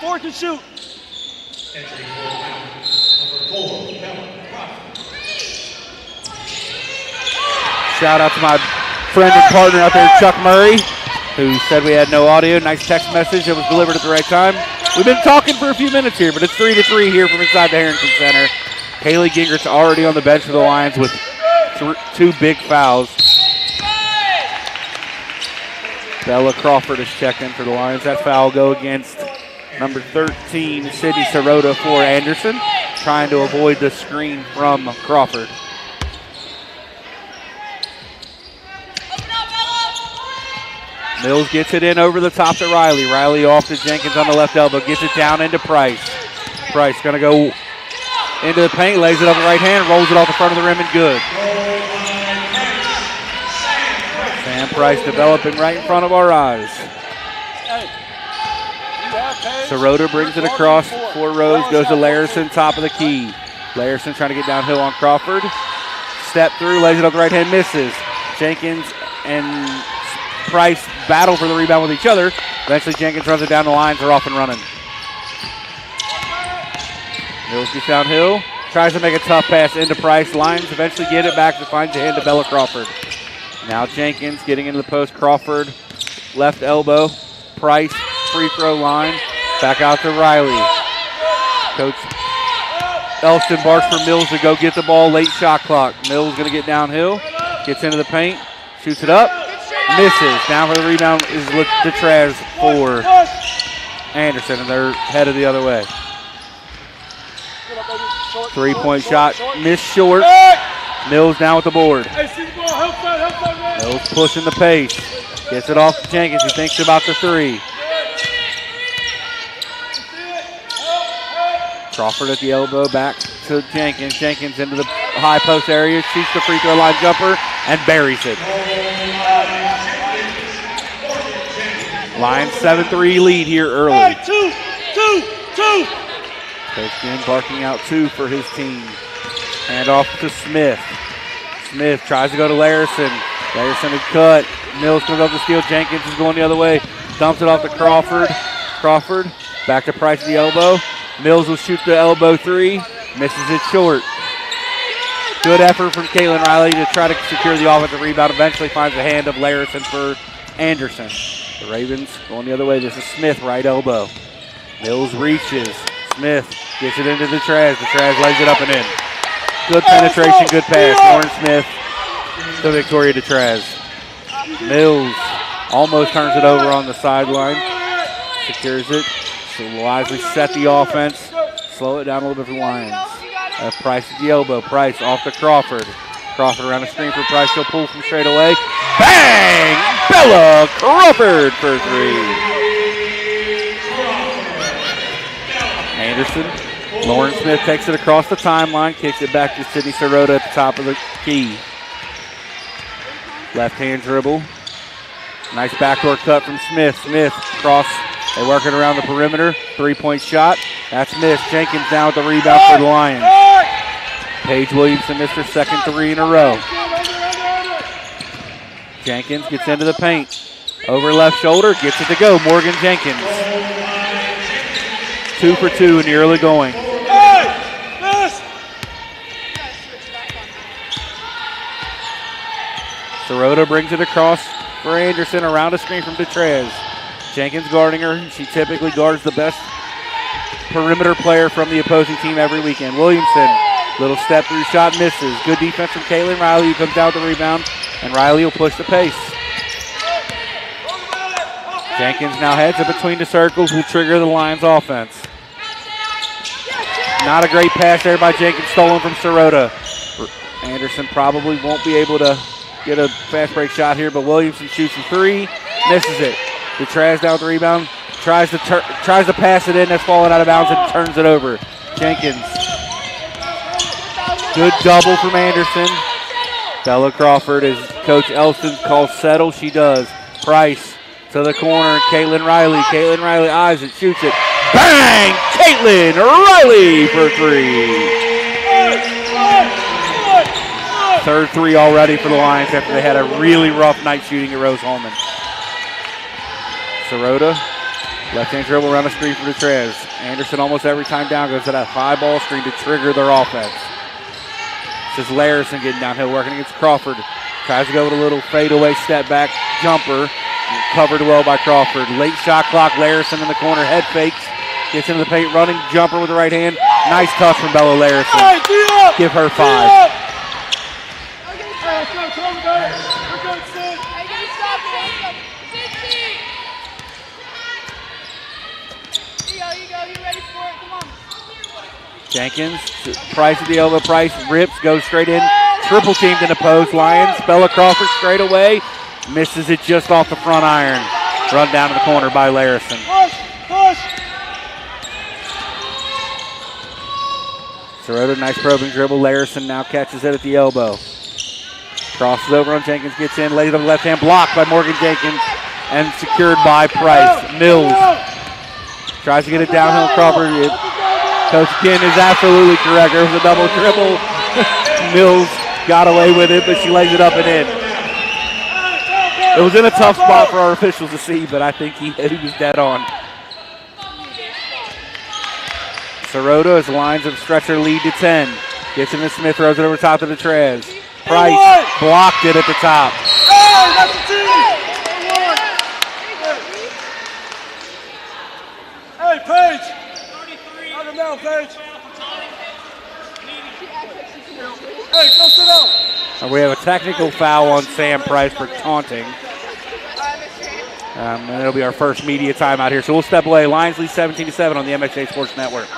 4 to shoot. Shout out to my friend and partner out there, Chuck Murray, who said we had no audio. Nice text message that was delivered at the right time. We've been talking for a few minutes here, but it's 3-3 here from inside the Harrington Center. Kaylee Gingert's already on the bench for the Lions with 2 big fouls. Bella Crawford is checked in for the Lions. That foul will go against number 13, Sydney Sirota for Anderson, trying to avoid the screen from Crawford. Mills gets it in over the top to Riley. Riley off to Jenkins on the left elbow. Gets it down into Price. Price going to go into the paint. Lays it up the right hand. Rolls it off the front of the rim and good. Sam Price developing right in front of our eyes. Sirota brings it across. 4 rows. Goes to Larison, top of the key. Larison trying to get downhill on Crawford. Step through. Lays it up the right hand. Misses. Jenkins and Price battle for the rebound with each other. Eventually Jenkins runs it down the lines. They're off and running. Mills gets downhill. Tries to make a tough pass into Price. Lions eventually get it back to find the hand to Bella Crawford. Now Jenkins getting into the post. Crawford, left elbow. Price, free throw line. Back out to Riley. Coach Elston barks for Mills to go get the ball. Late shot clock. Mills going to get downhill. Gets into the paint. Shoots it up. Misses. Down for the rebound is Detraz for Anderson, and they're headed the other way. 3-point shot. Missed short. Mills down with the board. Mills pushing the pace. Gets it off to Jenkins. He thinks about the 3. Crawford at the elbow. Back to Jenkins. Jenkins into the high post area. Shoots the free throw line jumper and buries it. Lions 7-3 lead here early. 2. Coach Dean barking out 2 for his team. Hand off to Smith. Smith tries to go to Larison. Larison had cut. Mills comes up the steal. Jenkins is going the other way. Dumps it off to Crawford. Crawford back to Price at the elbow. Mills will shoot the elbow 3. Misses it short. Good effort from Caitlin Riley to try to secure the offensive rebound. Eventually finds the hand of Larison for Anderson. The Ravens going the other way. This is Smith, right elbow. Mills reaches. Smith gets it into the Detraz. Detraz lays it up and in. Good penetration, good pass. Lauren Smith to Victoria Detraz. Mills almost turns it over on the sideline. Secures it. So wisely set the offense. Slow it down a little bit for the Lions. Price at the elbow. Price off to Crawford. Crawford around the screen for Price. She'll pull from straight away. Bang! Bella Crawford for 3. Anderson. Lauren Smith takes it across the timeline. Kicks it back to Sydney Sirota at the top of the key. Left hand dribble. Nice backdoor cut from Smith. Smith cross. They work it around the perimeter. 3-point shot. That's missed. Jenkins down with the rebound for the Lions. Paige Williamson missed her second 3 in a row. Jenkins gets into the paint. Over left shoulder. Gets it to go. Morgan Jenkins. 2 for 2 in the early going. Sirota brings it across for Anderson around a screen from Detraz. Jenkins guarding her. She typically guards the best perimeter player from the opposing team every weekend. Williamson, little step through shot, misses. Good defense from Caitlin Riley, who comes down with the rebound, and Riley will push the pace. Jenkins now heads up between the circles, will trigger the Lions offense. Not a great pass there by Jenkins, stolen from Sirota. Anderson probably won't be able to get a fast break shot here, but Williamson shoots a 3, misses it. Detraz down with the rebound, tries to pass it in, that's falling out of bounds and turns it over. Jenkins. Good double from Anderson. Bella Crawford, as Coach Elston calls settle, she does. Price to the corner, Caitlin Riley. Caitlin Riley eyes it, shoots it. Bang! Caitlin Riley for 3. Third 3 already for the Lions after they had a really rough night shooting at Rose Holman. Sirota Left-hand dribble around the screen for Detrez. Anderson almost every time down goes to that high ball screen to trigger their offense. This is Larison getting downhill, working against Crawford. Tries to go with a little fadeaway step back jumper. Covered well by Crawford. Late shot clock. Larison in the corner. Head fakes. Gets into the paint. Running jumper with the right hand. Nice touch from Bella Larison. Give her 5. Jenkins, Price at the elbow. Price rips, goes straight in. Triple teamed in the post. Lions, Bella Crawford straight away. Misses it just off the front iron. Run down to the corner by Larison. Sirota, nice probing dribble. Larison now catches it at the elbow. Crosses over on Jenkins, gets in, lays it on the left hand, blocked by Morgan Jenkins, and secured by Price. Mills tries to get it downhill. Crawford. Coach Ken is absolutely correct. There was a double dribble. Mills got away with it, but she lays it up and in. It was in a tough spot for our officials to see, but I think he was dead on. Sirota as the Lions have stretched their lead to 10. Gets into Smith, throws it over top to the Trez. Price blocked it at the top. Hey, Paige! Knock him down, Paige. Hey, go sit down. We have a technical foul on Sam Price for taunting. And it'll be our first media timeout here. So we'll step away. Lions lead 17-7 on the MSJ Sports Network.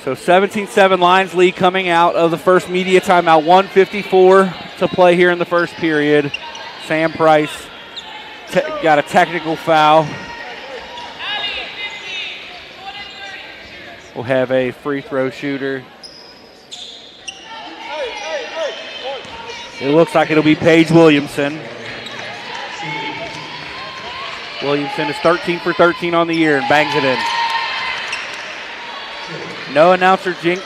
So 17-7 Lions lead coming out of the first media timeout. 1:54 to play here in the first period. Sam Price got a technical foul. We'll have a free throw shooter. It looks like it'll be Paige Williamson. Williamson is 13 for 13 on the year and bangs it in. No announcer jinx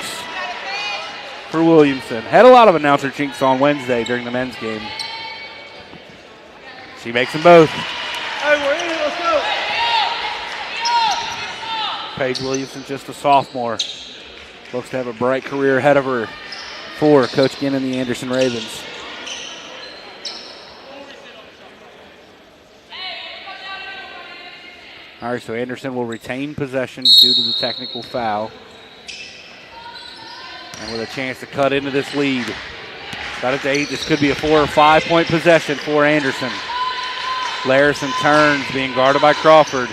for Williamson. Had a lot of announcer jinx on Wednesday during the men's game. She makes them both. Hey, we're in here, let's go. Paige Williamson, just a sophomore. Looks to have a bright career ahead of her for Coach Ginn and the Anderson Ravens. All right, so Anderson will retain possession due to the technical foul. And with a chance to cut into this lead. Got it to 8. This could be a 4 or 5 point possession for Anderson. Larison turns, being guarded by Crawford.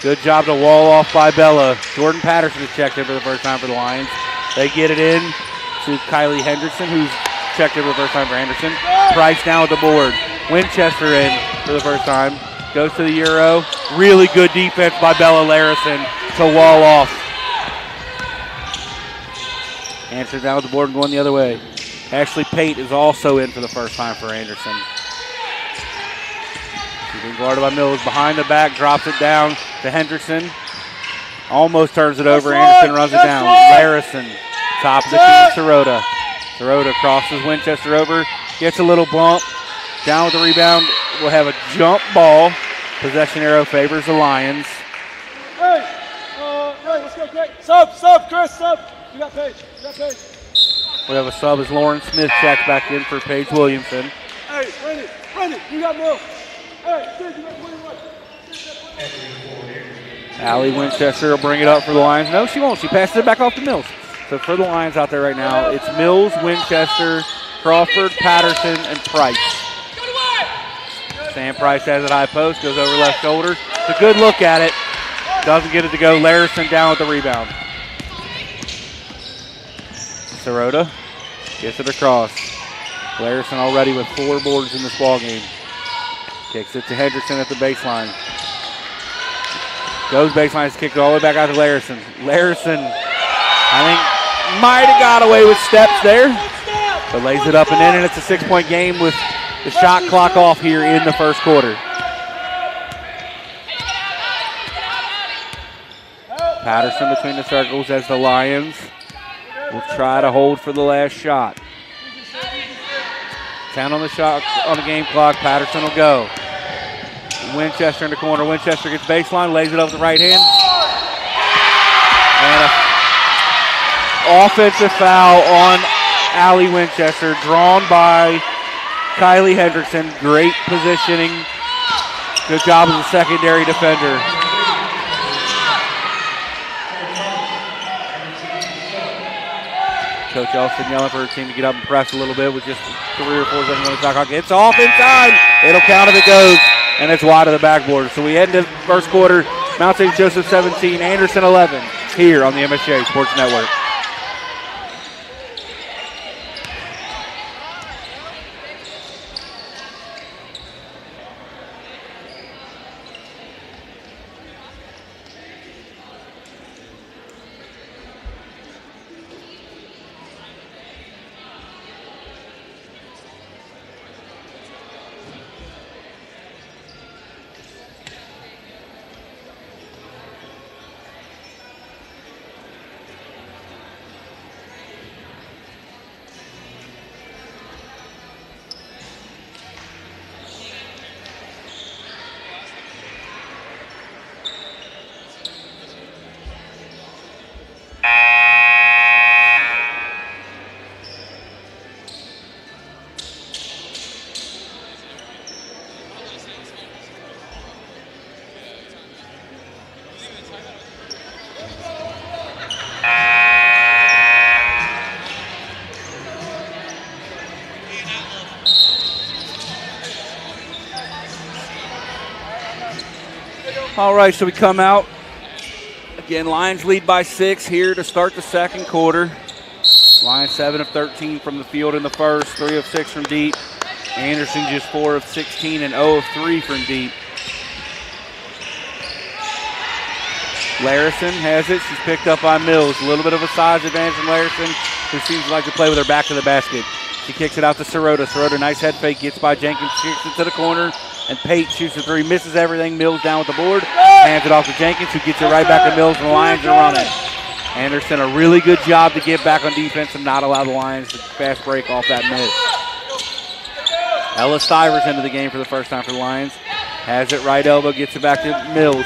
Good job to wall off by Bella. Jordan Patterson has checked in for the first time for the Lions. They get it in to Kylie Hendrickson, who's checked in for the first time for Anderson. Price down with the board. Winchester in for the first time. Goes to the Euro. Really good defense by Bella Larison to wall off. Anderson down with the board and going the other way. Ashley Pate is also in for the first time for Anderson. She's been guarded by Mills. Behind the back, drops it down to Hendrickson. Almost turns it over. Anderson runs it down. Larison, top of the key, Sirota. Sirota crosses Winchester over. Gets a little bump. Down with the rebound. We'll have a jump ball. Possession arrow favors the Lions. Hey, let's go, Greg. Sub, Chris, sub. You got Paige. We have a sub as Lauren Smith checks back in for Paige Williamson. Hey, Brandon, you got Mills. Hey, Sid, you got 21. Allie Winchester will bring it up for the Lions. No, she won't. She passes it back off to Mills. So for the Lions out there right now, it's Mills, Winchester, Crawford, Patterson, and Price. Sam Price has it high post, goes over left shoulder. It's a good look at it. Doesn't get it to go. Larison down with the rebound. Sirota gets it across. Larison already with 4 boards in this ball game. Kicks it to Hendrickson at the baseline. Goes baseline, kicked all the way back out to Larison. Larison, I think, might have got away with steps there, but lays it up and in, and it's a 6-point game with the shot clock off here in the first quarter. Patterson between the circles as the Lions will try to hold for the last shot. 10 on the shot on the game clock. Patterson will go. Winchester in the corner. Winchester gets baseline, lays it up with the right hand. And an offensive foul on Allie Winchester, drawn by Kylie Hendrickson. Great positioning. Good job as a secondary defender. Coach Elston yelling for her team to get up and press a little bit with just 3 or 4 seconds on the shot clock. It's off inside. It'll count if it goes, and it's wide of the backboard. So we end the first quarter. Mount St. Joseph 17, Anderson 11, here on the MSJ Sports Network. All right, so we come out. Again, Lions lead by 6 here to start the second quarter. Lions 7 of 13 from the field in the first, 3 of 6 from deep. Anderson just 4 of 16 and 0 of 3 from deep. Larison has it. She's picked up by Mills. A little bit of a size advantage from Larison, who seems to like to play with her back to the basket. She kicks it out to Sirota. Sirota, nice head fake, gets by Jenkins, kicks it to the corner, and Pate shoots the 3, misses everything. Mills down with the board, hands it off to Jenkins, who gets it right back to Mills, and the Lions are running. Anderson, a really good job to get back on defense and not allow the Lions to fast break off that miss. Ella Stivers into the game for the first time for the Lions. Has it right elbow, gets it back to Mills.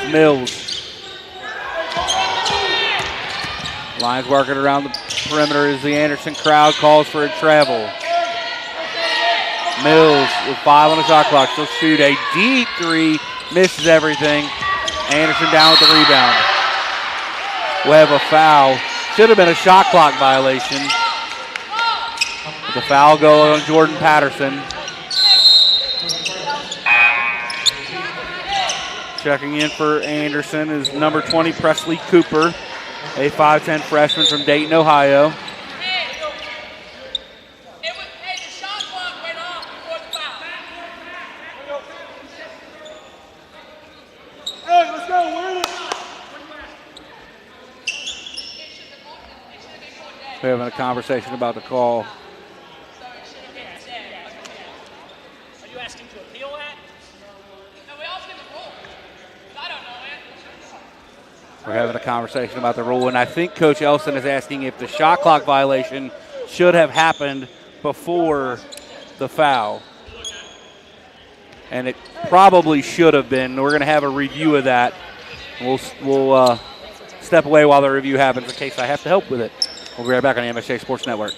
Lions working around the perimeter as the Anderson crowd calls for a travel. Mills with 5 on the shot clock. She'll shoot a deep 3, misses everything. Anderson down with the rebound. We have a foul. Should have been a shot clock violation. With the foul go on Jordan Patterson. Checking in for Anderson is number 20, Presley Cooper, a 5'10 freshman from Dayton, Ohio. We're having a conversation about the call. Are you asking to appeal that? No, we all get the rule. I don't know it. We're having a conversation about the rule, and I think Coach Elson is asking if the shot clock violation should have happened before the foul. And it probably should have been. We're going to have a review of that. We'll step away while the review happens in case I have to help with it. We'll be right back on the MSJ Sports Network.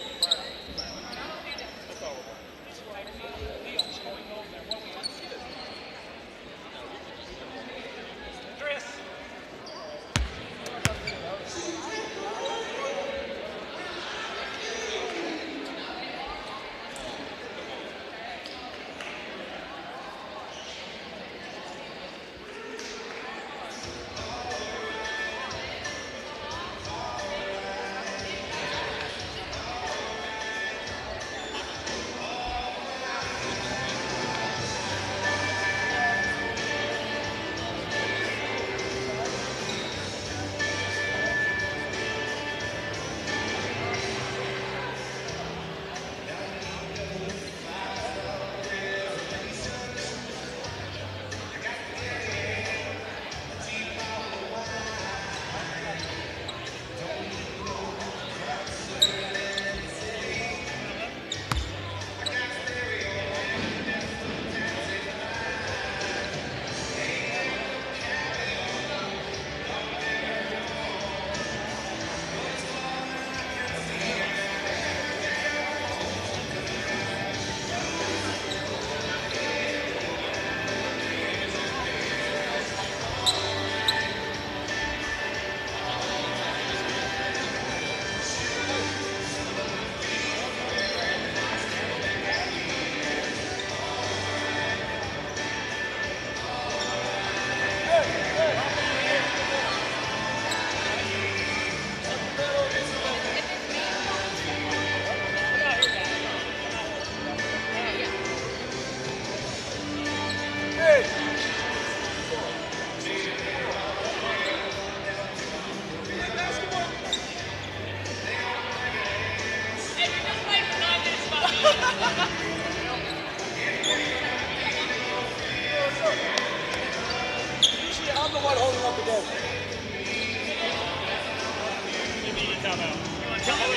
So what we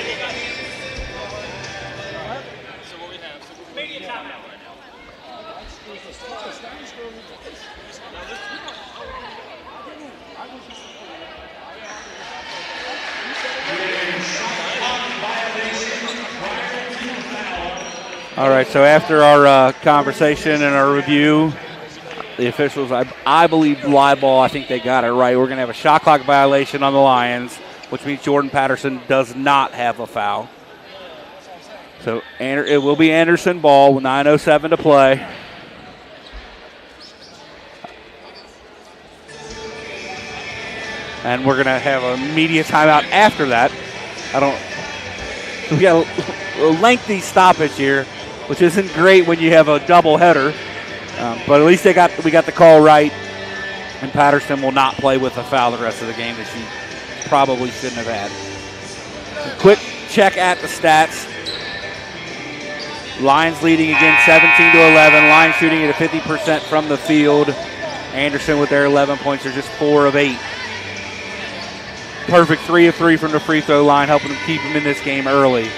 have? So maybe a timeout right now. All right, so after our conversation and our review, the officials, I believe live ball, I think they got it right. We're going to have a shot clock violation on the Lions, which means Jordan Patterson does not have a foul. So it will be Anderson ball with 9:07 to play. And we're going to have a media timeout after that. We got a lengthy stoppage here, which isn't great when you have a doubleheader. But at least we got the call right, and Patterson will not play with a foul the rest of the game that she probably shouldn't have had. A quick check at the stats. Lions leading again 17-11. Lions shooting at a 50% from the field. Anderson with their 11 points are just 4 of 8. Perfect 3 of 3 from the free throw line, helping them keep them in this game early.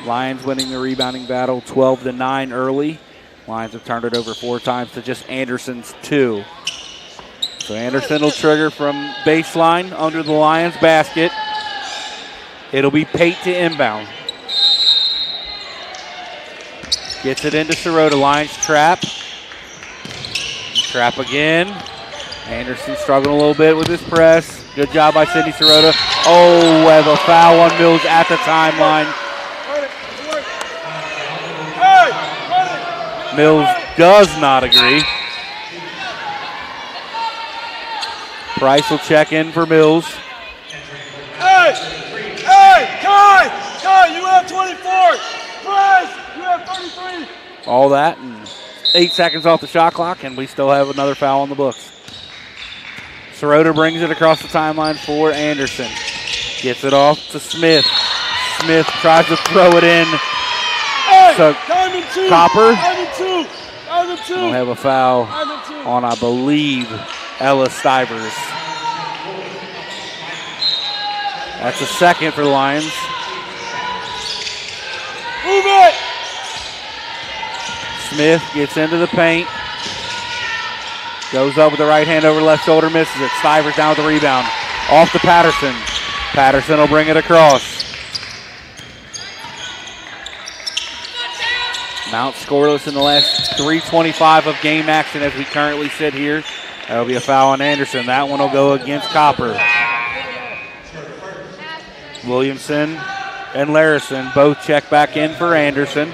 Lions winning the rebounding battle 12-9 early. Lions have turned it over 4 times to just Anderson's 2. So Anderson will trigger from baseline under the Lions basket. It'll be Pate to inbound. Gets it into Sirota. Lions trap. Trap again. Anderson struggling a little bit with his press. Good job by Sydney Sirota. Oh, we have a foul on Mills at the timeline. Mills does not agree. Price will check in for Mills. Kai, you have 24. Price, you have 33. All that, and 8 seconds off the shot clock, and we still have another foul on the books. Sirota brings it across the timeline for Anderson. Gets it off to Smith. Smith tries to throw it in. So Copper will have a foul on, I believe, Ella Stivers. That's a second for the Lions. Move it! Smith gets into the paint. Goes up with the right hand over left shoulder, misses it. Stivers down with the rebound. Off to Patterson. Patterson will bring it across. Mount scoreless in the last 3:25 of game action as we currently sit here. That'll be a foul on Anderson. That one will go against Copper. Williamson and Larison both check back in for Anderson.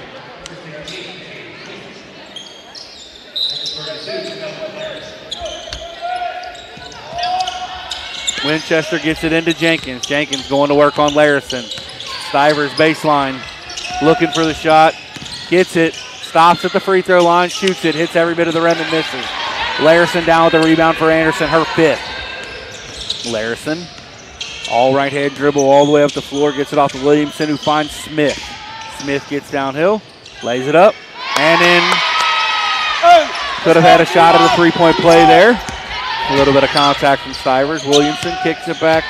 Winchester gets it into Jenkins. Jenkins going to work on Larison. Stivers baseline, looking for the shot. Gets it, stops at the free throw line, shoots it, hits every bit of the rim and misses. Larison down with the rebound for Anderson, her 5th. Larison, all right hand dribble all the way up the floor, gets it off to Williamson, who finds Smith. Smith gets downhill, lays it up, and in. Could have had a shot at a 3-point play there. A little bit of contact from Stivers. Williamson kicks it back.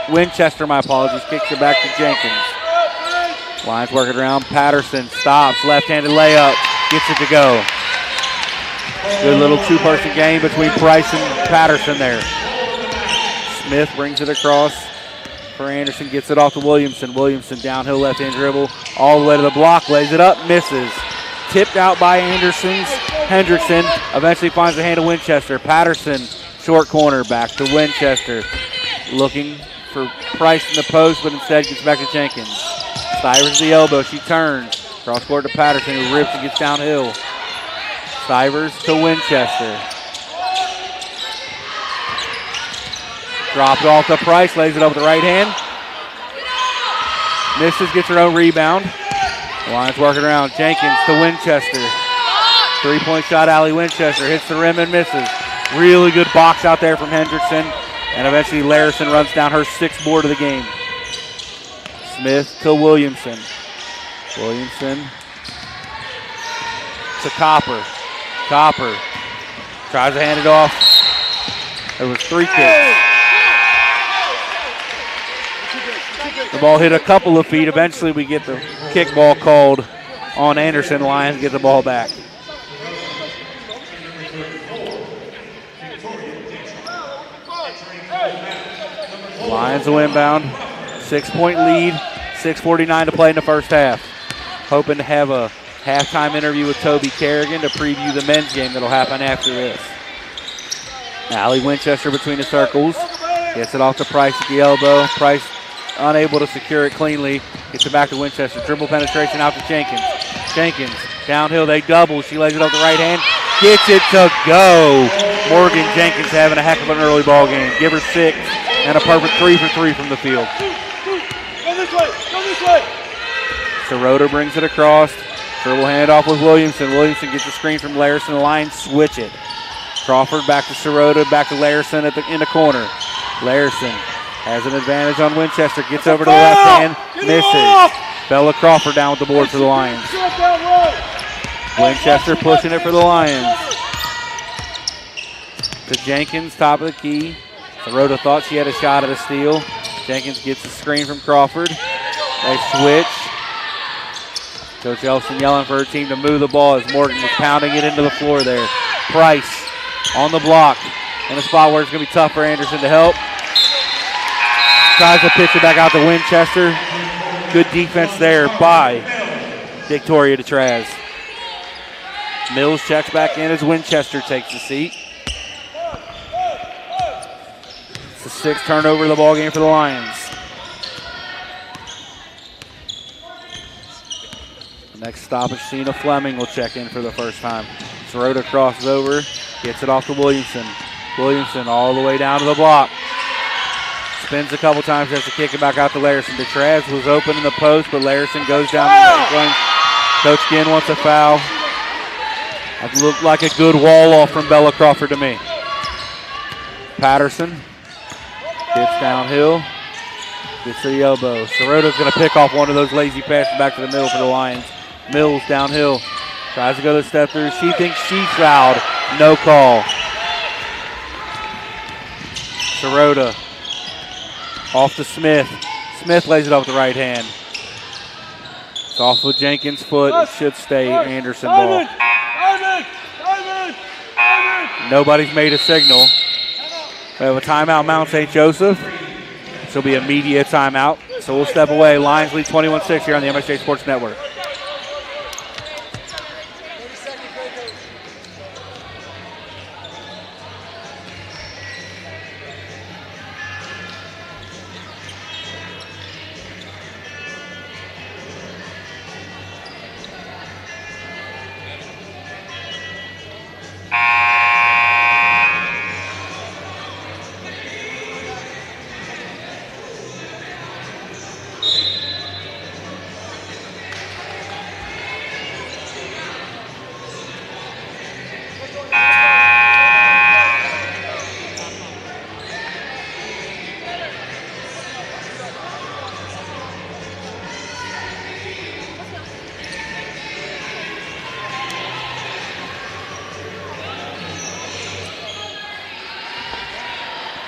Winchester, my apologies, kicks it back to Jenkins. Lions working around. Patterson stops. Left-handed layup. Gets it to go. Good little 2-person game between Price and Patterson there. Smith brings it across for Anderson. Gets it off to Williamson. Williamson downhill left-hand dribble. All the way to the block. Lays it up. Misses. Tipped out by Hendrickson. Eventually finds the hand of Winchester. Patterson, short corner. Back to Winchester. Looking for Price in the post, but instead gets back to Jenkins. Stivers the elbow. She turns. Cross court to Patterson, who rips and gets downhill. Stivers to Winchester. Dropped off to Price. Lays it up with the right hand. Misses, gets her own rebound. The Lions working around. Jenkins to Winchester. 3-point shot, Allie Winchester. Hits the rim and misses. Really good box out there from Hendrickson. And eventually Larison runs down her 6th board of the game. Smith to Williamson. Williamson to Copper. Copper tries to hand it off. There was 3 kicks. The ball hit a couple of feet. Eventually we get the kickball called on Anderson. Lions get the ball back. Lions will inbound. 6-point lead. 6:49 to play in the first half. Hoping to have a halftime interview with Toby Kerrigan to preview the men's game that'll happen after this. Allie Winchester between the circles. Gets it off to Price at the elbow. Price unable to secure it cleanly. Gets it back to Winchester. Dribble penetration out to Jenkins. Jenkins downhill. They double. She lays it off the right hand. Gets it to go. Morgan Jenkins having a heck of an early ball game. Give her 6 and a perfect 3 for 3 from the field. Go this way. Go this way. Sirota brings it across. Dribble handoff with Williamson. Williamson gets the screen from Larison. The Lions switch it. Crawford back to Sirota, back to Larison in the corner. Larison has an advantage on Winchester. Gets over to the left hand. Misses. Bella Crawford down with the board for the Lions. Winchester pushing it for the Lions. To Jenkins, top of the key. Sirota thought she had a shot at a steal. Jenkins gets the screen from Crawford. They switch. Coach Elson yelling for her team to move the ball as Morgan was pounding it into the floor there. Price on the block in a spot where it's going to be tough for Anderson to help. Tries to pitch it back out to Winchester. Good defense there by Victoria DeTraz. Mills checks back in as Winchester takes the seat. It's the 6th turnover of the ball game for the Lions. Next stop is Sheena Fleming will check in for the first time. Sirota crosses over, gets it off to Williamson. Williamson all the way down to the block. Spins a couple times, has to kick it back out to Larison. DeTraz was open in the post, but Larison goes down the lane. Coach Ginn wants a foul. It looked like a good wall off from Bella Crawford to me. Patterson gets downhill, gets to the elbow. Sirota's going to pick off one of those lazy passes back to the middle for the Lions. Mills downhill, tries to go to step through. She thinks she's fouled. No call. Sirota off to Smith. Smith lays it off the right hand. It's off of Jenkins' foot. It should stay Anderson ball. Nobody's made a signal. We have a timeout, Mount St. Joseph. This will be a media timeout. So we'll step away. Lions lead 21-6 here on the MSJ Sports Network.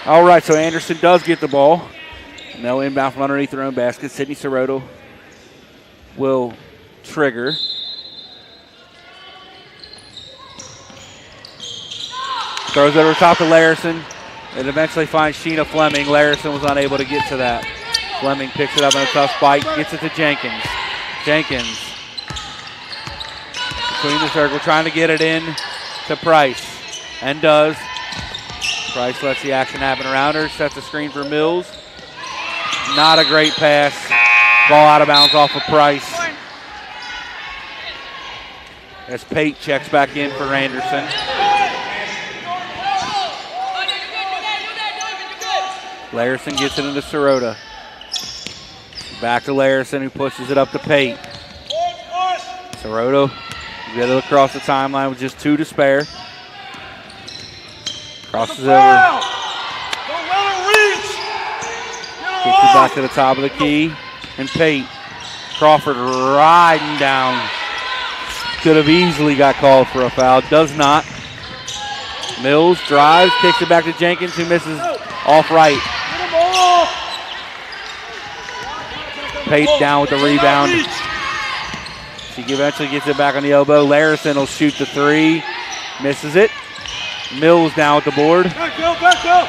All right, so Anderson does get the ball. Now inbound from underneath their own basket. Sydney Sirota will trigger. Throws it over top to Larison. It eventually finds Sheena Fleming. Larison was unable to get to that. Fleming picks it up in a tough spike. Gets it to Jenkins. Jenkins between the circle, trying to get it in to Price. And does. Price lets the action happen around her. Sets a screen for Mills. Not a great pass. Ball out of bounds off of Price. As Pate checks back in for Anderson. Larison gets it into Sirota. Back to Larison, who pushes it up to Pate. Sirota get it across the timeline with just 2 to spare. Crosses over. Kicks it back to the top of the key. And Pate. Crawford riding down. Could have easily got called for a foul. Does not. Mills drives, kicks it back to Jenkins, who misses off right. Pate down with the rebound. She eventually gets it back on the elbow. Larison will shoot the three. Misses it. Mills down with the board. Back, Bill, back, Bill.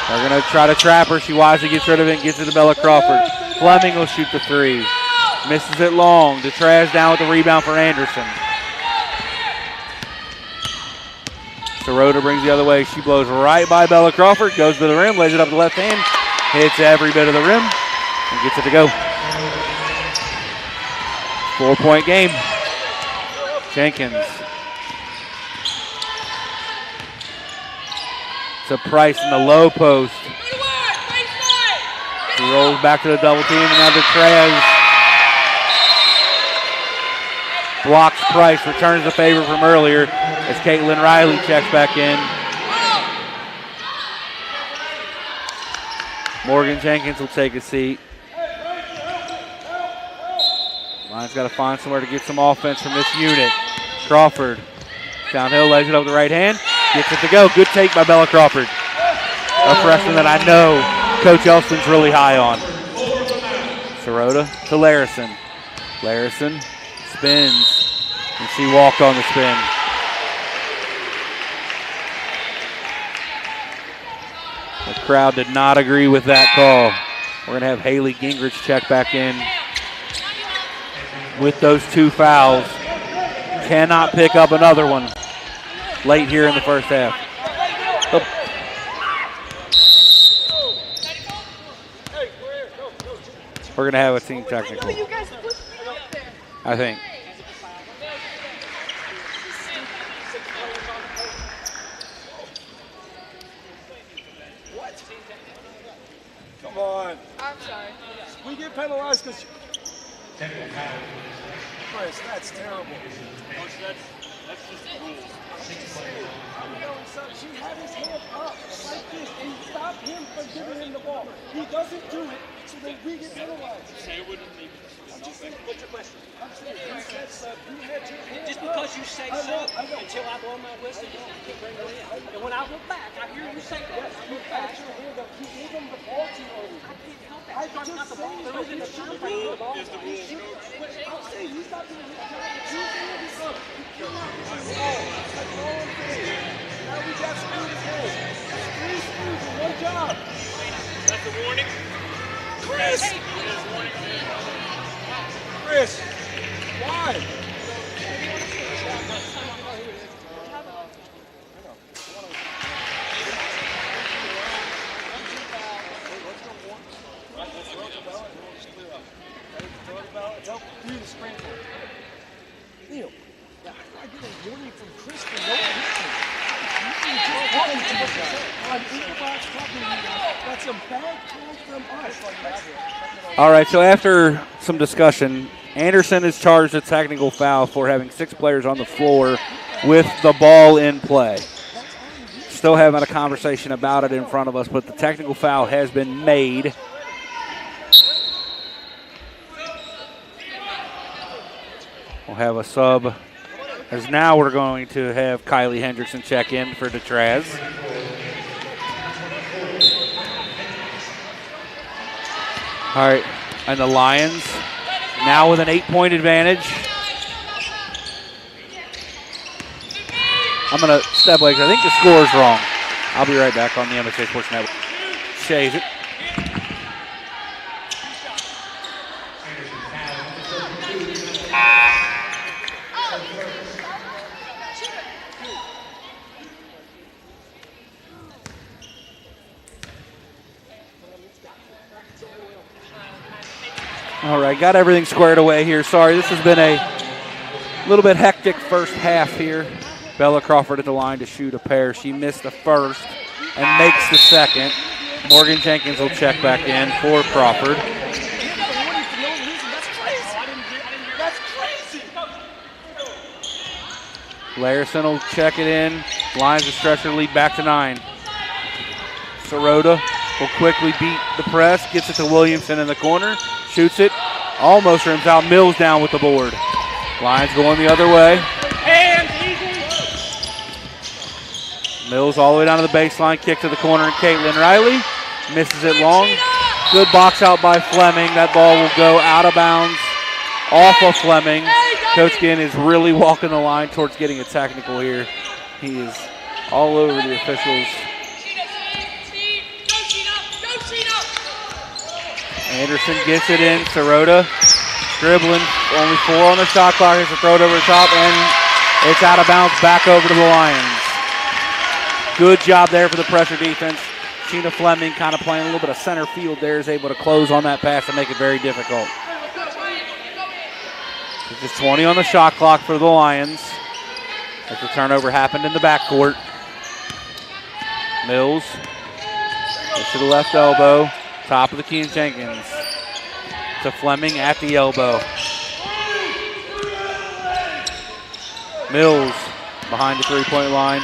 They're going to try to trap her. She wisely gets rid of it and gets it to Bella Crawford. Fleming will shoot the three. Misses it long. DeTraz down with the rebound for Anderson. Sirota brings the other way. She blows right by Bella Crawford. Goes to the rim. Lays it up the left hand. Hits every bit of the rim. And gets it to go. 4-point game. Jenkins. To Price in the low post. He rolls back to the double team, and now DeTraz blocks Price, returns the favor from earlier as Caitlin Riley checks back in. Morgan Jenkins will take a seat. Lions got to find somewhere to get some offense from this unit. Crawford downhill, lays it up with the right hand. Gets it to go. Good take by Bella Crawford. A freshman that I know Coach Elston's really high on. Sirota to Larison. Larison spins, and she walked on the spin. The crowd did not agree with that call. We're going to have Haley Gingrich check back in with those two fouls. Cannot pick up another one late here in the first half. We're going to have a team technical, I think. What? Come on. I'm sorry. We get penalized because... Chris, that's terrible. That's just the rules. She had his hand up like this, and he stopped him from giving him the ball. He doesn't do it, so then we get penalized. Say it wouldn't make it. What's your question? I'm saying, you said sub, you had your hand Just up. because you say sub I know. until I blow my whistle, you can't bring it in. And when I look back, I hear you say that. I You look had back. your hand up. You gave him the ball too early. I can't help that. I Starting just out the ball, saying, throws in the the time rule frame. The ball. is the rule. I'm saying you stopped doing it. You said it's up. You cannot do it. That's all I'm saying. Now we got screwed again. 3 screws in one job. That's the warning. Chris! Chris! Why? Help do the sprinkle. Neil, I get a warning from Chris for no reason. That's a bad call from us. All right, so after some discussion, Anderson is charged a technical foul for having 6 players on the floor with the ball in play. Still having a conversation about it in front of us, but the technical foul has been made. We'll have a sub, as now we're going to have Kylie Hendrickson check in for DeTraz. All right, and the Lions now with an 8-point advantage. I'm going to step away because I think the score is wrong. I'll be right back on the MSJ Sports Network. Shays it. All right, got everything squared away here. Sorry, this has been a little bit hectic first half here. Bella Crawford at the line to shoot a pair. She missed the first and makes the second. Morgan Jenkins will check back in for Crawford. Larison will check it in. Lions will stretch her lead back to 9. Sirota will quickly beat the press, gets it to Williamson in the corner, shoots it, almost rims out. Mills down with the board. Lions going the other way. Hands, easy. Mills all the way down to the baseline, kick to the corner, and Caitlin Riley misses it long. Good box out by Fleming. That ball will go out of bounds off of Fleming. Coach Ginn is really walking the line towards getting a technical here. He is all over the officials. Anderson gets it in. Sirota dribbling. Only 4 on the shot clock. Has to throw it over the top, and it's out of bounds back over to the Lions. Good job there for the pressure defense. Sheena Fleming kind of playing a little bit of center field there, is able to close on that pass and make it very difficult. It's just 20 on the shot clock for the Lions as the turnover happened in the backcourt. Mills to the left elbow, top of the key, and Jenkins to Fleming at the elbow. Mills behind the three-point line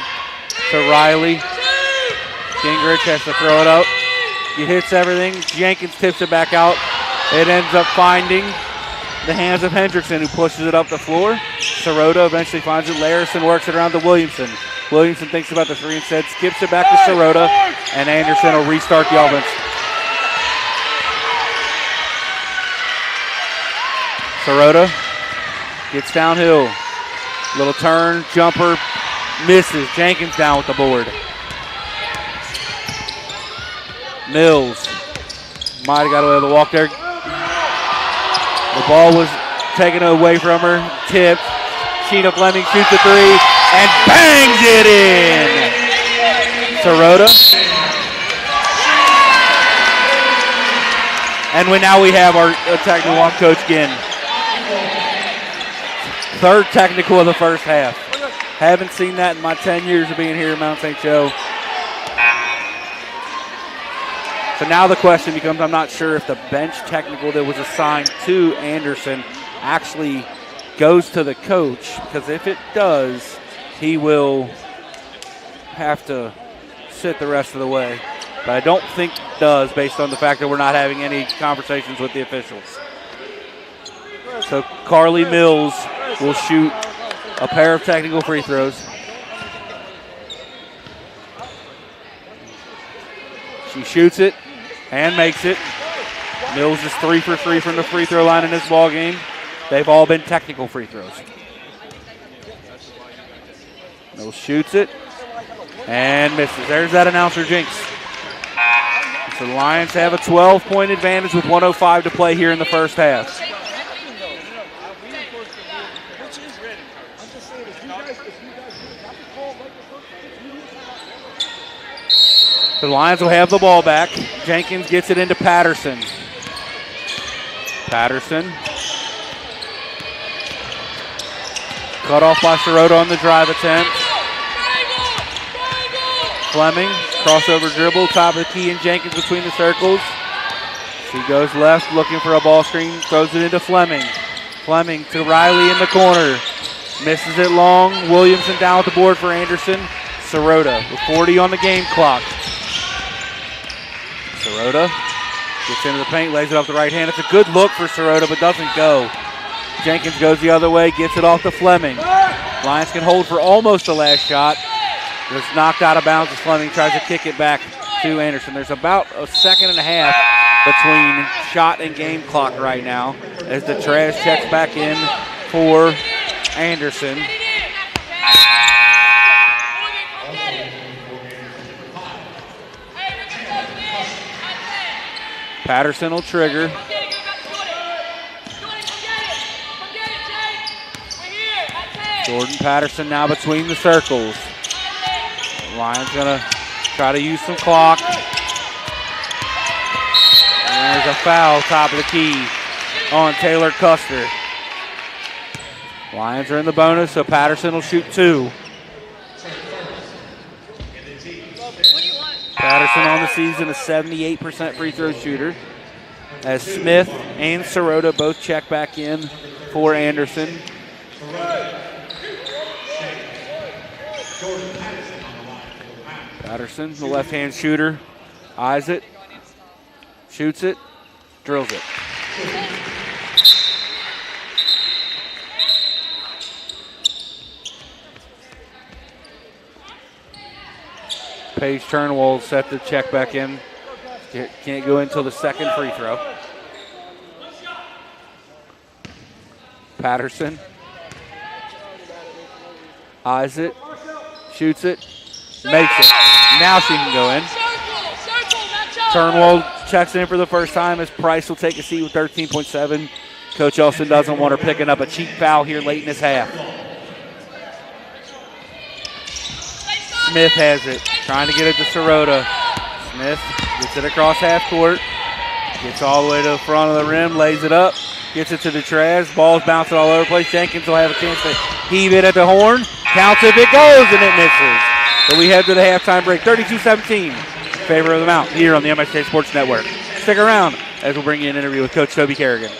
to Riley. Gingrich has to throw it up. He hits everything. Jenkins tips it back out. It ends up finding the hands of Hendrickson, who pushes it up the floor. Sirota eventually finds it. Larison works it around to Williamson. Williamson thinks about the three instead, skips it back to Sirota, and Anderson will restart the offense. Sirota gets downhill. Little turn, jumper, misses. Jenkins down with the board. Mills might have got away with the walk there. The ball was taken away from her, tipped. Sheena Fleming shoots a three and bangs it in. Sirota. And now we have our technical on Coach Ginn. Third technical of the first half. Haven't seen that in my 10 years of being here at Mount St. Joe. So now the question becomes, I'm not sure if the bench technical that was assigned to Anderson actually goes to the coach, because if it does, he will have to sit the rest of the way. But I don't think it does, based on the fact that we're not having any conversations with the officials. So Carly Mills will shoot a pair of technical free throws. She shoots it and makes it. Mills is 3 for 3 from the free throw line in this ball game. They've all been technical free throws. Mills shoots it and misses. There's that announcer jinx. So the Lions have a 12-point advantage with 1:05 to play here in the first half. The Lions will have the ball back. Jenkins gets it into Patterson. Patterson. Cut off by Sirota on the drive attempt. Fleming, crossover dribble, top of the key, and Jenkins between the circles. She goes left looking for a ball screen, throws it into Fleming. Fleming to Riley in the corner. Misses it long. Williamson down with the board for Anderson. Sirota with 40 on the game clock. Sirota gets into the paint, lays it off the right hand. It's a good look for Sirota, but doesn't go. Jenkins goes the other way, gets it off to Fleming. Lions can hold for almost the last shot. It's knocked out of bounds as Fleming tries to kick it back to Anderson. There's about a second and a half between shot and game clock right now as the trash checks back in for Anderson. Patterson will trigger. Jordan Patterson now between the circles. Lions gonna try to use some clock. And there's a foul top of the key on Taylor Custer. Lions are in the bonus, so Patterson will shoot 2. Patterson on the season, a 78% free throw shooter. As Smith and Sirota both check back in for Anderson. Patterson, the left-hand shooter, eyes it, shoots it, drills it. Paige Turnwell set to check back in Can't go until the second free throw. Patterson eyes it, shoots it, makes it. Now she can go in. Turnwald checks in for the first time as Price will take a seat with 13.7. Coach Elson doesn't want her picking up a cheap foul here late in this half. Smith has it, trying to get it to Sirota. Smith gets it across half court, gets all the way to the front of the rim, lays it up, gets it to the trash. Ball's bouncing all over the place. Jenkins will have a chance to heave it at the horn. Counts if it goes, and it misses. So we head to the halftime break, 32-17, in favor of the Mount here on the MSJ Sports Network. Stick around as we'll bring you an interview with Coach Toby Kerrigan.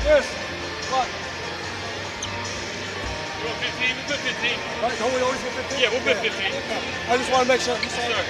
Yes. What? You want 15? We'll put 15. Right, don't we always get 15? Yeah, we'll put 15. I just want to make sure. You saw it.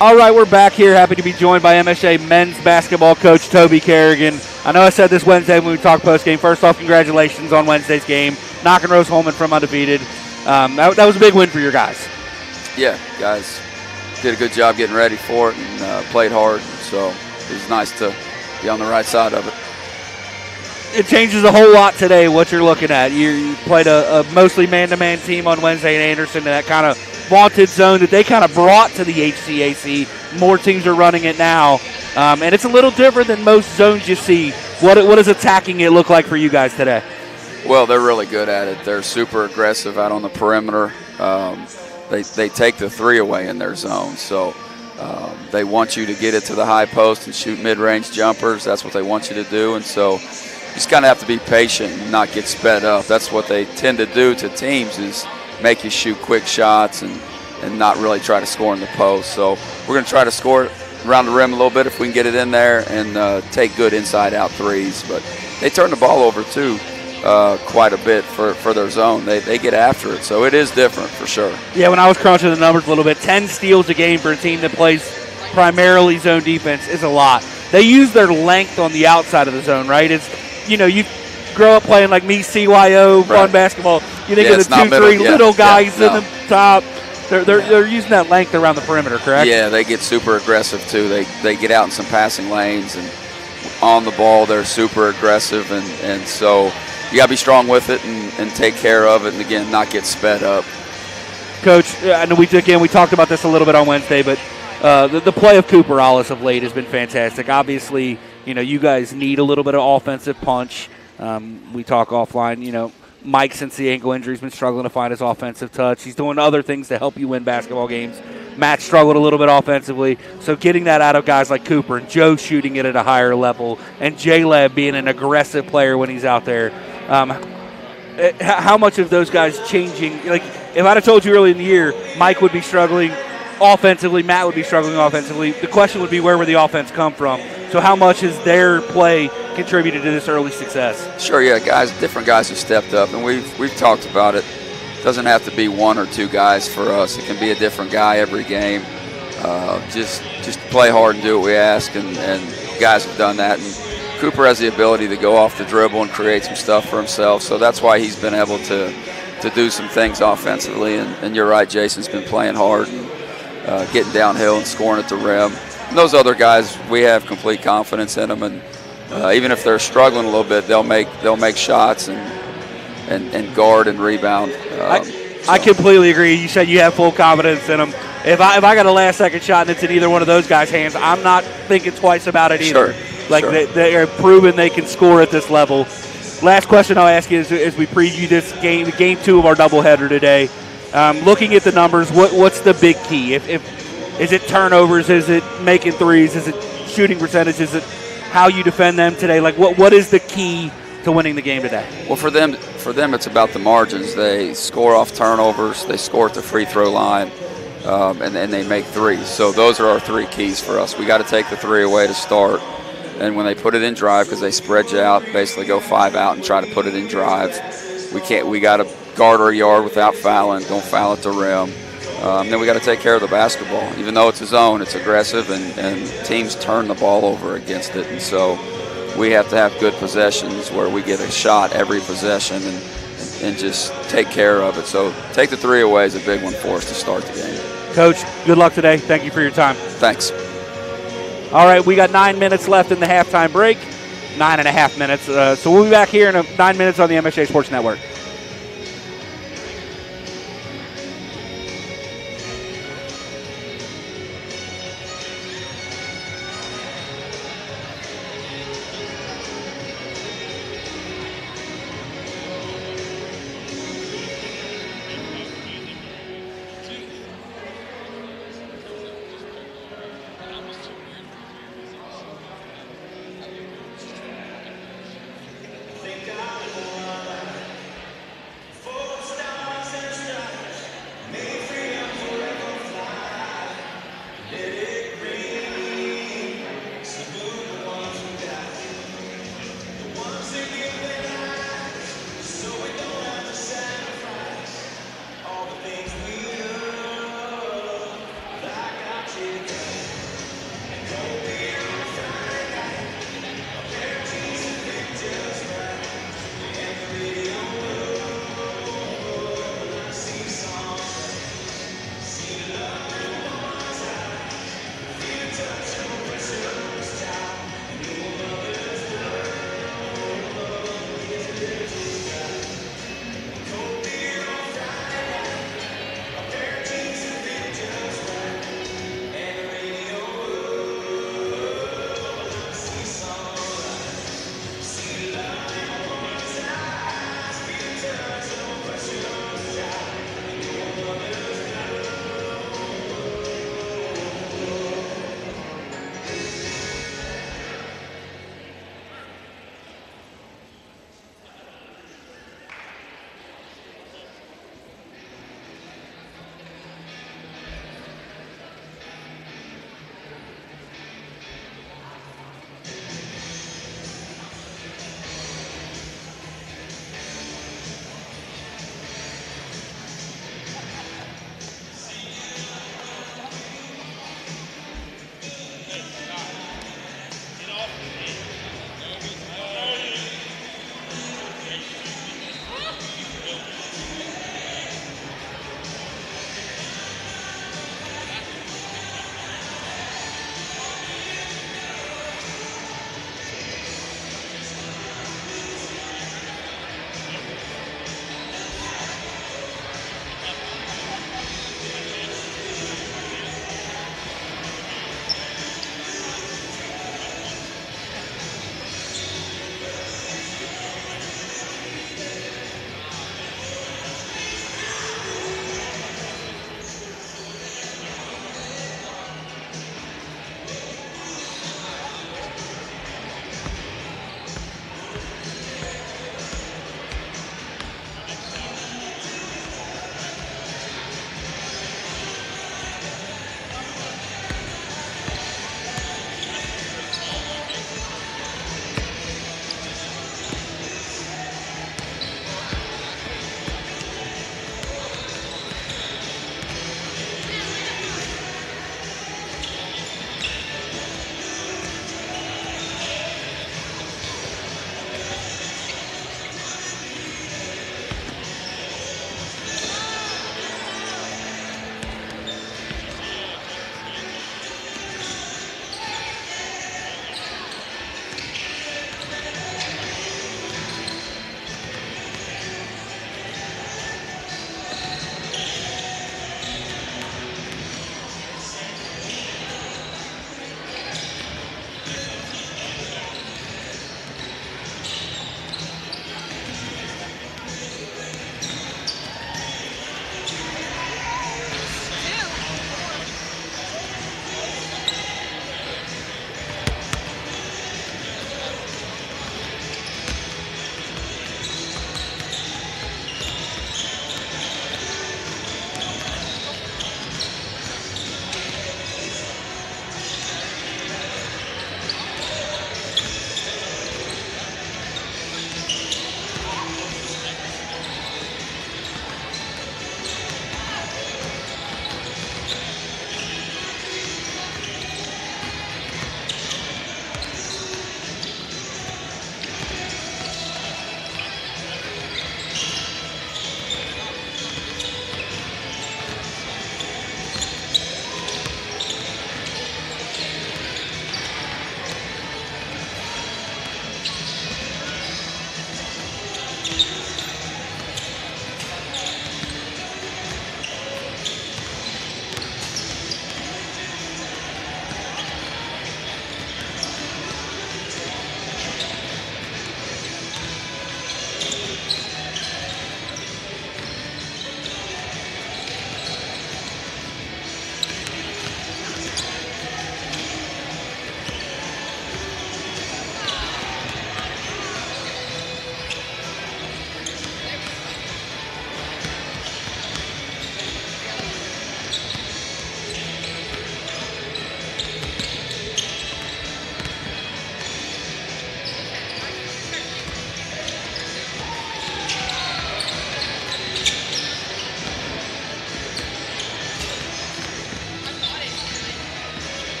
All right, we're back here. Happy to be joined by MSJ men's basketball coach Toby Kerrigan. I know I said this Wednesday when we talked postgame. First off, congratulations on Wednesday's game, knocking Rose Holman from undefeated. That was a big win for your guys. Yeah, guys did a good job getting ready for it and played hard. So it was nice to be on the right side of it. It changes a whole lot today, what you're looking at. You played a mostly man-to-man team on Wednesday in Anderson, and that kind of vaunted zone that they kind of brought to the HCAC. More teams are running it now, and it's a little different than most zones you see. What does attacking it look like for you guys today? Well, they're really good at it. They're super aggressive out on the perimeter. They take the three away in their zone, so they want you to get it to the high post and shoot mid-range jumpers. That's what they want you to do, and so you just kind of have to be patient and not get sped up. That's what they tend to do to teams, is make you shoot quick shots and not really try to score in the post. So we're going to try to score around the rim a little bit if we can get it in there and take good inside-out threes. But they turn the ball over, too, quite a bit for their zone. They get after it, so it is different for sure. Yeah, when I was crunching the numbers a little bit, 10 steals a game for a team that plays primarily zone defense is a lot. They use their length on the outside of the zone, right? You grow up playing like me, CYO, fun basketball. You think of the 2-3 little guys in the top. They're using that length around the perimeter, correct? Yeah, they get super aggressive too. They get out in some passing lanes, and on the ball they're super aggressive, and so you got to be strong with it and take care of it, and again, not get sped up. Coach, I know we talked about this a little bit on Wednesday, but the play of Cooper Ollis of late has been fantastic. Obviously, you guys need a little bit of offensive punch. We talk offline, Mike, since the ankle injury, has been struggling to find his offensive touch. He's doing other things to help you win basketball games. Matt struggled a little bit offensively. So getting that out of guys like Cooper and Joe shooting it at a higher level and J-Lab being an aggressive player when he's out there, how much of those guys changing? Like, if I'd have told you early in the year Mike would be struggling offensively, Matt would be struggling offensively, the question would be where would the offense come from? So how much has their play contributed to this early success? Sure, yeah, different guys have stepped up, and we've talked about it. It doesn't have to be one or two guys for us. It can be a different guy every game. Just play hard and do what we ask, and guys have done that. And Cooper has the ability to go off the dribble and create some stuff for himself. So that's why he's been able to do some things offensively. And you're right, Jason's been playing hard and getting downhill and scoring at the rim. And those other guys, we have complete confidence in them. And even if they're struggling a little bit, they'll make shots and guard and rebound. I completely agree. You said you have full confidence in them. If I got a last-second shot and it's in either one of those guys' hands, I'm not thinking twice about it either. Sure. They are proven they can score at this level. Last question I'll ask you is, as we preview this game, game 2 of our doubleheader today, looking at the numbers, what's the big key? Is it turnovers? Is it making threes? Is it shooting percentage? Is it how you defend them today? Like, what is the key to winning the game today? Well, for them, it's about the margins. They score off turnovers. They score at the free throw line, and they make threes. So those are our 3 keys for us. We got to take the 3 away to start, and when they put it in drive, because they spread you out, basically go 5 out and try to put it in drive. We got to guard our yard without fouling. Don't foul at the rim. Then we got to take care of the basketball. Even though it's a zone, it's aggressive, and teams turn the ball over against it. And so we have to have good possessions where we get a shot every possession and just take care of it. So take the 3 away is a big one for us to start the game. Coach, good luck today. Thank you for your time. Thanks. All right, we got 9 minutes left in the halftime break. 9.5 minutes. So we'll be back here in 9 minutes on the MSJ Sports Network.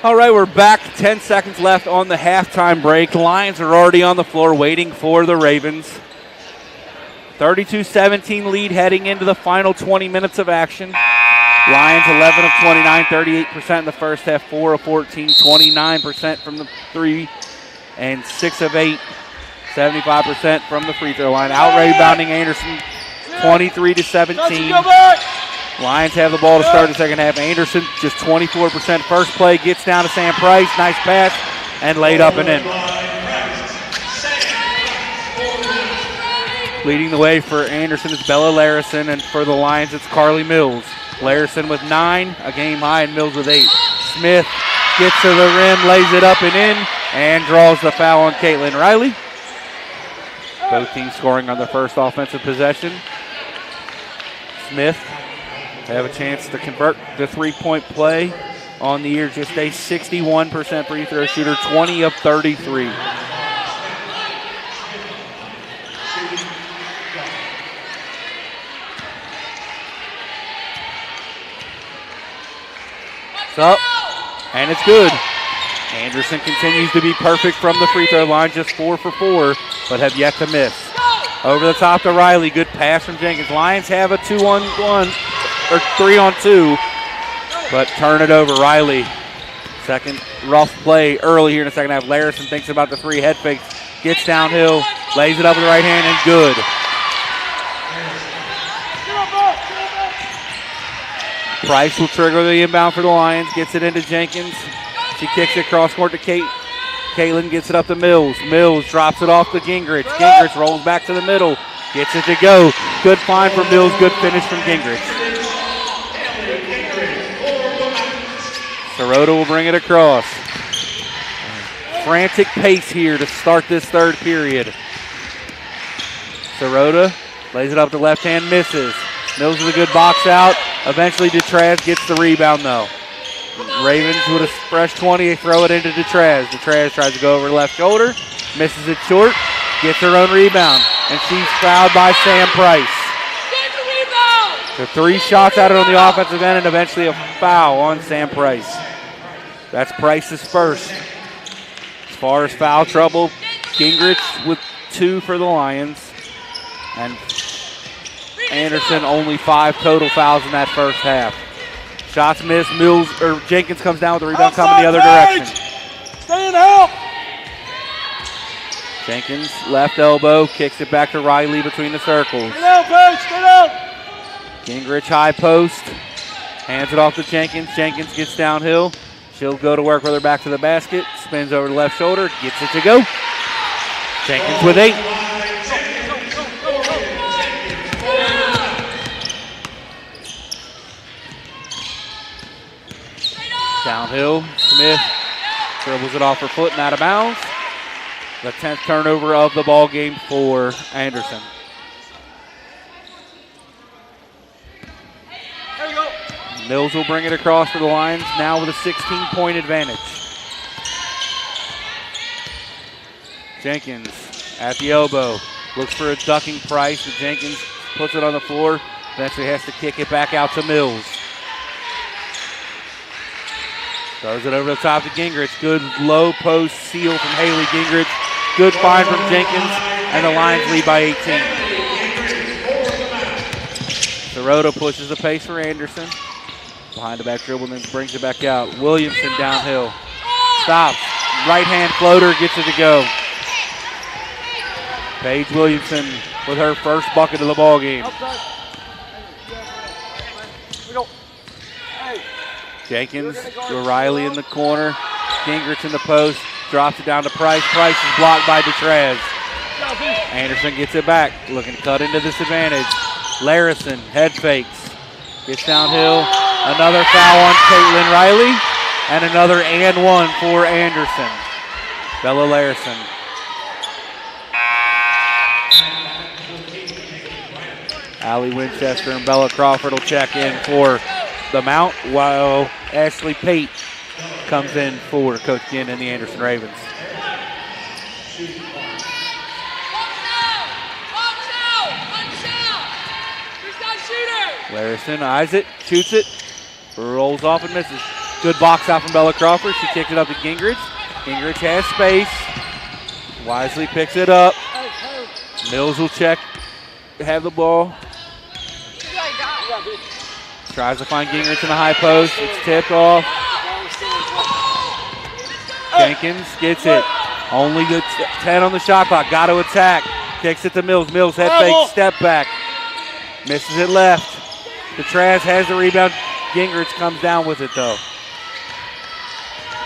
All right, we're back. 10 seconds left on the halftime break. Lions are already on the floor waiting for the Ravens. 32-17 lead heading into the final 20 minutes of action. Lions 11 of 29, 38% in the first half, 4 of 14, 29% from the three, and 6 of 8, 75% from the free throw line. Out rebounding Anderson, 23-17. Lions have the ball to start the second half. Anderson just 24%. First play gets down to Sam Price. Nice pass and laid up and in. Leading the way for Anderson is Bella Larison, and for the Lions it's Carly Mills. Larison with 9, a game high, and Mills with 8. Smith gets to the rim, lays it up and in, and draws the foul on Caitlin Riley. Both teams scoring on the first offensive possession. Smith have a chance to convert the three-point play on the year. Just a 61% free throw shooter, 20 of 33. It's up, and it's good. Anderson continues to be perfect from the free throw line, just 4 for 4, but have yet to miss. Over the top to Riley, good pass from Jenkins. Lions have a 2-on-1, or 3-on-2, but turn it over. Riley, second rough play early here in the second half. Larison thinks about the three, head fakes, gets downhill, lays it up with the right hand, and good. Price will trigger the inbound for the Lions, gets it into Jenkins. She kicks it cross court to Caitlin, gets it up to Mills. Mills drops it off to Gingrich. Gingrich rolls back to the middle, gets it to go. Good find from Mills, good finish from Gingrich. Sirota will bring it across. Frantic pace here to start this third period. Sirota lays it up to left hand, misses. Mills with a good box out. Eventually Detraz gets the rebound though. Ravens with a fresh 20, they throw it into Detraz. Detraz tries to go over the left shoulder, misses it short, gets her own rebound, and she's fouled by Sam Price. So 3 shots at it on the offensive end and eventually a foul on Sam Price. That's Price's first. As far as foul trouble, Gingrich with 2 for the Lions, and Anderson only 5 total fouls in that first half. Shots missed. Jenkins comes down with the rebound, coming the other direction. Stay in help. Jenkins, left elbow, kicks it back to Riley between the circles. Get out, Paige, get out. Gingrich high post, hands it off to Jenkins. Jenkins gets downhill. She'll go to work with her back to the basket, spins over the left shoulder, gets it to go. Jenkins with 8. Downhill, Smith dribbles it off her foot and out of bounds. The 10th turnover of the ball game for Anderson. There you go. Mills will bring it across for the Lions, now with a 16-point advantage. Jenkins at the elbow, looks for a ducking Price, but Jenkins puts it on the floor, eventually has to kick it back out to Mills. Throws it over the top to Gingrich. Good low post seal from Haley Gingrich. Good find from Jenkins, and the Lions lead by 18. Sirota pushes the pace for Anderson. Behind the back dribble, then brings it back out. Williamson downhill. Stops. Right hand floater, gets it to go. Paige Williamson with her first bucket of the ball game. Jenkins to Riley in the corner. Gingrich in the post. Drops it down to Price. Price is blocked by Detraz. Anderson gets it back. Looking to cut into this advantage. Larison, head fakes. Gets downhill. Another foul on Caitlin Riley. And another and one for Anderson. Bella Larison. Allie Winchester and Bella Crawford will check in for the Mount, while Ashley Pate comes in for Coach Ginn and the Anderson Ravens. Larison eyes it, shoots it, rolls off and misses. Good box out from Bella Crawford. She kicked it up to Gingrich. Gingrich has space. Wisely picks it up. Mills will check, have the ball. Tries to find Gingrich in the high post. It's tipped off. Jenkins gets it. Only the 10 on the shot clock. Got to attack. Kicks it to Mills. Mills head fake, step back. Misses it left. Petraz has the rebound. Gingrich comes down with it though.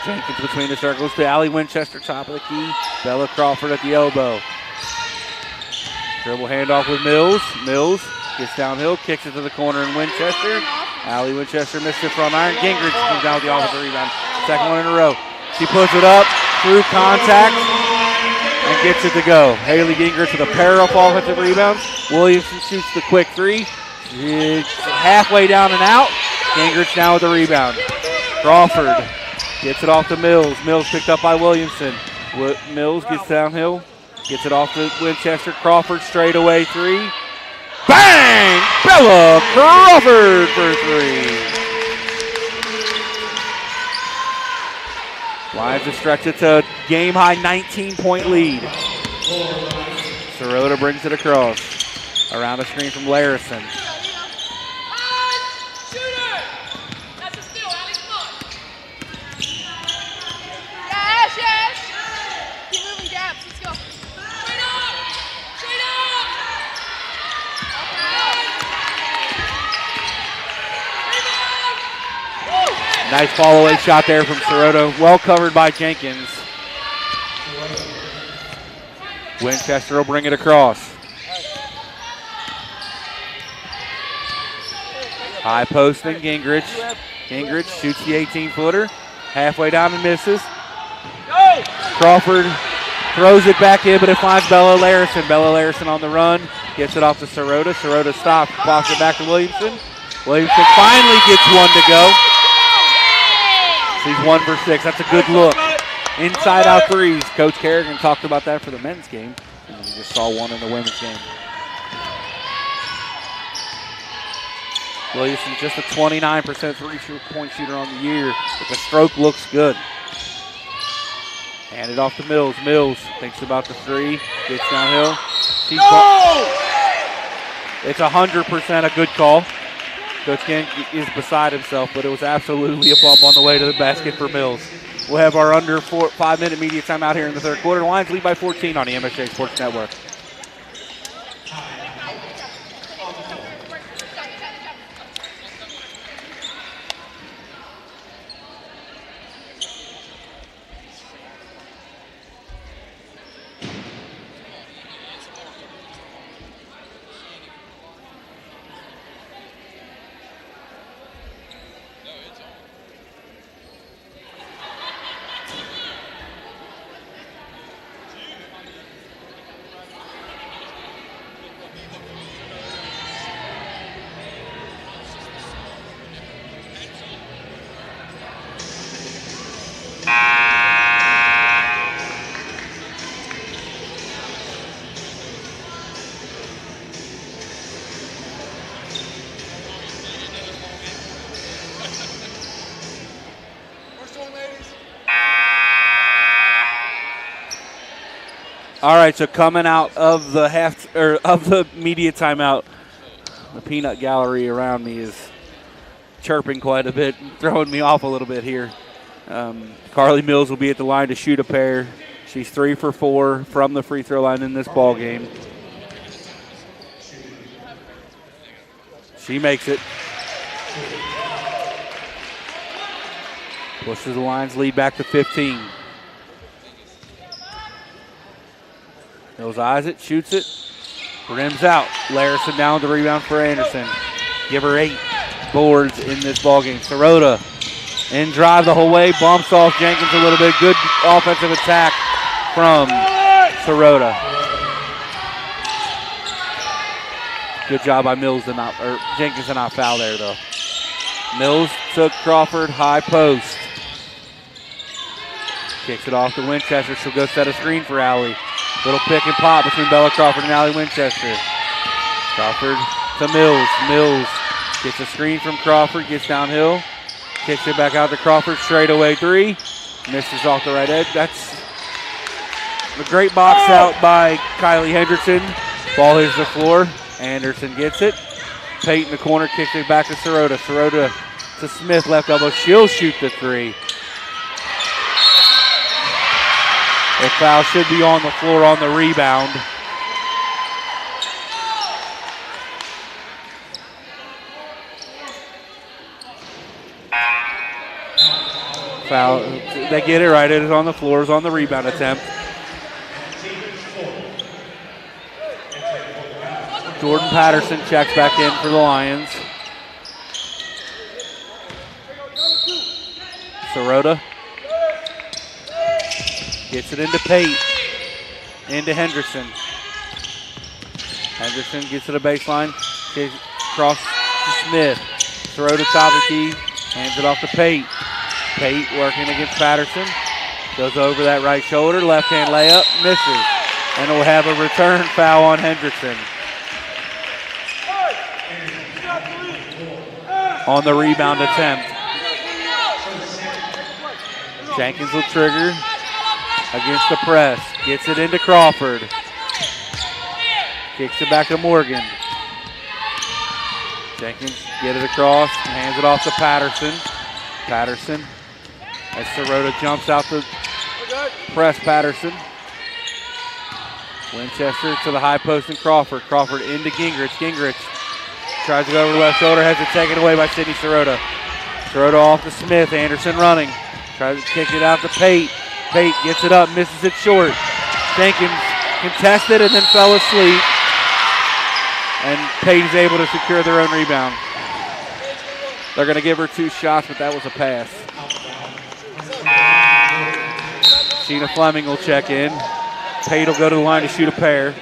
Jenkins between the circles to Allie Winchester, top of the key. Bella Crawford at the elbow. Dribble handoff with Mills. Mills gets downhill, kicks it to the corner in Winchester. Allie Winchester missed it from iron. Gingrich comes down with the offensive rebound. Second one in a row. She puts it up through contact and gets it to go. Haley Gingrich with a pair of offensive rebounds. Williamson shoots the quick three. It's halfway down and out. Gingrich now with the rebound. Crawford gets it off to Mills. Mills picked up by Williamson. Mills gets downhill. Gets it off to Winchester. Crawford straight away three. Bang! Bella Crawford for three. Lions to stretch it to game-high 19-point lead. Sirota brings it across. Around a screen from Larison. Nice fall-away shot there from Sirota. Well covered by Jenkins. Winchester will bring it across. High post and Gingrich. Gingrich shoots the 18-footer. Halfway down and misses. Crawford throws it back in, but it finds Bella Larison. Bella Larison on the run. Gets it off to Sirota. Sirota stops. Pops it back to Williamson. Williamson finally gets one to go. He's 1 for 6. That's a good look. Inside out threes. Coach Kerrigan talked about that for the men's game. And we just saw one in the women's game. Williamson just a 29% three-point shooter on the year. But the stroke looks good. Hand it off to Mills. Mills thinks about the three. Gets downhill. It's 100% a good call. Coach King is beside himself, but it was absolutely a bump on the way to the basket for Mills. We'll have our under 5-minute media timeout here in the third quarter. The Lions lead by 14 on the MSJ Sports Network. All right, so coming out of the media timeout, the peanut gallery around me is chirping quite a bit, throwing me off a little bit here. Carly Mills will be at the line to shoot a pair. She's 3 for 4 from the free throw line in this ball game. She makes it. Pushes the Lions lead back to 15. Mills eyes it, shoots it, rims out. Larison down the rebound for Anderson. Give her 8 boards in this ballgame. Sirota In drive the whole way, bumps off Jenkins a little bit. Good offensive attack from Sirota. Good job by Jenkins to not foul there though. Mills took Crawford, high post. Kicks it off to Winchester. She'll go set a screen for Allie. Little pick and pop between Bella Crawford and Allie Winchester. Crawford to Mills. Mills gets a screen from Crawford, gets downhill. Kicks it back out to Crawford, straight away three. Misses off the right edge. That's a great box out by Kylie Hendrickson. Ball hits the floor. Anderson gets it. Pate in the corner, kicks it back to Sirota. Sirota to Smith, left elbow. She'll shoot the three. The foul should be on the floor on the rebound. Foul. They get it right. It is on the floor. It's on the rebound attempt. Jordan Patterson checks back in for the Lions. Sirota gets it into Pate. Into Hendrickson. Hendrickson gets to the baseline. Cross to Smith. Sirota top of the key. Hands it off to Pate. Pate working against Patterson. Goes over that right shoulder. Left hand layup. Misses. And we'll have a return foul on Hendrickson. On the rebound attempt. Jenkins will trigger against the press. Gets it into Crawford. Kicks it back to Morgan. Jenkins get it across and hands it off to Patterson. Patterson as Sirota jumps out the press. Patterson. Winchester to the high post and Crawford. Crawford into Gingrich. Gingrich tries to go over the left shoulder, has it taken away by Sydney Sirota. Sirota off to Smith. Anderson running. Tries to kick it out to Pate. Pate gets it up, misses it short. Jenkins contested and then fell asleep. And Pate is able to secure their own rebound. They're going to give her 2 shots, but that was a pass. Sheena Fleming will check in. Pate will go to the line to shoot a pair.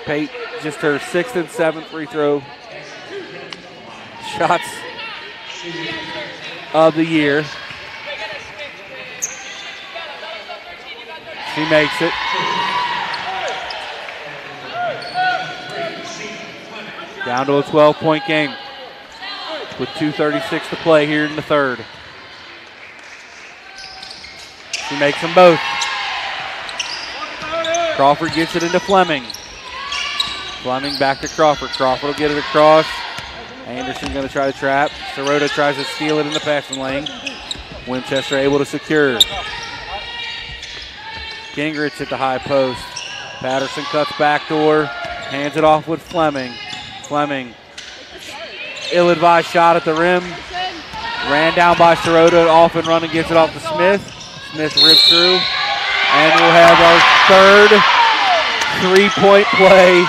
Pate, just her 6th and 7th free throw shots of the year. She makes it. Down to a 12-point game with 2:36 to play here in the third. She makes them both. Crawford gets it into Fleming. Fleming back to Crawford. Crawford will get it across. Anderson going to try to trap. Sirota tries to steal it in the passing lane. Winchester able to secure. Gingrich at the high post. Patterson cuts backdoor. Hands it off with Fleming. Fleming. Ill-advised shot at the rim. Ran down by Sirota. Off and running. Gets it off to Smith. Smith rips through. And we'll have our third 3-point play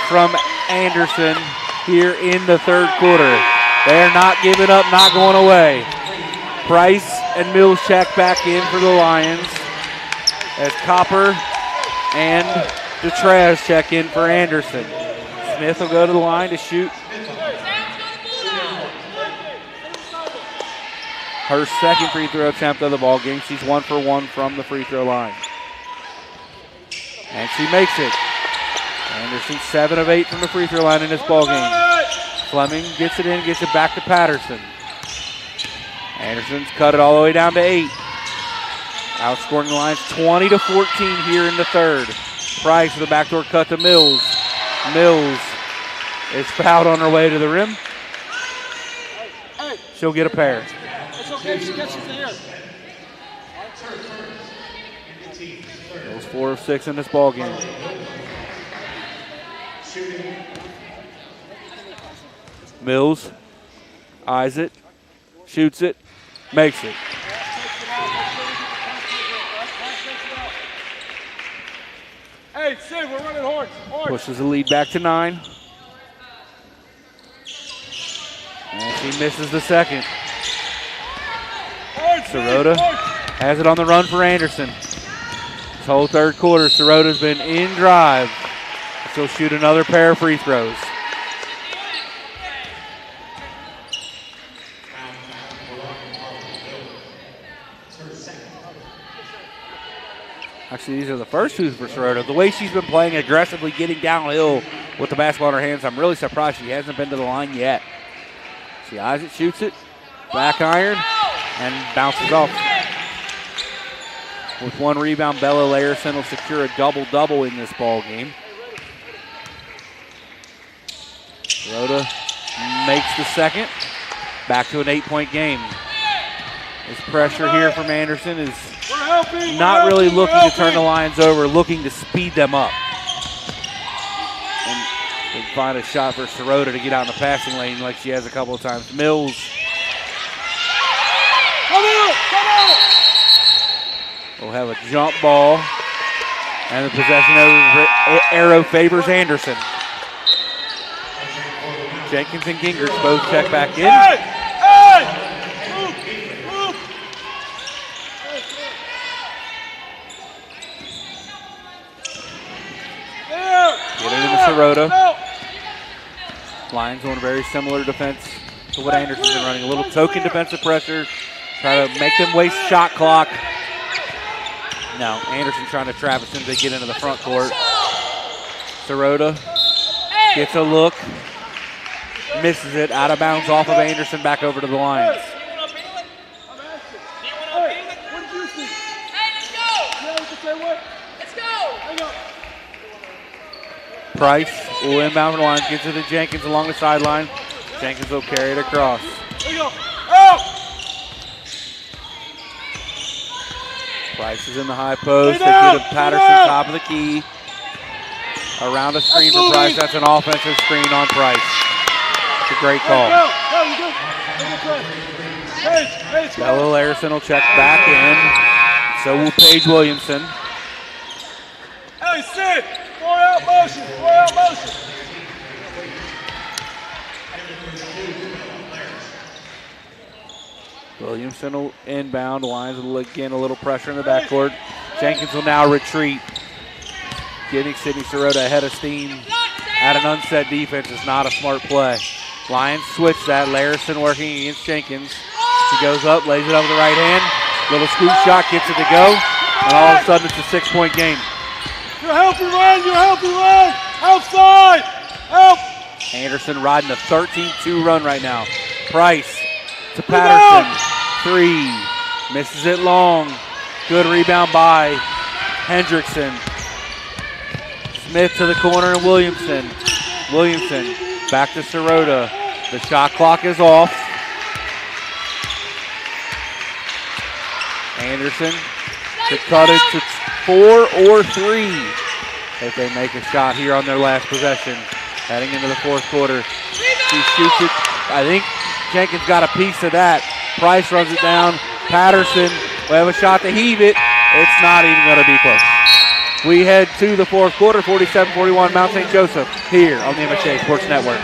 from Anderson here in the third quarter. They're not giving up, not going away. Price and Mills check back in for the Lions as Copper and DeTraz check in for Anderson. Smith will go to the line to shoot her second free throw attempt of the ball game. She's 1 for 1 from the free throw line. And she makes it. Anderson 7 of 8 from the free throw line in this ball game. Fleming gets it in, gets it back to Patterson. Anderson's cut it all the way down to 8. Outscoring the Lions 20-14 here in the third. Price with a backdoor cut to Mills. Mills is fouled on her way to the rim. She'll get a pair. It's okay, she gets it there. Mills 4 of 6 in this ball game. Mills eyes it, shoots it, makes it. Hey, Sid, we're running horns. Pushes the lead back to 9. And she misses the second. Sirota has it on the run for Anderson. This whole third quarter, Sirota's been in drive. She'll shoot another pair of free throws. Actually, these are the first two for Sirota. The way she's been playing aggressively, getting downhill with the basketball in her hands, I'm really surprised she hasn't been to the line yet. She eyes it, shoots it, back iron, and bounces off. With one rebound, Bella Larison will secure a double-double in this ball game. Sirota makes the second. Back to an 8-point game. This pressure here from Anderson is not really looking to turn the Lions over, looking to speed them up. And they find a shot for Sirota to get out in the passing lane like she has a couple of times. Mills. We'll have a jump ball. And the possession arrow favors Anderson. Jenkins and Gingrich both check back in. Get it into Sirota. Lions on a very similar defense to what Anderson's been running. A little token defensive pressure. Try to make them waste shot clock. No, Anderson trying to trap as soon as they get into the front court. Sirota gets a look. Misses it. Out of bounds off of Anderson. Back over to the Lions. Price will inbound the line, gets it to Jenkins along the sideline. Jenkins will carry it across. Price is in the high post. They get a Patterson top of the key. Around a screen for Price. That's an offensive screen on Price. It's a great call. Bella Larison will check back in. So will Paige Williamson. Hey, sit! Four out motion! Four out motion! Williamson will inbound. Lions will again a little pressure in the backcourt. Jenkins will now retreat. Getting Sydney Sirota ahead of steam at an unset defense is not a smart play. Lions switch that. Larison working against Jenkins. She goes up, lays it up with the right hand. Little scoop shot, gets it to go. And all of a sudden it's a 6-point game. You're helping run! You're helping run! Outside! Help! Anderson riding a 13-2 run right now. Price to Patterson. 3. Misses it long. Good rebound by Hendrickson. Smith to the corner and Williamson. Williamson back to Sirota. The shot clock is off. Anderson to cut it to 4 or 3 if they make a shot here on their last possession. Heading into the fourth quarter. She shoots it. I think Jenkins got a piece of that. Price runs it down. Patterson will have a shot to heave it. It's not even going to be close. We head to the fourth quarter, 47-41 Mount St. Joseph here on the MSJ Sports Network.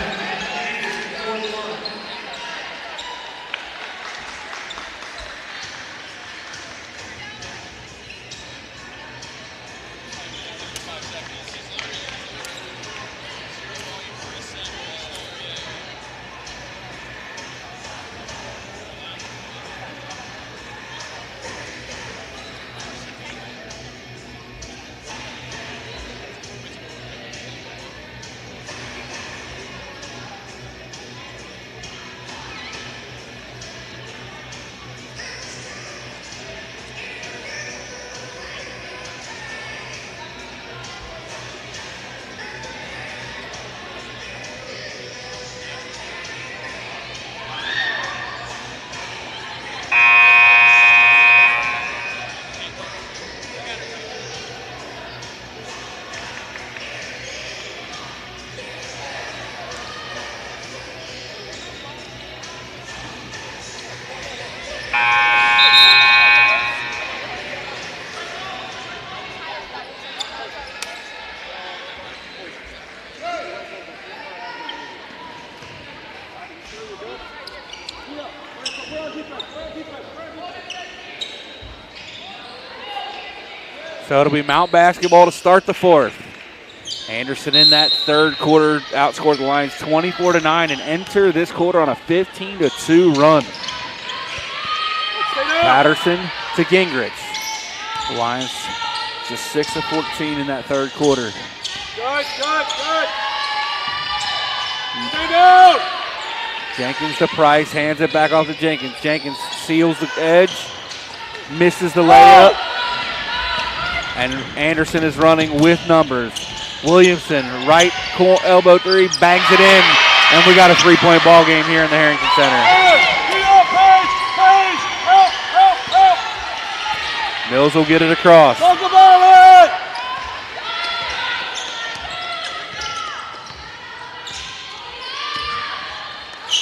So it'll be Mount basketball to start the fourth. Anderson in that third quarter outscored the Lions 24-9 and enter this quarter on a 15-2 run. Patterson to Gingrich. The Lions just 6 of 14 in that third quarter. Good. Stay down. Jenkins to Price, hands it back off to Jenkins. Jenkins seals the edge, misses the layup, and Anderson is running with numbers. Williamson, right elbow three, bangs it in, and we got a three-point ball game here in the Harrington Center. Help. Mills will get it across. Talk about it.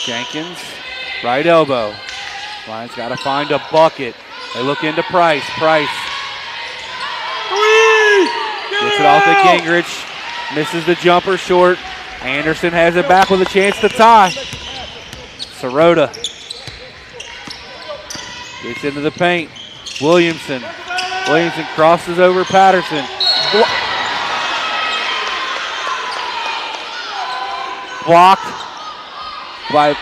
Jenkins, right elbow. Lions got to find a bucket. They look into Price. Price gets it off to Gingrich. Misses the jumper short. Anderson has it back with a chance to tie. Sirota gets into the paint. Williamson crosses over Patterson. Blocked by.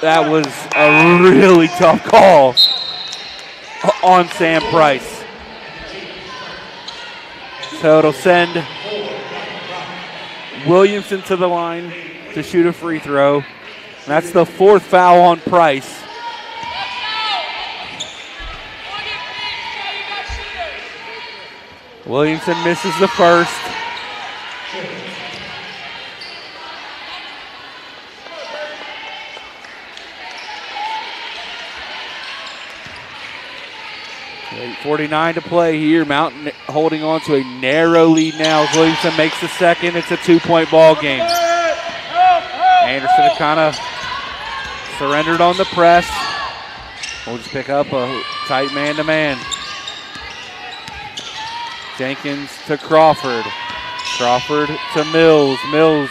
That was a really tough call on Sam Price. So it'll send Williamson to the line to shoot a free throw. That's the fourth foul on Price. Williamson misses the first. .49 to play here. Mountain holding on to a narrow lead now as Williamson makes the second. It's a 2-point ball game. Anderson kind of surrendered on the press. We'll just pick up a tight man-to-man. Jenkins to Crawford. Crawford to Mills. Mills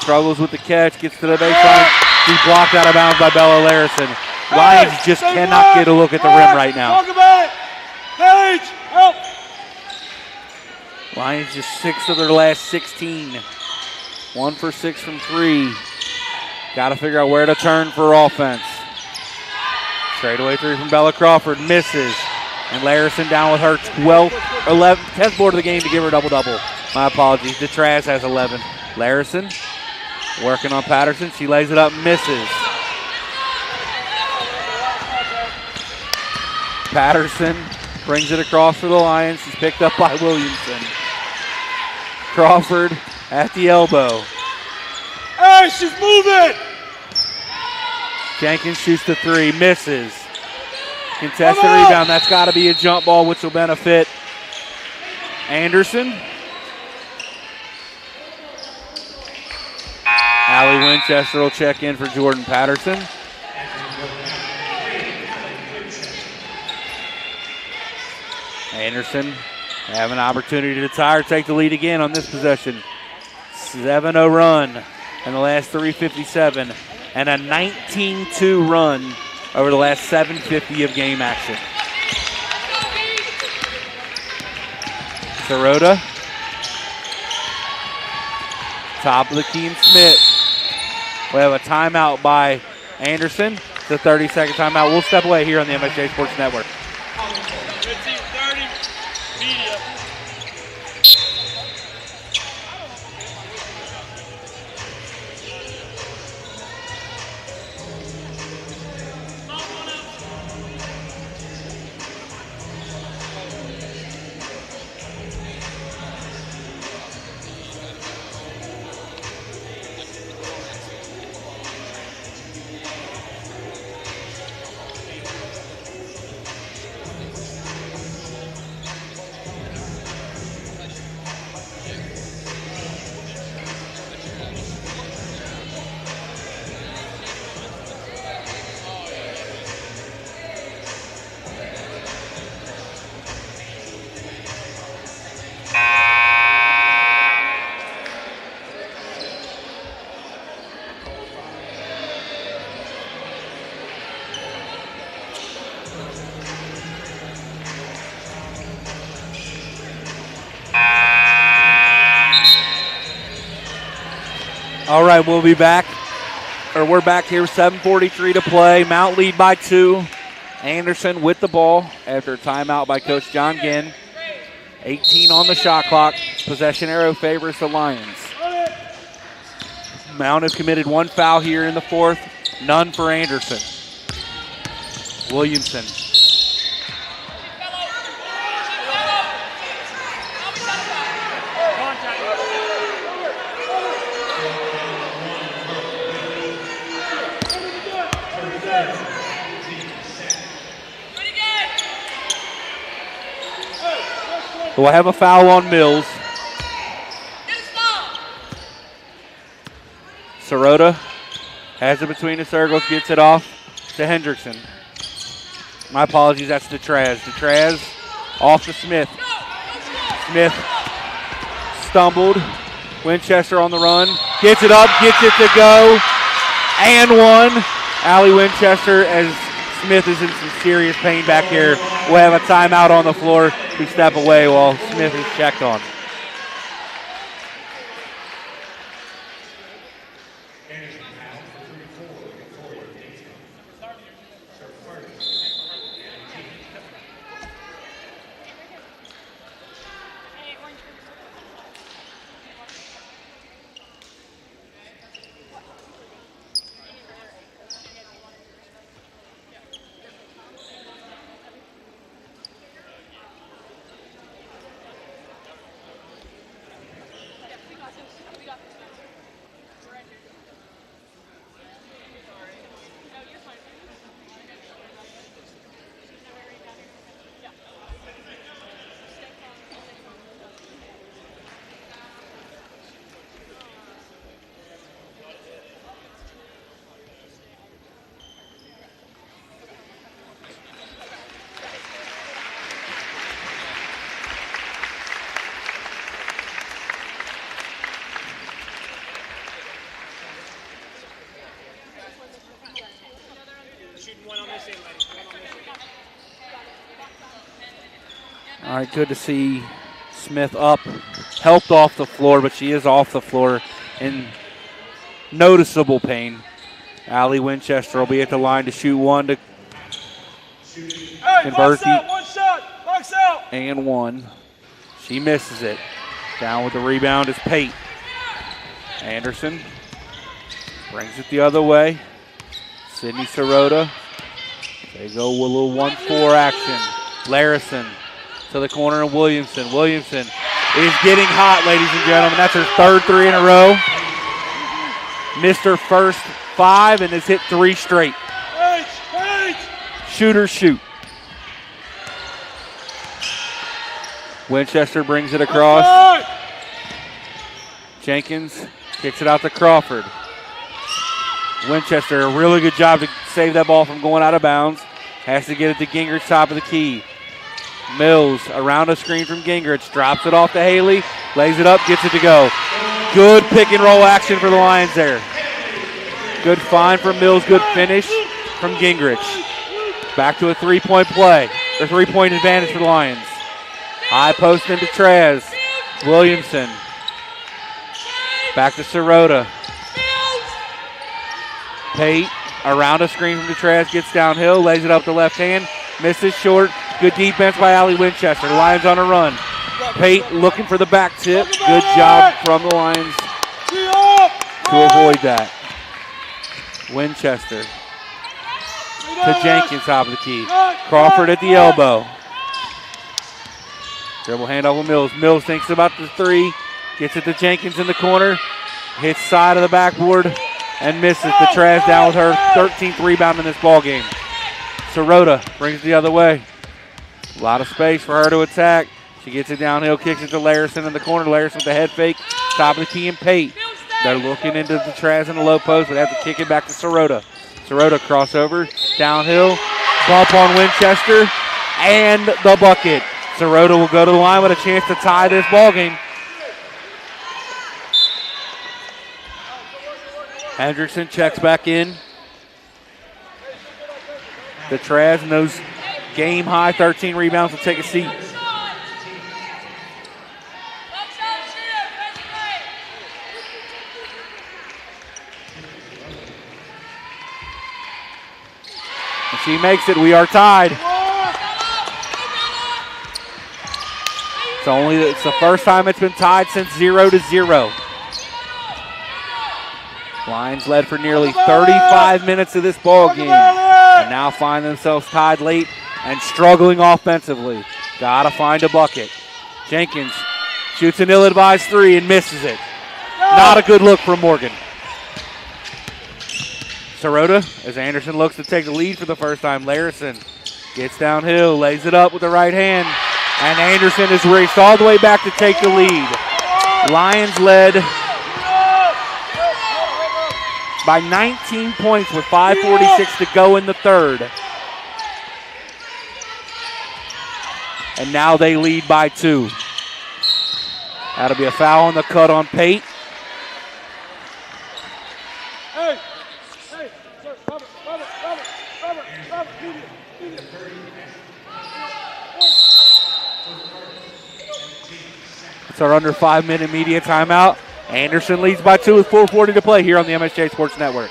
struggles with the catch, gets to the baseline. He's blocked out of bounds by Bella Larison. Lions just cannot get a look at the rim right now. Talk about it. Page, help. Lions just 6 of their last 16. 1 for 6 from 3. Got to figure out where to turn for offense. Straightaway 3 from Bella Crawford, misses. And Larison down with her 10th board of the game to give her a double-double. My apologies. DeTraz has 11. Larison working on Patterson. She lays it up, misses. Patterson brings it across for the Lions. She's picked up by Williamson. Crawford at the elbow. Hey, she's moving. Jenkins shoots the 3, misses. Contested rebound. That's got to be a jump ball, which will benefit Anderson. Allie Winchester will check in for Jordan Patterson. Anderson have an opportunity to tie or take the lead again on this possession. 7-0 run in the last 3:57 and a 19-2 run over the last 7:50 of game action. Sirota. Top of the key and Smith. We have a timeout by Anderson. It's a 30-second timeout. We'll step away here on the MSJ Sports Network. 15-30, media. All right, we'll be back. We're back here, 7:43 to play. Mount lead by 2. Anderson with the ball after a timeout by Coach John Ginn. 18 on the shot clock. Possession arrow favors the Lions. Mount has committed 1 foul here in the 4th. None for Anderson. Williamson. We'll have a foul on Mills. Sirota has it between the circles, gets it off to Hendrickson. My apologies, that's Detraz. Detraz off to Smith. Smith stumbled. Winchester on the run. Gets it up, gets it to go. And 1. Allie Winchester, as Smith is in some serious pain back here. We'll have a timeout on the floor. We step away while Smith is checked on. All right, good to see Smith up, helped off the floor, but she is off the floor in noticeable pain. Allie Winchester will be at the line to shoot 1 to convert the One shot, box out. and 1. She misses it. Down with the rebound is Pate. Anderson brings it the other way. Sydney Sirota. They go with a little 1-4 action. Larison to the corner of Williamson. Williamson is getting hot, ladies and gentlemen. That's her 3rd 3 in a row. Missed her first 5 and has hit 3 straight. Shooters shoot. Winchester brings it across. Jenkins kicks it out to Crawford. Winchester, a really good job to save that ball from going out of bounds. Has to get it to Gingrich, top of the key. Mills around a screen from Gingrich, drops it off to Haley, lays it up, gets it to go. Good pick and roll action for the Lions there. Good find from Mills, good finish from Gingrich. Back to a 3-point play, or 3-point advantage for the Lions. High post into Traz. Williamson. Back to Sirota. Pate around a screen from Traz, gets downhill, lays it up the left hand, misses short. Good defense by Allie Winchester. The Lions on a run. Pate looking for the back tip. Good job from the Lions to avoid that. Winchester to Jenkins, top of the key. Crawford at the elbow. Dribble handoff with Mills. Mills thinks about the 3. Gets it to Jenkins in the corner. Hits side of the backboard and misses. The Traz down with her 13th rebound in this ball game. Sirota brings it the other way. A lot of space for her to attack. She gets it downhill, kicks it to Larison in the corner. Larison with the head fake. Top of the key and Pate. They're looking into the Traz in the low post, but have to kick it back to Sirota. Sirota crossover, downhill, bump on Winchester, and the bucket. Sirota will go to the line with a chance to tie this ball game. Hendrickson checks back in. The Traz and those game-high 13 rebounds will take a seat. And she makes it. We are tied. It's the first time it's been tied since 0-0. Lions led for nearly 35 minutes of this ball game, and now find themselves tied late and struggling offensively. Gotta find a bucket. Jenkins shoots an ill-advised three and misses it. Not a good look from Morgan. Sirota, as Anderson looks to take the lead for the first time. Larison gets downhill, lays it up with the right hand, and Anderson is raced all the way back to take the lead. Lions led by 19 points with 5:46 to go in the third. And now they lead by 2. That'll be a foul on the cut on Pate. Hey, sir, Robert, medium. It's our under 5-minute media timeout. Anderson leads by 2 with 4:40 to play here on the MSJ Sports Network.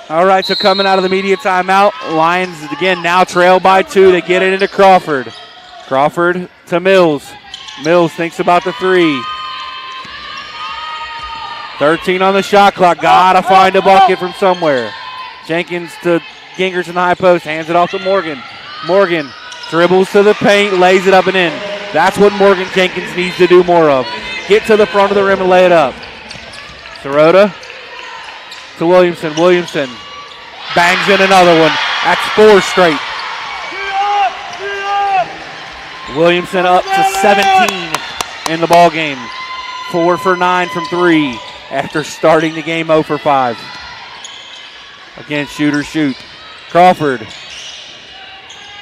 All right, so coming out of the media timeout, Lions again now trail by 2. They get it into Crawford. Crawford to Mills. Mills thinks about the three. 13 on the shot clock. Gotta find a bucket from somewhere. Jenkins to Gingrich in the high post. Hands it off to Morgan. Morgan dribbles to the paint, lays it up and in. That's what Morgan Jenkins needs to do more of. Get to the front of the rim and lay it up. Sirota to Williamson. Williamson bangs in another one. That's 4 straight. Williamson up to 17 in the ball game. 4 for 9 from 3 after starting the game 0 for 5. Again, shooter shoot. Crawford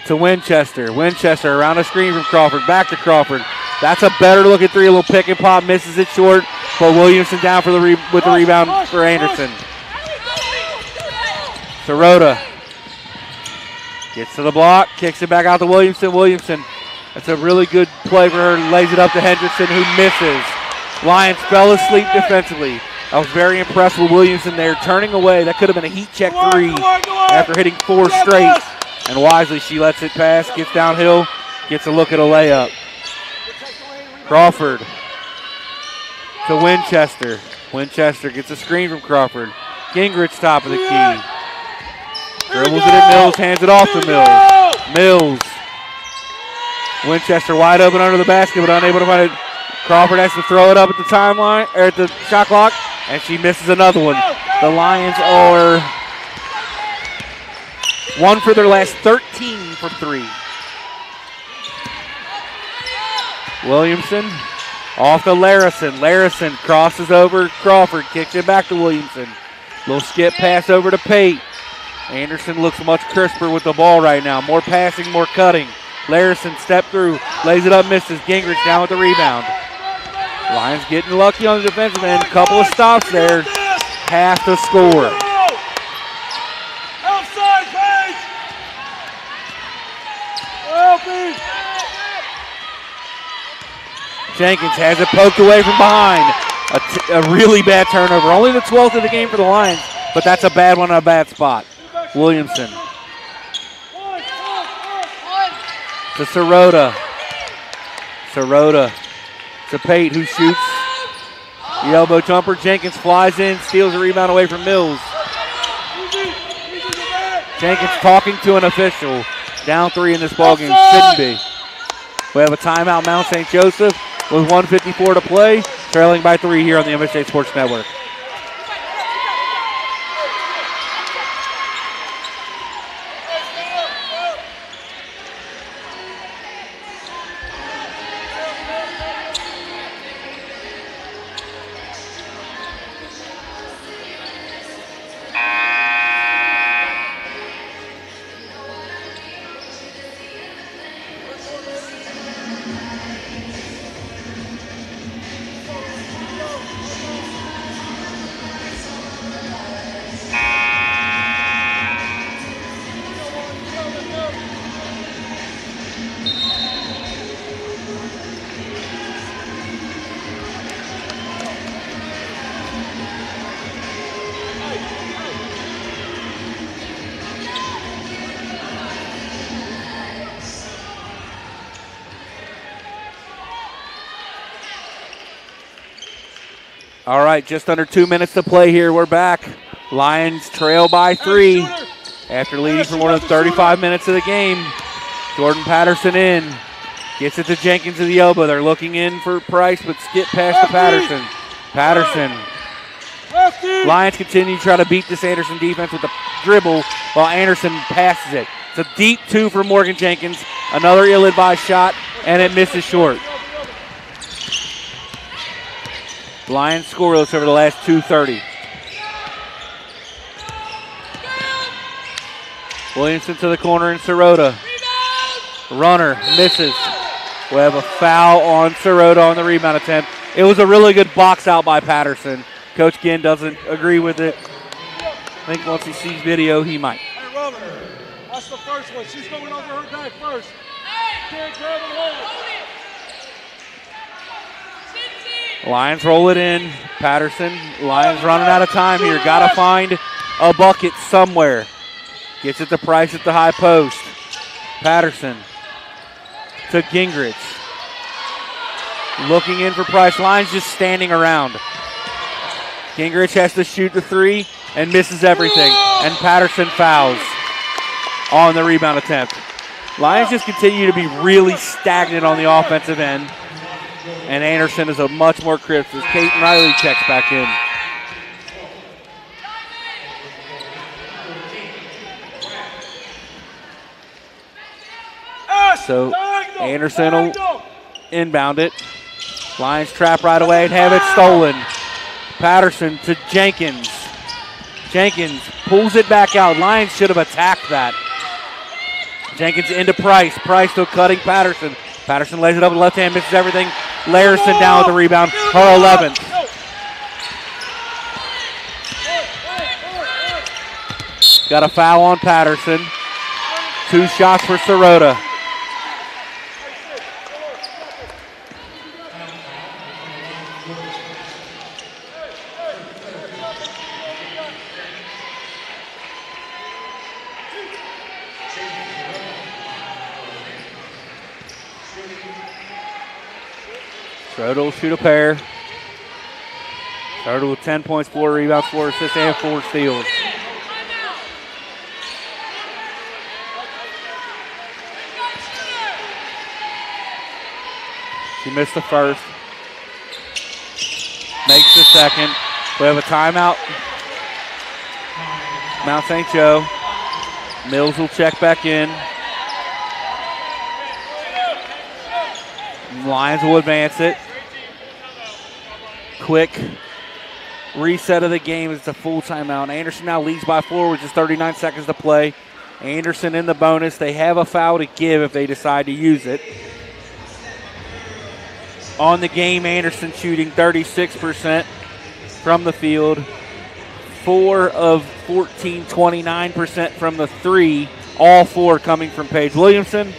to Winchester. Winchester around a screen from Crawford. Back to Crawford. That's a better looking three. A little pick and pop. Misses it short. But Williamson down for with the rebound for Anderson. Sirota gets to the block. Kicks it back out to Williamson. Williamson. That's a really good play for her. Lays it up to Hendrickson, who misses. Lions fell asleep defensively. I was very impressed with Williamson there, turning away. That could have been a heat check three after hitting 4 straight. And wisely, she lets it pass, gets downhill, gets a look at a layup. Crawford to Winchester. Winchester gets a screen from Crawford. Gingrich top of the key. Dribbles it at Mills, hands it off to Mills. Mills. Winchester wide open under the basket, but unable to find it. Crawford has to throw it up at the timeline, or at the shot clock, and she misses another one. The Lions are 1 for their last 13 from 3. Williamson off to Larison. Larison crosses over Crawford, kicks it back to Williamson. Little skip pass over to Pate. Anderson looks much crisper with the ball right now. More passing, more cutting. Larison step through, lays it up, misses. Gingrich down with the rebound. Lions getting lucky on the defensive end. Couple of stops there. Half the score. Outside, Page! Jenkins has it poked away from behind. A really bad turnover. Only the 12th of the game for the Lions. but that's a bad one in a bad spot. Williamson to Sirota. Sirota to Pate, who shoots. The elbow jumper. Jenkins flies in, steals a rebound away from Mills. Jenkins talking to an official. Down 3 in this ballgame. Shouldn't be. We have a timeout, Mount St. Joseph, with 1:54 to play. Trailing by 3 here on the MSJ Sports Network. All right, just under 2 minutes to play here. We're back. Lions trail by 3 after leading for more than 35 minutes of the game. Jordan Patterson in. Gets it to Jenkins at the elbow. They're looking in for Price, but skip past to Patterson. Patterson. Lions continue to try to beat this Anderson defense with a dribble while Anderson passes it. It's a deep 2 for Morgan Jenkins. Another ill-advised shot, and it misses short. Lions scoreless over the last 2:30. Williamson to the corner and Sirota. Runner misses. We have a foul on Sirota on the rebound attempt. It was a really good box out by Patterson. Coach Ginn doesn't agree with it. I think once he sees video, he might. Hey, Robert, that's the first one. She's going over her guy first. Can't grab and hold. Lions roll it in. Patterson. Lions running out of time here. Got to find a bucket somewhere. Gets it to Price at the high post. Patterson to Gingrich. Looking in for Price. Lions just standing around. Gingrich has to shoot the 3 and misses everything. And Patterson fouls on the rebound attempt. Lions just continue to be really stagnant on the offensive end. And Anderson is a much more crisp as Peyton Riley checks back in. So Anderson will inbound it. Lions trap right away and have it stolen. Patterson to Jenkins. Jenkins pulls it back out. Lions should have attacked that. Jenkins into Price. Price still cutting Patterson. Patterson lays it up with the left hand, misses everything. Larison down with the rebound, her 11th. Got a foul on Patterson. 2 shots for Sirota. Sirota will shoot a pair. Sirota with 10 points, 4 rebounds, 4 assists, and 4 steals. She missed the first. Makes the second. We have a timeout. Mount St. Joe. Mills will check back in. Lions will advance it. Quick reset of the game. It's a full timeout. Anderson now leads by 4 with just 39 seconds to play. Anderson in the bonus. They have a foul to give if they decide to use it. On the game, Anderson shooting 36% from the field. 4 of 14, 29% from the 3. All 4 coming from Paige Williamson.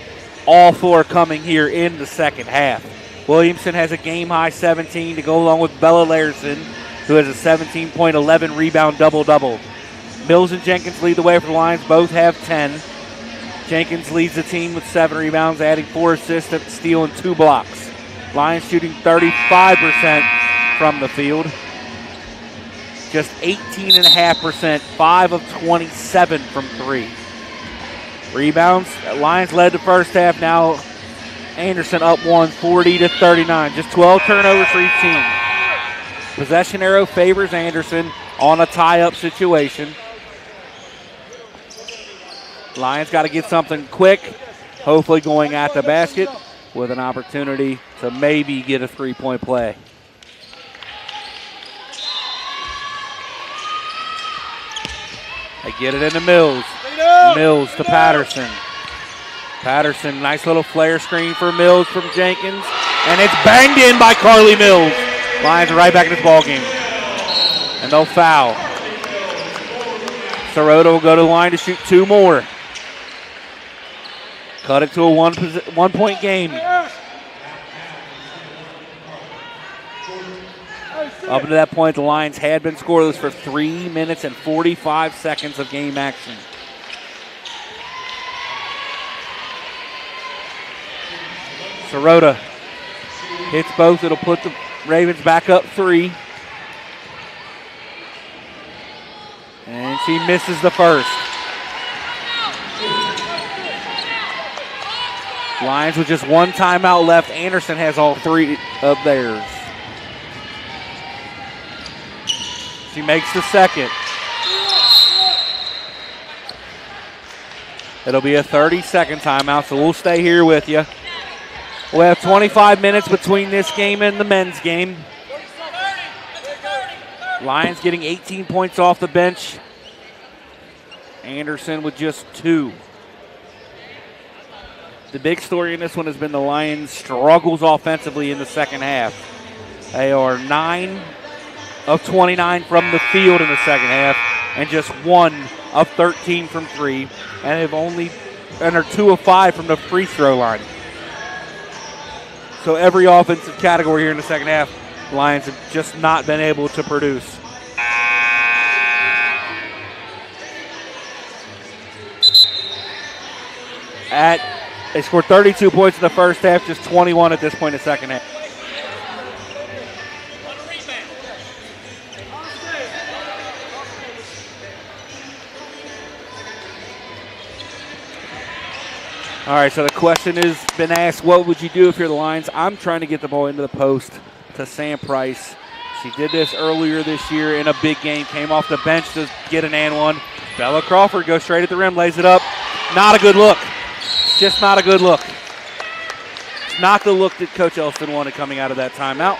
All 4 coming here in the second half. Williamson has a game-high 17 to go along with Bella Larison, who has a 17-point, 11 rebound double-double. Mills and Jenkins lead the way for the Lions. Both have 10. Jenkins leads the team with 7 rebounds, adding 4 assists, a steal, and 2 blocks. Lions shooting 35% from the field. Just 18.5%, 5 of 27 from 3. Rebounds, Lions led the first half. Now Anderson up 1, 40-39. Just 12 turnovers for each team. Possession arrow favors Anderson on a tie-up situation. Lions got to get something quick, hopefully going at the basket with an opportunity to maybe get a 3-point play. They get it into Mills. Mills to Patterson. Patterson, nice little flare screen for Mills from Jenkins. And it's banged in by Carly Mills. Lions are right back in this ball game. And they'll foul. Sirota will go to the line to shoot 2 more. Cut it to a 1-point game. Up to that point, the Lions had been scoreless for 3 minutes and 45 seconds of game action. Sirota hits both. It'll put the Ravens back up 3. And she misses the first. Lions with just 1 timeout left. Anderson has all 3 of theirs. She makes the second. It'll be a 30-second timeout, so we'll stay here with you. We'll have 25 minutes between this game and the men's game. Lions getting 18 points off the bench. Anderson with just 2. The big story in this one has been the Lions' struggles offensively in the second half. They are 9 of 29 from the field in the second half, and just 1 of 13 from 3, and are 2 of 5 from the free throw line. So every offensive category here in the second half, the Lions have just not been able to produce. They scored 32 points in the first half, just 21 at this point in the second half. All right, so the question has been asked, what would you do if you're the Lions? I'm trying to get the ball into the post to Sam Price. She did this earlier this year in a big game, came off the bench to get an and one. Bella Crawford goes straight at the rim, lays it up. Not a good look. Just not a good look. Not the look that Coach Elston wanted coming out of that timeout.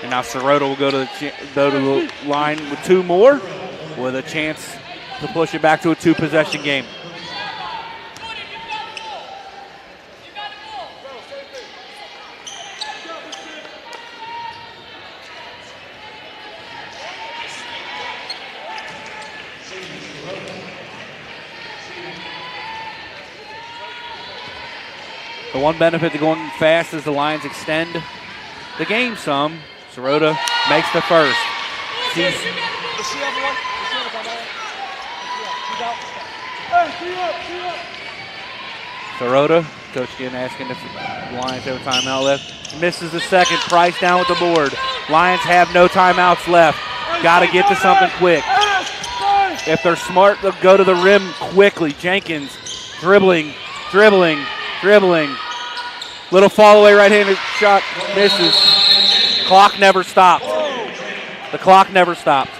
And now Sirota will go to the line with 2 more with a chance to push it back to a 2-possession game. The one benefit to going fast is the Lions extend the game some. Sirota makes the first. Sirota, coach again asking if the Lions have a timeout left. Misses the second. Price down with the board. Lions have no timeouts left. Got to get to something quick. If they're smart, they'll go to the rim quickly. Jenkins dribbling. Little fall away right-handed shot, misses. Clock never stopped. The clock never stopped.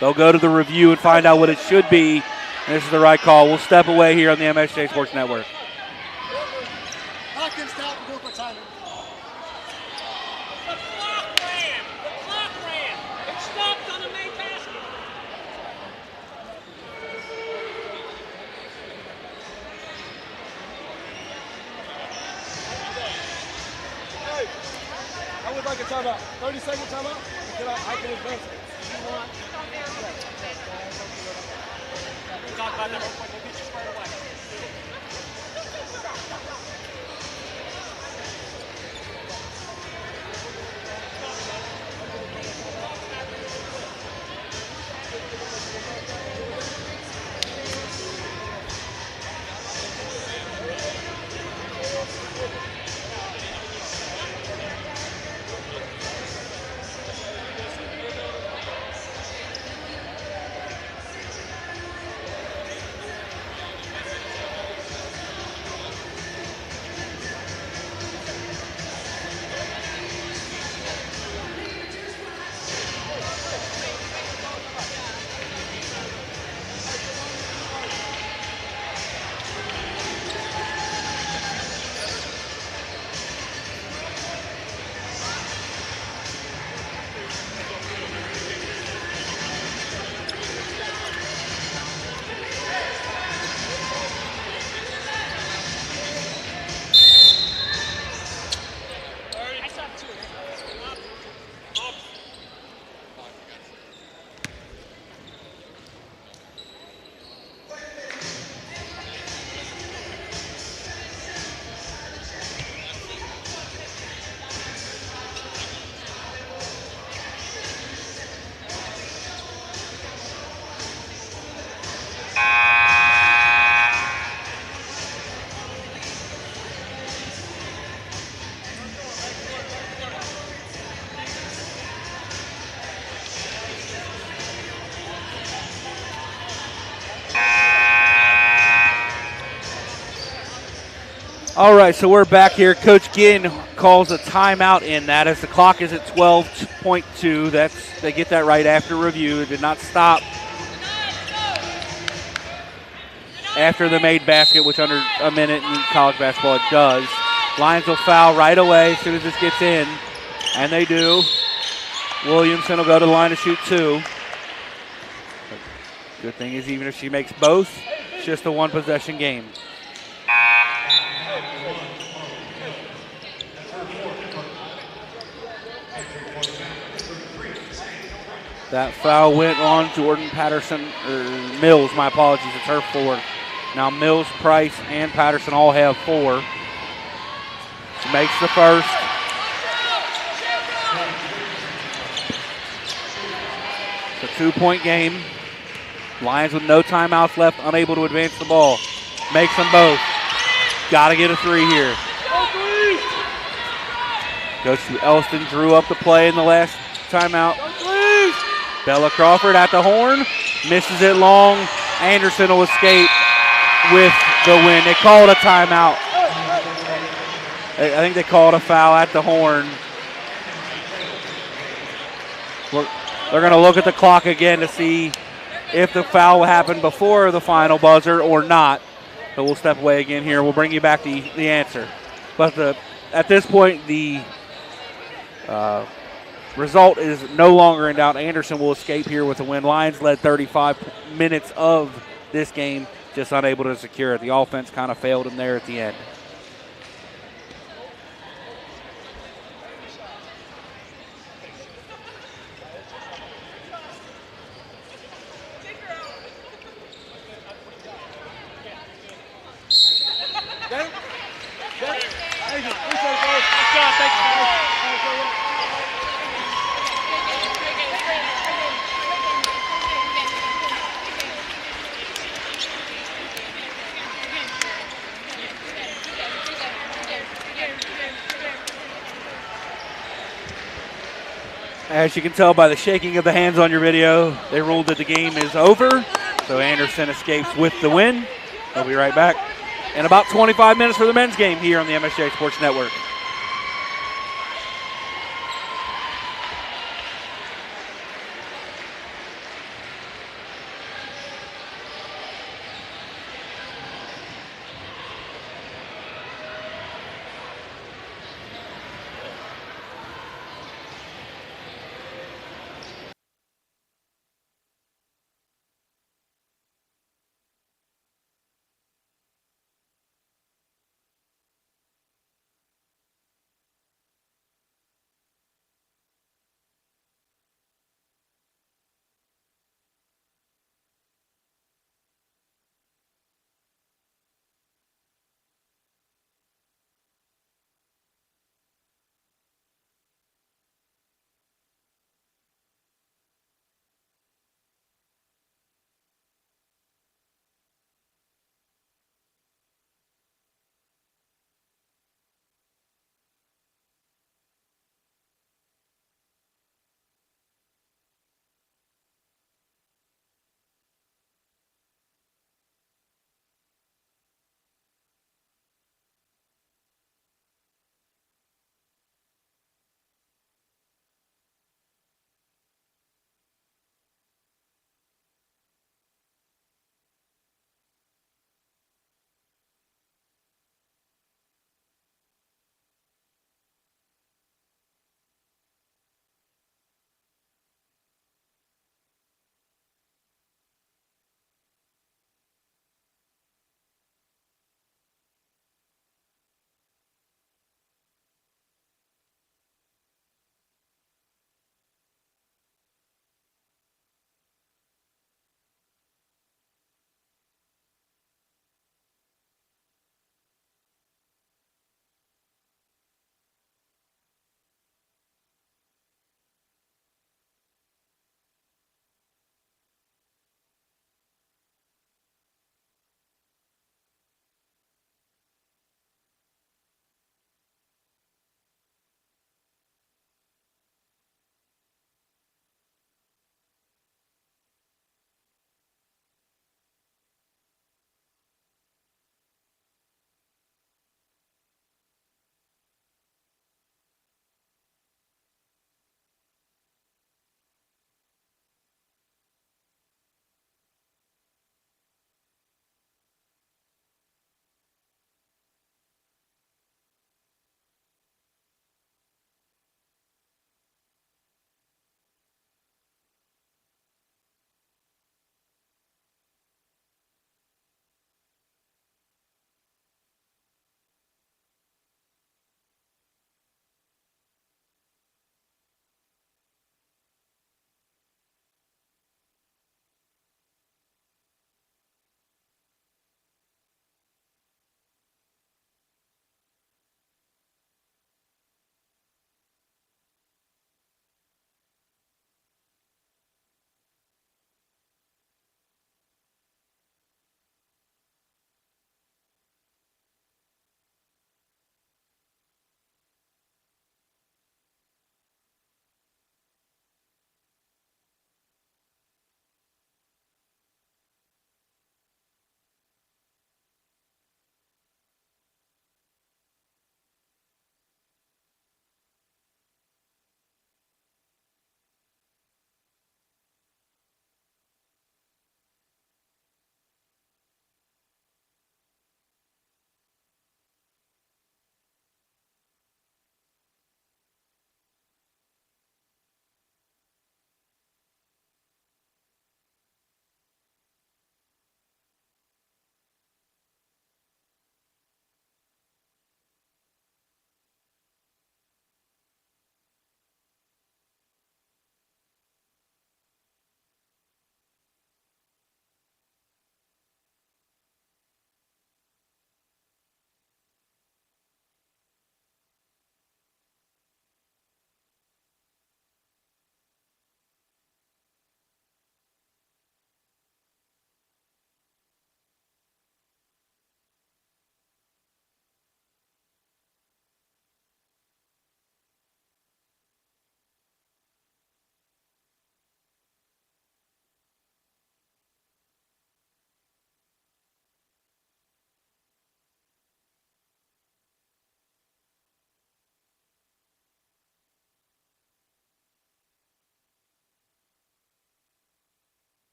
They'll go to the review and find out what it should be. And this is the right call. We'll step away here on the MSJ Sports Network. I would like a timeout. 30-second timeout. I can advance it. Talk about that real quick. We'll get you squared away. All right, so we're back here. Coach Ginn calls a timeout in that as the clock is at 12.2. They get that right after review. It did not stop after the made basket, which under a minute in college basketball it does. Lions will foul right away as soon as this gets in, and they do. Williamson will go to the line to shoot 2. Good thing is even if she makes both, it's just a one-possession game. That foul went on Jordan Patterson, or Mills, my apologies, it's her 4th. Now Mills, Price, and Patterson all have 4. She makes the first. It's a 2-point game. Lions with no timeouts left, unable to advance the ball. Makes them both. Got to get a 3 here. Coach Elston drew up the play in the last timeout. Bella Crawford at the horn. Misses it long. Anderson will escape with the win. They called a timeout. I think they called a foul at the horn. They're going to look at the clock again to see if the foul happened before the final buzzer or not. So we'll step away again here. We'll bring you back the answer. But at this point, the result is no longer in doubt. Anderson will escape here with a win. Lions led 35 minutes of this game, just unable to secure it. The offense kind of failed them there at the end. As you can tell by the shaking of the hands on your video, they ruled that the game is over. So Anderson escapes with the win. They'll be right back in about 25 minutes for the men's game here on the MSJ Sports Network.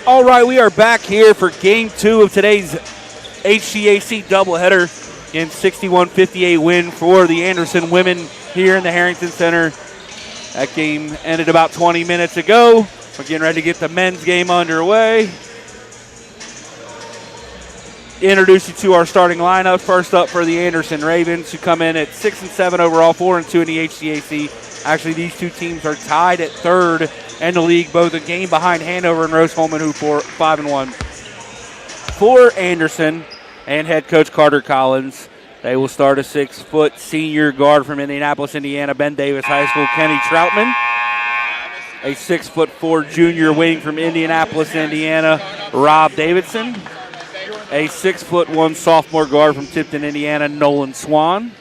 All right, we are back here for Game 2 of today's HCAC doubleheader in 61-58 win for the Anderson women here in the Harrington Center. That game ended about 20 minutes ago. We're getting ready to get the men's game underway. Introduce you to our starting lineup. First up for the Anderson Ravens, who come in at 6-7 overall, 4-2 in the HCAC. Actually, these two teams are tied at third in the league, both a game behind Hanover and Rose-Hulman, who 5-1. For Anderson and head coach Carter Collins, they will start a 6-foot senior guard from Indianapolis, Indiana, Ben Davis High School, Kenny Troutman. A 6'4" junior wing from Indianapolis, Indiana, Rob Davidson. A 6'1" sophomore guard from Tipton, Indiana, Nolan Swan.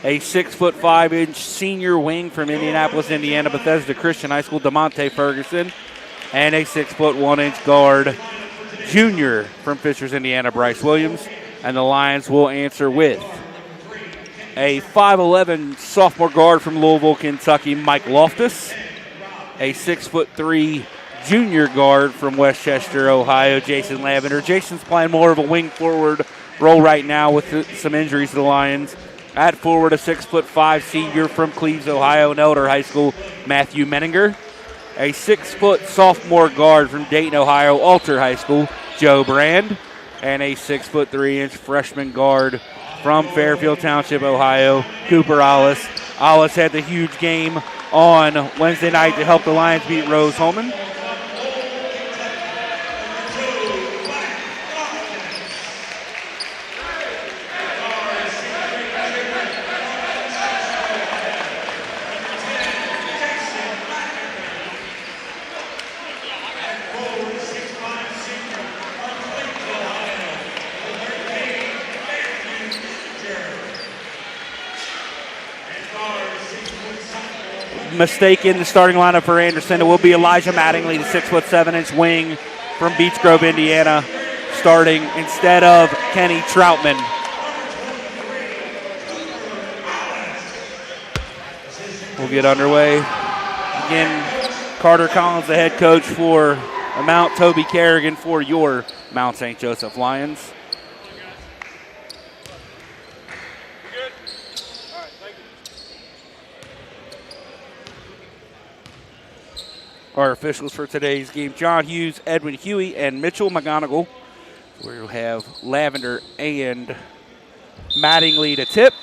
A 6'5" senior wing from Indianapolis, Indiana, Bethesda Christian High School, DeMonte Ferguson. And a 6'1" guard junior from Fishers, Indiana, Bryce Williams. And the Lions will answer with a 5'11" sophomore guard from Louisville, Kentucky, Mike Loftus. A 6'3" junior guard from Westchester, Ohio, Jason Lavender. Jason's playing more of a wing forward role right now with some injuries to the Lions. At forward, a 6'5" senior from Cleves, Ohio, and Elder High School, Matthew Menninger. A 6-foot sophomore guard from Dayton, Ohio, Alter High School, Joe Brand. And a 6'3" freshman guard from Fairfield Township, Ohio, Cooper Ollis. Ollis had the huge game on Wednesday night to help the Lions beat Rose-Hulman. Mistake in the starting lineup for Anderson. It will be Elijah Mattingly, the 6'7" wing from Beech Grove, Indiana, starting instead of Kenny Troutman. We'll get underway. Again, Carter Collins, the head coach for Mount, Toby Kerrigan for your Mount St. Joseph Lions. Our officials for today's game, John Hughes, Edwin Huey, and Mitchell McGonigal. We'll have Lavender and Mattingly to tip.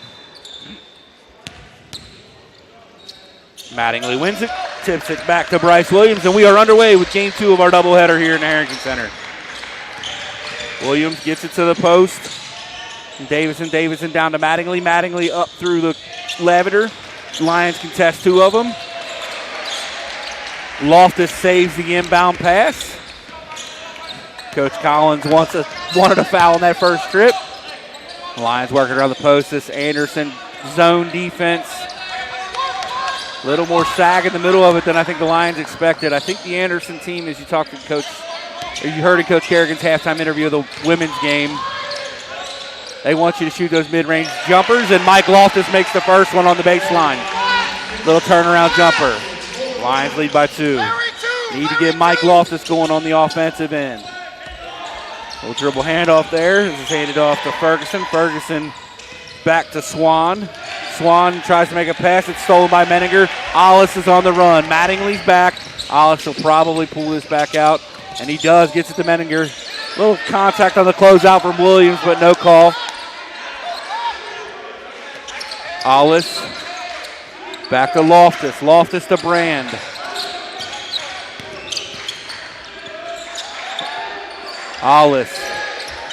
Mattingly wins it, tips it back to Bryce Williams, and we are underway with Game 2 of our doubleheader here in the Harrington Center. Williams gets it to the post. Davison down to Mattingly. Mattingly up through the Lavender. Lions contest two of them. Loftus saves the inbound pass. Coach Collins wanted a foul on that first trip. Lions working around the post. This Anderson zone defense. A little more sag in the middle of it than I think the Lions expected. I think the Anderson team, as you talked to you heard in Coach Kerrigan's halftime interview of the women's game, they want you to shoot those mid-range jumpers, and Mike Loftus makes the first one on the baseline. Little turnaround jumper. Lions lead by 2. Need to get Mike Loftus going on the offensive end. Little dribble handoff there. This is handed off to Ferguson. Ferguson back to Swan. Swan tries to make a pass. It's stolen by Menninger. Ollis is on the run. Mattingly's back. Ollis will probably pull this back out, and he does. Gets it to Menninger. Little contact on the closeout from Williams, but no call. Ollis back to Loftus. Loftus to Brand. Ollis.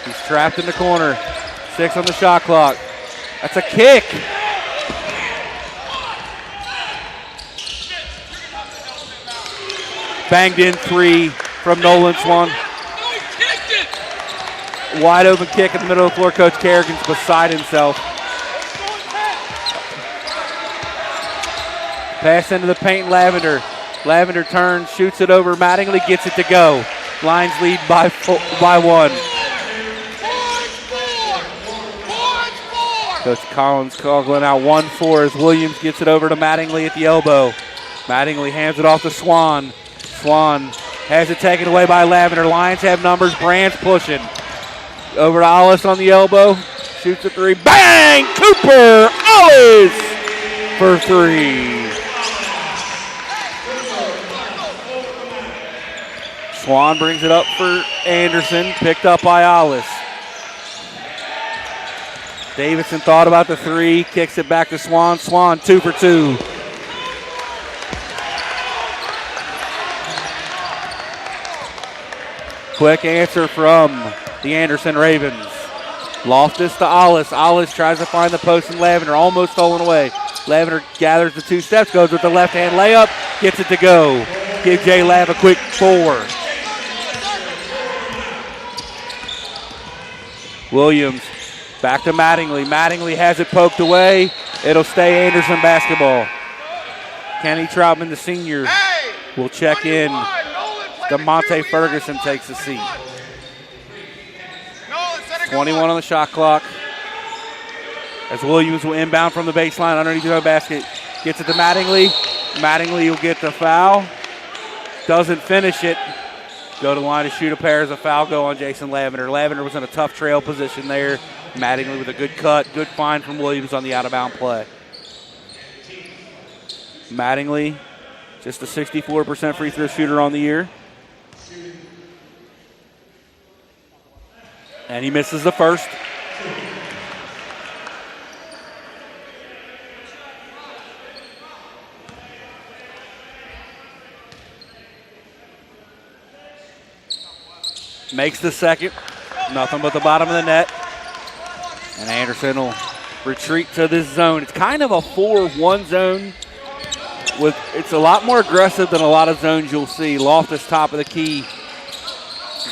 He's trapped in the corner. 6 on the shot clock. That's a kick. Banged in 3 from Nolan Swan. Wide open kick in the middle of the floor. Coach Kerrigan's beside himself. Pass into the paint, Lavender. Lavender turns, shoots it over. Mattingly gets it to go. Lions lead by 1. Coach Collins calling out 1-4 as Williams gets it over to Mattingly at the elbow. Mattingly hands it off to Swan. Swan Has it taken away by Lavender. Lions have numbers. Brand's pushing. Over to Alice on the elbow. Shoots a three. Bang! Cooper! Alice for three. Swan brings it up for Anderson. Picked up by Alice. Davidson thought about the three. Kicks it back to Swan. Swan 2 for 2. Quick answer from the Anderson Ravens. Loftus to Alice. Alice tries to find the post in Lavender. Almost stolen away. Lavender gathers the 2 steps. Goes with the left-hand layup. Gets it to go. Give J Lav a quick 4. Williams back to Mattingly. Mattingly has it poked away. It'll stay Anderson basketball. Kenny Troutman, the senior, will check in. DeMonte Ferguson takes a seat. 21 on the shot clock. As Williams will inbound from the baseline underneath the basket. Gets it to Mattingly. Mattingly will get the foul. Doesn't finish it. Go to the line to shoot a pair as a foul go on Jason Lavender. Lavender was in a tough trail position there. Mattingly with a good cut. Good find from Williams on the out-of-bound play. Mattingly, just a 64% free throw shooter on the year. And he misses the first. Makes the second. Nothing but the bottom of the net. And Anderson will retreat to this zone. It's kind of a 4-1 zone. It's a lot more aggressive than a lot of zones you'll see. Loftus top of the key.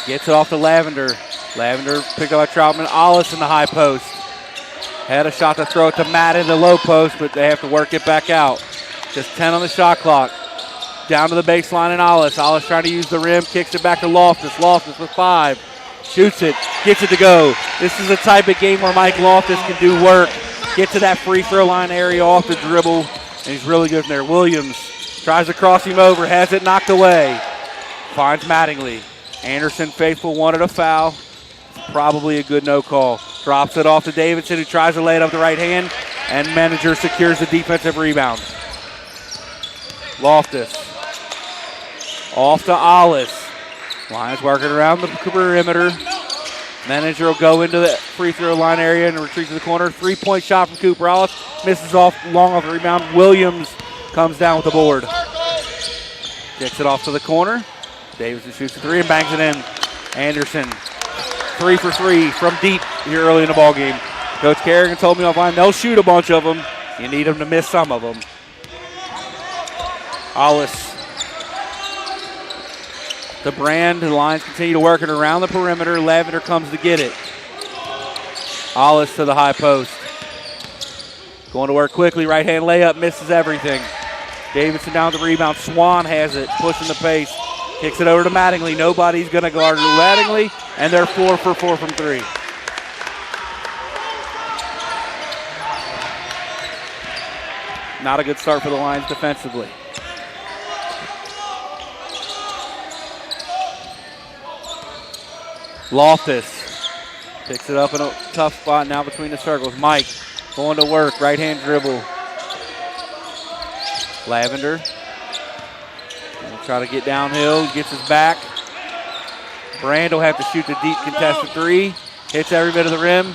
Gets it off to Lavender. Lavender picked up by Troutman. Alice in the high post. Had a shot to throw it to Matt in the low post, but they have to work it back out. Just 10 on the shot clock. Down to the baseline and Alice. Alice trying to use the rim. Kicks it back to Loftus. Loftus with 5. Shoots it. Gets it to go. This is the type of game where Mike Loftus can do work. Get to that free throw line area off the dribble. And he's really good in there. Williams tries to cross him over. Has it knocked away. Finds Mattingly. Anderson faithful wanted a foul. Probably a good no call. Drops it off to Davidson, who tries to lay it up the right hand. And manager secures the defensive rebound. Loftus. Off to Alice. Lions working around the perimeter. Manager will go into the free throw line area and retreat to the corner. 3-point shot from Cooper. Alice misses long off the rebound. Williams comes down with the board. Kicks it off to the corner. Davidson shoots the 3 and bangs it in. Anderson, 3 for 3 from deep here early in the ball game. Coach Kerrigan told me offline they'll shoot a bunch of them. You need them to miss some of them. Alice. The Brand, the Lions continue to work it around the perimeter. Lavender comes to get it. Alice to the high post. Going to work quickly. Right-hand layup, misses everything. Davidson down the rebound. Swan has it, pushing the pace. Kicks it over to Mattingly. Nobody's going to guard Mattingly, and they're 4 for 4 from 3. Not a good start for the Lions defensively. Loftus picks it up in a tough spot now between the circles. Mike going to work, right-hand dribble. Lavender will try to get downhill, gets his back. Brand will have to shoot the deep contested 3. Hits every bit of the rim.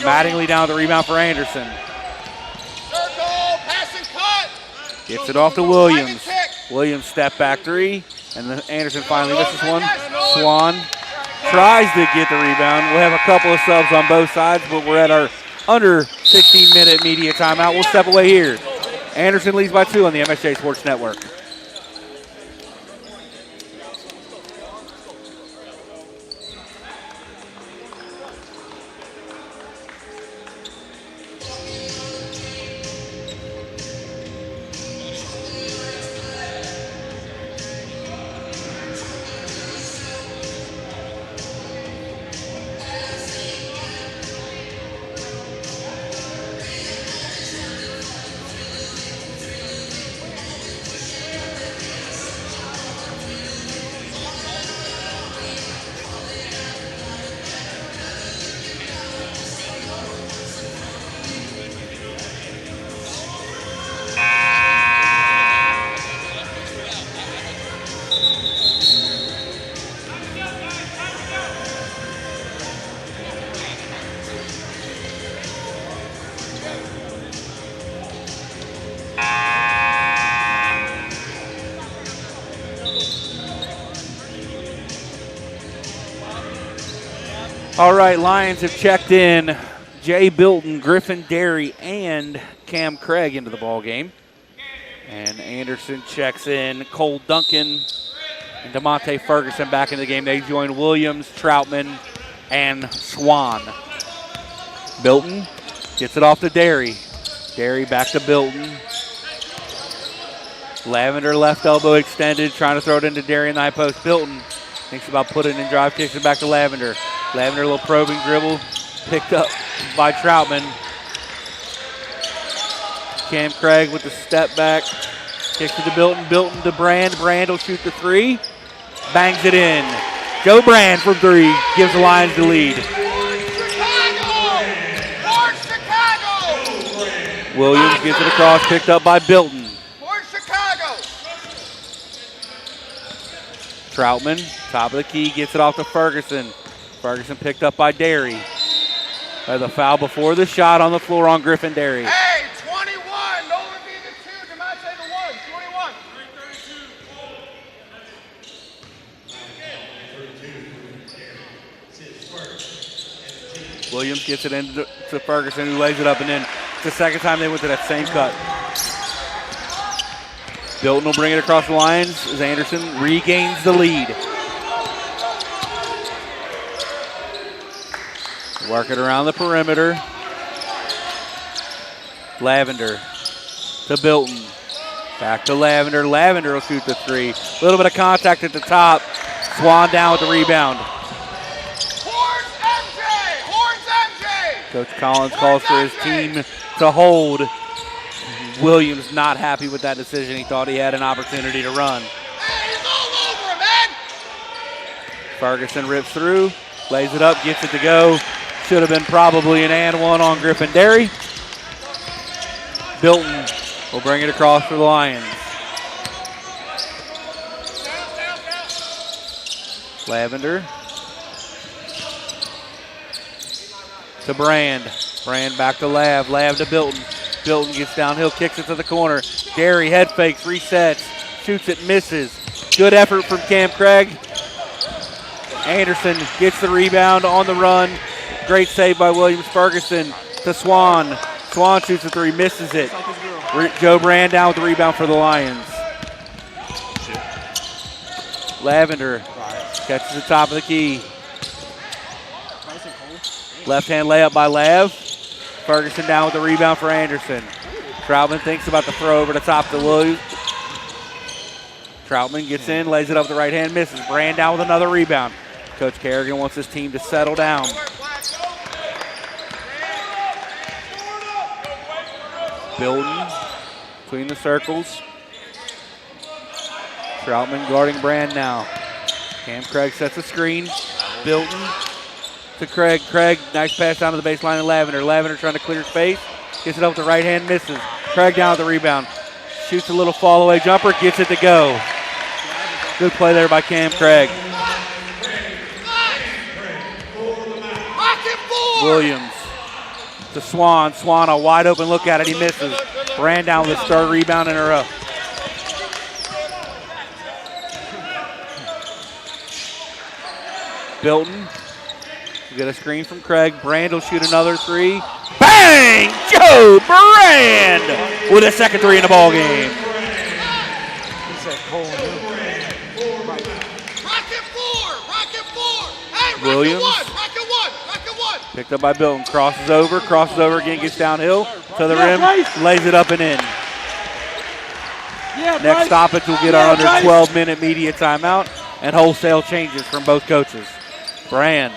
Mattingly down the rebound for Anderson. Gets it off to Williams. Williams step back 3, and then Anderson finally misses one. Swan tries to get the rebound. We'll have a couple of subs on both sides, but we're at our under 16-minute media timeout. We'll step away here. Anderson leads by 2 on the MSJ Sports Network. All right, Lions have checked in Jay Bilton, Griffin Derry, and Cam Craig into the ball game. And Anderson checks in Cole Duncan and DeMonte Ferguson back in the game. They join Williams, Troutman, and Swan. Bilton gets it off to Derry. Derry back to Bilton. Lavender left elbow extended, trying to throw it into Derry in the high post. Bilton thinks about putting in drive, kicks it back to Lavender. Lavender, a little probing dribble, picked up by Troutman. Cam Craig with the step back. Kicks it to Bilton. Bilton to Brand. Brand will shoot the three. Bangs it in. Joe Brand from three. Gives the Lions the lead. Chicago! Williams gets it across. Picked up by Bilton. Chicago! Troutman, top of the key, gets it off to Ferguson. Ferguson picked up by Derry. The foul before the shot on the floor on Griffin Derry. Hey, 21. Nolan being the 2. DeMonte the 1. 21. Williams gets it into Ferguson, who lays it up, and then it's the second time they went to that same cut. Bilton will bring it across the Lions as Anderson regains the lead. Work it around the perimeter. Lavender to Bilton. Back to Lavender. Lavender will shoot the three. A little bit of contact at the top. Swan down with the rebound. Horns MJ! Coach Collins calls for his team to hold. Williams not happy with that decision. He thought he had an opportunity to run. Hey, he's all over him, man! Ferguson rips through, lays it up, gets it to go. Should have been probably an and one on Griffin Derry. Bilton will bring it across for the Lions. Lavender to Brand. Brand back to Lav. Lav to Bilton. Bilton gets downhill, kicks it to the corner. Derry head fakes, resets, shoots it, misses. Good effort from Cam Craig. Anderson gets the rebound on the run. Great save by Williams. Ferguson to Swan. Swan shoots the three, misses it. Joe Brand down with the rebound for the Lions. Lavender catches the top of the key. Left hand layup by Lav. Ferguson down with the rebound for Anderson. Troutman thinks about the throw over the top to Williams. Troutman gets in, lays it up with the right hand, misses. Brand down with another rebound. Coach Kerrigan wants his team to settle down. Bilton between the circles. Troutman guarding Brand now. Cam Craig sets a screen. Bilton to Craig. Craig, nice pass down to the baseline of Lavender. Lavender trying to clear space. Gets it up with the right hand, misses. Craig down with the rebound. Shoots a little fall away jumper, gets it to go. Good play there by Cam Craig. Williams to Swan. Swan, a wide open look at it, he misses. Brand down with his third rebound in a row. Bilton will get a screen from Craig. Brand will shoot another three. Bang! Joe Brand with a second three in the ball game. Williams picked up by Bilton. Crosses over again, gets downhill to the rim, lays it up and in. Next stoppage, we'll get our under 12-minute media timeout and wholesale changes from both coaches. Brand.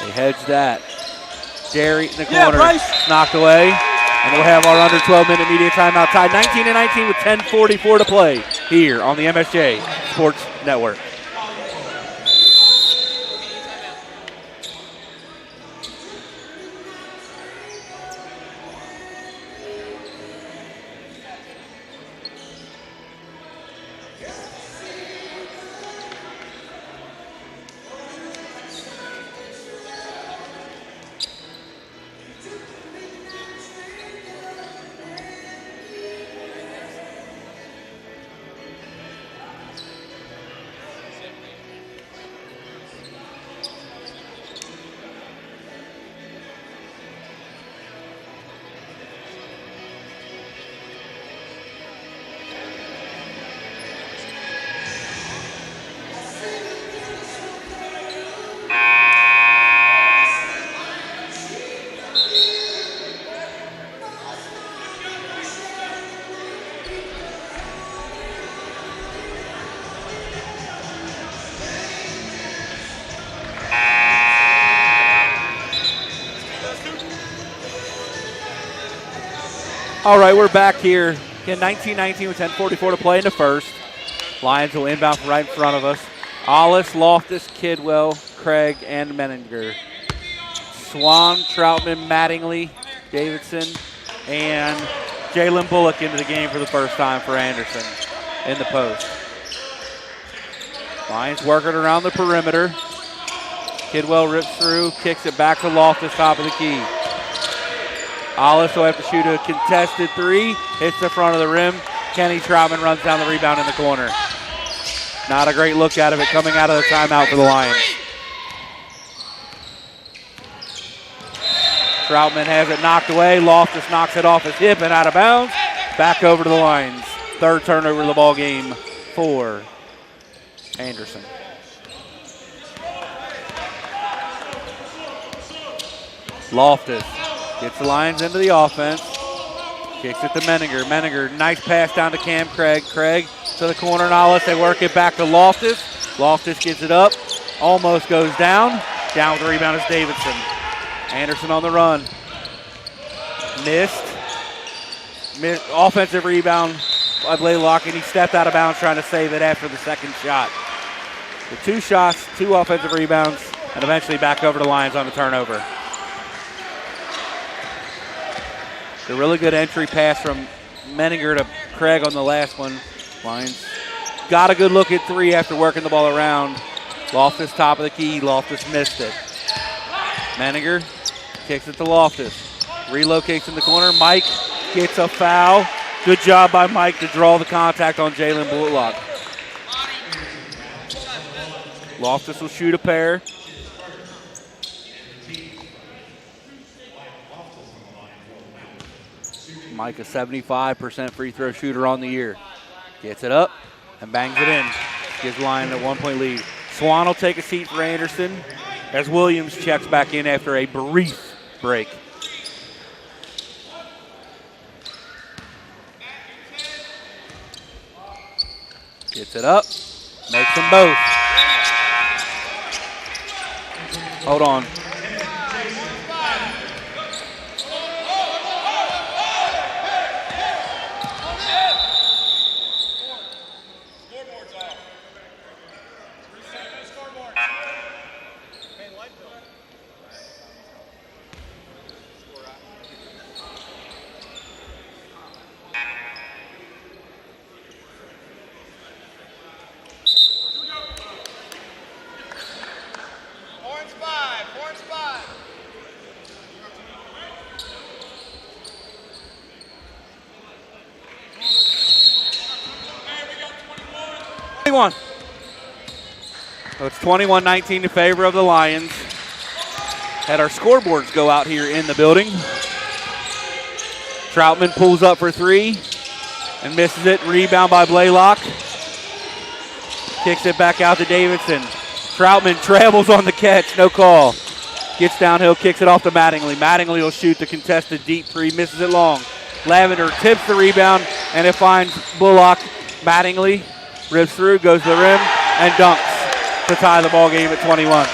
They hedge that. Derry in the corner, knocked away. And we'll have our under 12-minute media timeout tied 19-19 with 10:44 to play here on the MSJ Sports Network. All right, we're back here. Again, 19-19 with 10:44 to play in the first. Lions will inbound from right in front of us. Hollis, Loftus, Kidwell, Craig, and Menninger. Swan, Troutman, Mattingly, Davidson, and Jalen Bullock into the game for the first time for Anderson in the post. Lions working around the perimeter. Kidwell rips through, kicks it back to Loftus, top of the key. Hollis will have to shoot a contested three, hits the front of the rim. Kenny Troutman runs down the rebound in the corner. Not a great look out of it coming out of the timeout for the Lions. Troutman has it knocked away. Loftus knocks it off his hip and out of bounds. Back over to the Lions. Third turnover of the ball game for Anderson. Loftus gets the Lions into the offense. Kicks it to Menninger. Menninger, nice pass down to Cam Craig. Craig to the corner, Hollis. They work it back to Loftus. Loftus gets it up. Almost goes down. Down with the rebound is Davidson. Anderson on the run. Missed. Offensive rebound by Blaylock, and he stepped out of bounds trying to save it after the second shot. The 2 shots, 2 offensive rebounds, and eventually back over to Lions on the turnover. A really good entry pass from Menninger to Craig on the last one. Lions got a good look at 3 after working the ball around. Loftus top of the key. Loftus missed it. Menninger kicks it to Loftus. Relocates in the corner. Mike gets a foul. Good job by Mike to draw the contact on Jalen Bullock. Loftus will shoot a pair. Mike, a 75% free throw shooter on the year. Gets it up and bangs it in. Gives Lion a 1-point lead. Swan will take a seat for Anderson as Williams checks back in after a brief break. Gets it up. Makes them both. Hold on. So it's 21-19 in favor of the Lions. Had our scoreboards go out here in the building. Troutman pulls up for 3 and misses it. Rebound by Blaylock. Kicks it back out to Davidson. Troutman travels on the catch, no call. Gets downhill, kicks it off to Mattingly. Mattingly will shoot the contested deep 3, misses it long. Lavender tips the rebound, and it finds Bullock. Mattingly rips through, goes to the rim, and dunks to tie the ball game at 21.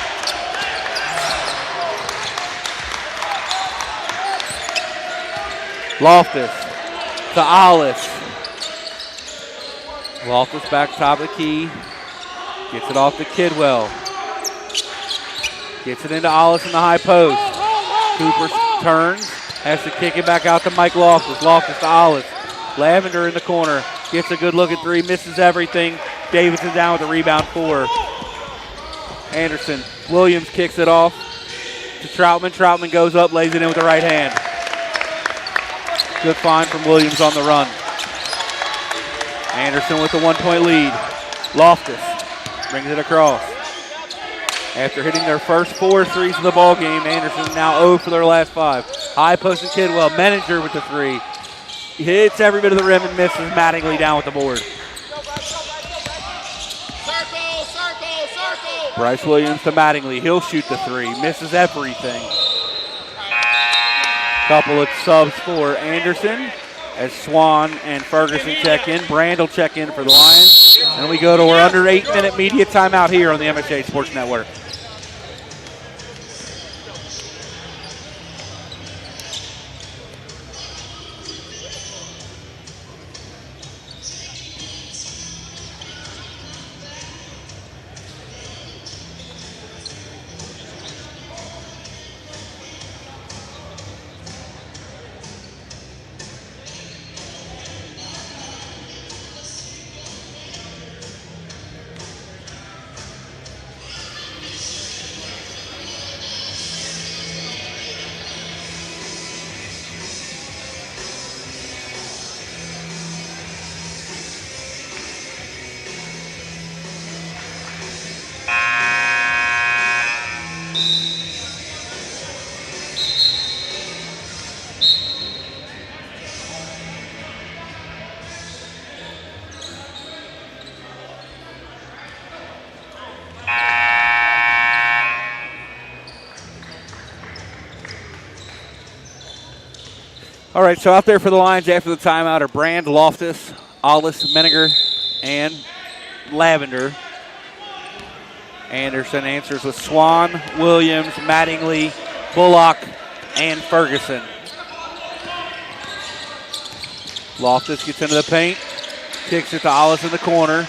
Loftus to Hollis. Loftus back top of the key. Gets it off to Kidwell. Gets it into Hollis in the high post. Cooper turns, has to kick it back out to Mike Loftus. Loftus to Hollis. Lavender in the corner. Gets a good look at 3, misses everything. Davidson down with the rebound 4. Anderson. Williams kicks it off to Troutman. Troutman goes up, lays it in with the right hand. Good find from Williams on the run. Anderson with the 1-point lead. Loftus brings it across. After hitting their first 4 threes in the ball game, Anderson now 0 for their last 5. High post to Kidwell. Menninger with the 3. He hits every bit of the rim and misses. Mattingly down with the board. Bryce Williams to Mattingly. He'll shoot the 3. Misses everything. Couple of subs for Anderson as Swan and Ferguson check in. Brand will check in for the Lions. And we go to our under 8-minute media timeout here on the MSJ Sports Network. All right, so out there for the Lions after the timeout are Brand, Loftus, Ollis, Menninger, and Lavender. Anderson answers with Swan, Williams, Mattingly, Bullock, and Ferguson. Loftus gets into the paint, kicks it to Ollis in the corner.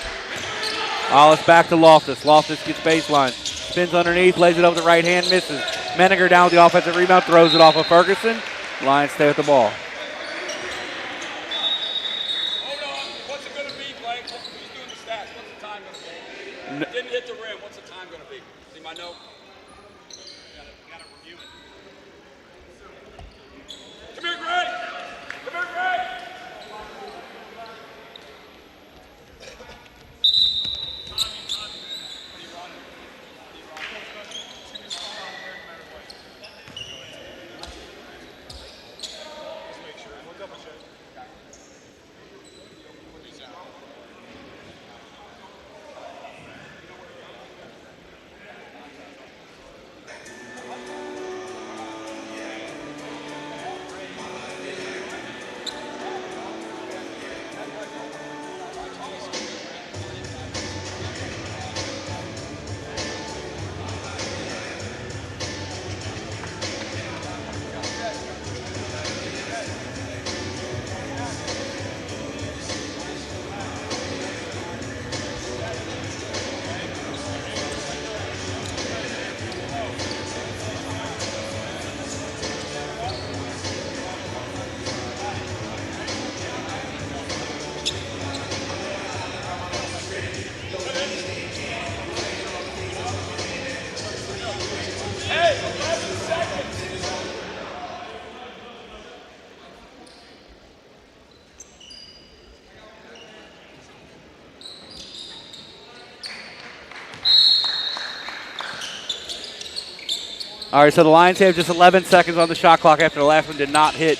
Ollis back to Loftus. Loftus gets baseline, spins underneath, lays it up with the right hand, misses. Menninger down with the offensive rebound, throws it off of Ferguson. Lions stay with the ball. Hold on. What's it going to be, Blake? Who's doing the stats? What's the time going to be? Didn't hit the rim. What's the time going to be? See my note? Got to review it. Come here, Greg. Come here, Greg. All right, so the Lions have just 11 seconds on the shot clock after the last one did not hit.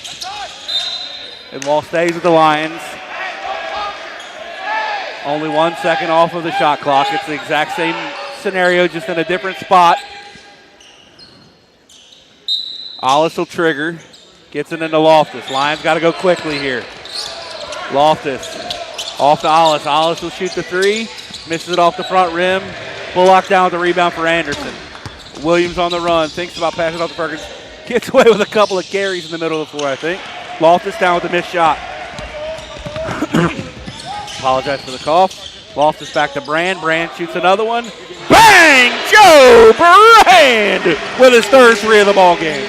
And ball stays with the Lions. Only 1 second off of the shot clock. It's the exact same scenario, just in a different spot. Ollis will trigger. Gets it into Loftus. Lions got to go quickly here. Loftus off to Ollis. Ollis will shoot the three. Misses it off the front rim. Bullock down with the rebound for Anderson. Williams on the run. Thinks about passing off to Ferguson. Gets away with a couple of carries in the middle of the floor, I think. Loftus down with a missed shot. Apologize for the cough. Loftus back to Brand. Brand shoots another one. Bang! Joe Brand with his third three of the ball game.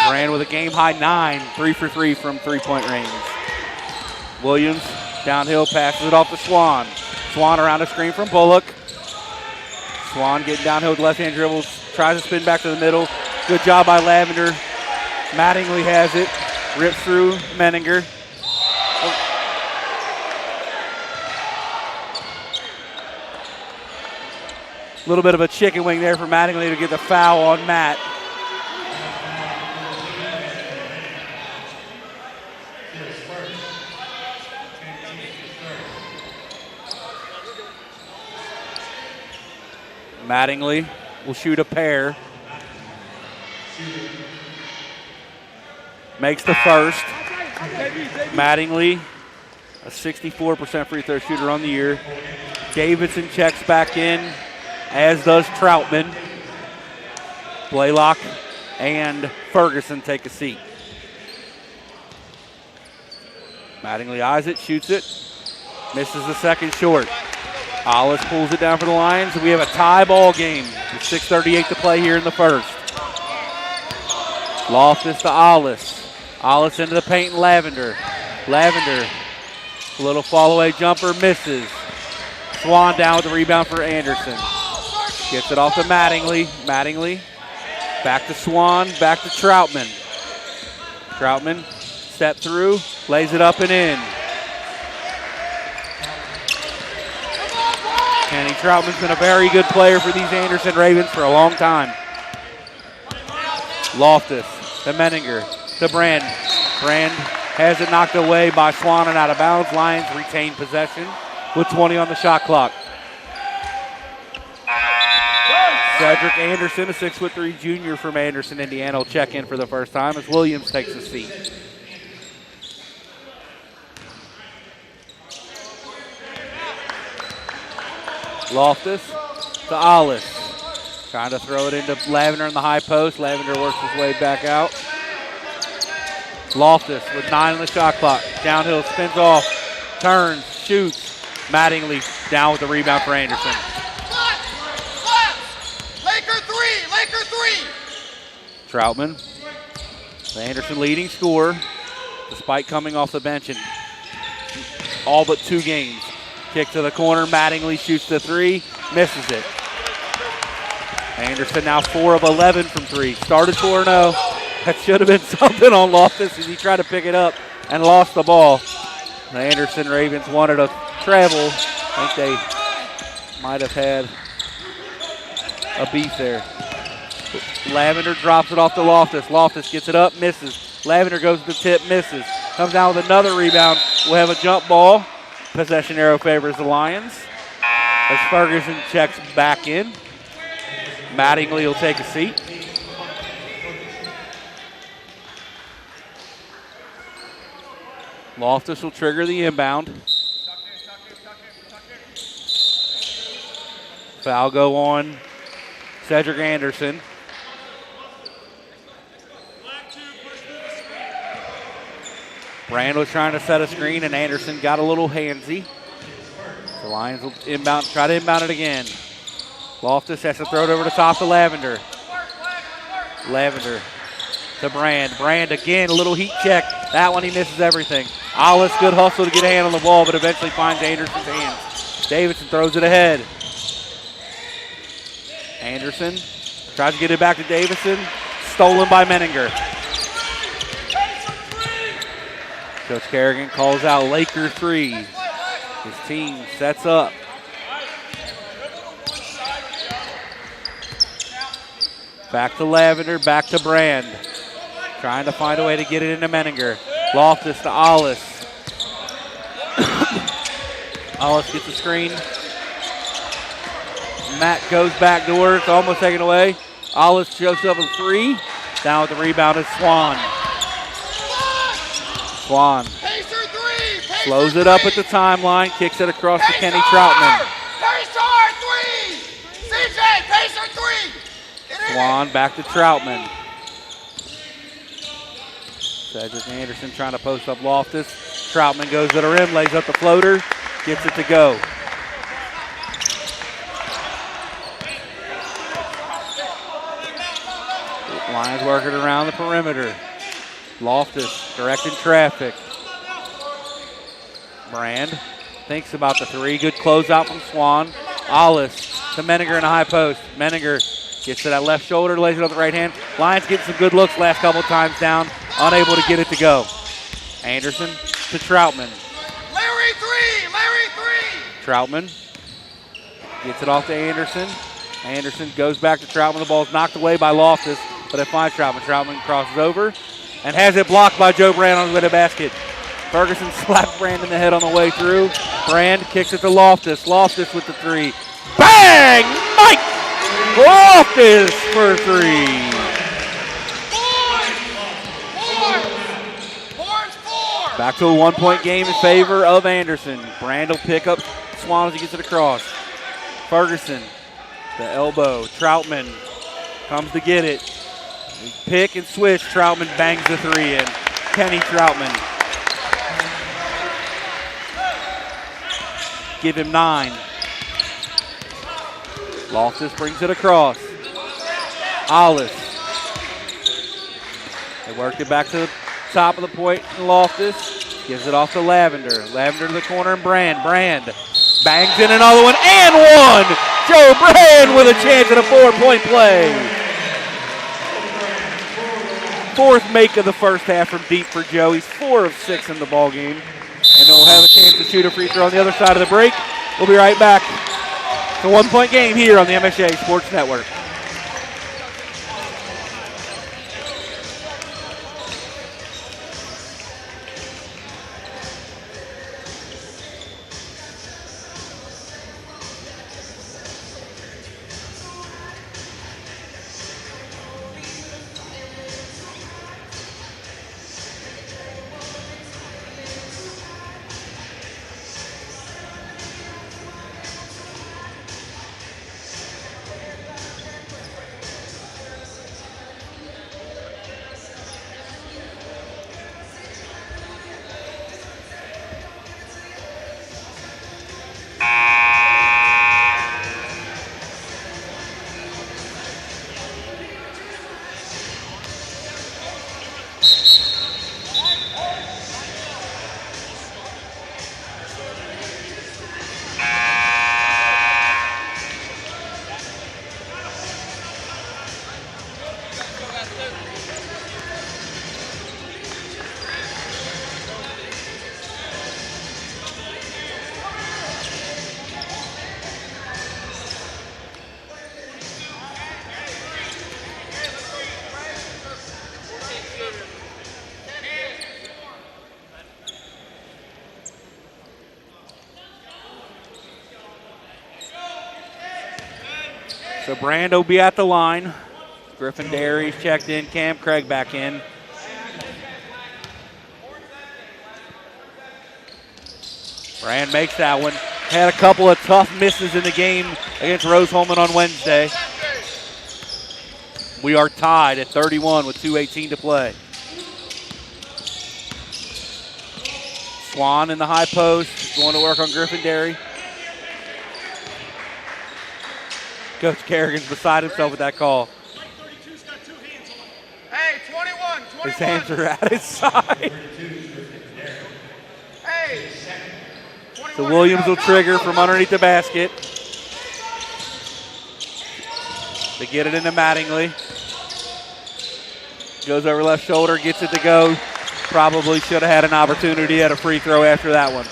Brand with a game-high 9, 3 for 3 from three-point range. Williams downhill, passes it off to Swan. Swan around a screen from Bullock. Swan getting downhill with left-hand dribbles, tries to spin back to the middle. Good job by Lavender. Mattingly has it, rips through Menninger. A little bit of a chicken wing there for Mattingly to get the foul on Matt. Mattingly will shoot a pair. Makes the first. Mattingly, a 64% free throw shooter on the year. Davidson checks back in, as does Troutman. Blaylock and Ferguson take a seat. Mattingly eyes it, shoots it, misses the second short. Ollis pulls it down for the Lions. We have a tie ball game with 6:38 to play here in the first. Loftus to Ollis. Ollis into the paint and Lavender. Lavender, a little fall away jumper, misses. Swan down with the rebound for Anderson. Gets it off to Mattingly. Mattingly back to Swan, back to Troutman. Troutman step through, lays it up and in. Kenny Troutman's been a very good player for these Anderson Ravens for a long time. Loftus to Menninger to Brand. Brand has it knocked away by Swan and out of bounds. Lions retain possession with 20 on the shot clock. Cedric Anderson, a 6'3" junior from Anderson, Indiana, will check in for the first time as Williams takes a seat. Loftus to Ollis. Trying to throw it into Lavender in the high post. Lavender works his way back out. Loftus with 9 on the shot clock. Downhill, spins off, turns, shoots. Mattingly down with the rebound for Anderson. Laker three! Troutman, the Anderson leading scorer, despite coming off the bench in all but 2 games. Kick to the corner, Mattingly shoots the 3, misses it. Anderson now 4 of 11 from 3. Started 4-0. That should have been something on Loftus as he tried to pick it up and lost the ball. The Anderson Ravens wanted to travel. I think they might have had a beef there. Lavender drops it off to Loftus. Loftus gets it up, misses. Lavender goes to the tip, misses. Comes down with another rebound. We'll have a jump ball. Possession arrow favors the Lions. As Ferguson checks back in. Mattingly will take a seat. Loftus will trigger the inbound. Foul go on Cedric Anderson. Brand was trying to set a screen and Anderson got a little handsy. The Lions will inbound, try to inbound it again. Loftus has to throw it over the top to Lavender. Lavender to Brand. Brand again, a little heat check. That one he misses everything. Ollis, good hustle to get a hand on the ball, but eventually finds Anderson's hands. Davidson throws it ahead. Anderson tries to get it back to Davidson. Stolen by Menninger. Coach Kerrigan calls out Laker 3. His team sets up. Back to Lavender, back to Brand. Trying to find a way to get it into Menninger. Loftus to Ollis. Ollis gets the screen. Matt goes back door. It's almost taken away. Ollis shows up with 3. Down with the rebound is Swan. Swan slows it up at the timeline, kicks it across to Kenny Troutman. Pacer 3! CJ, Pacer 3! Swan back to Troutman. Cedric Anderson trying to post up Loftus. Troutman goes to the rim, lays up the floater, gets it to go. Lions working around the perimeter. Loftus directing traffic. Brand thinks about the 3. Good closeout from Swan. Ollis to Menninger in the high post. Menninger gets to that left shoulder, lays it on the right hand. Lions getting some good looks last couple times down. Unable to get it to go. Anderson to Troutman. Larry 3! Troutman gets it off to Anderson. Anderson goes back to Troutman. The ball's knocked away by Loftus, but it finds Troutman. Troutman crosses over and has it blocked by Joe Brand on the way to basket. Ferguson slapped Brand in the head on the way through. Brand kicks it to Loftus. Loftus with the 3. Bang! Mike Loftus for 3. Back to a 1-point game in favor of Anderson. Brand will pick up Swan as he gets it across. Ferguson, the elbow. Troutman comes to get it. Pick and switch. Troutman bangs the 3 in. Kenny Troutman. Give him 9. Loftus brings it across. Ollis. They work it back to the top of the point. Loftus gives it off to Lavender. Lavender to the corner and Brand. Brand bangs in another one and 1. Joe Brand with a chance at a 4-point play. 4th make of the first half from deep for Joe. He's 4 of 6 in the ball game. And he'll have a chance to shoot a free throw on the other side of the break. We'll be right back. It's a 1-point game here on the MSJ Sports Network. So Brand will be at the line. Griffin Derry's checked in. Cam Craig back in. Brand makes that one. Had a couple of tough misses in the game against Rose-Hulman on Wednesday. We are tied at 31 with 2:18 to play. Swan in the high post, going to work on Griffin Derry. Coach Kerrigan's beside himself with that call. Hey, 21. His hands are at his side. Hey. So Williams will trigger from underneath the basket. They get it into Mattingly. Goes over left shoulder, gets it to go. Probably should have had an opportunity at a free throw after that one.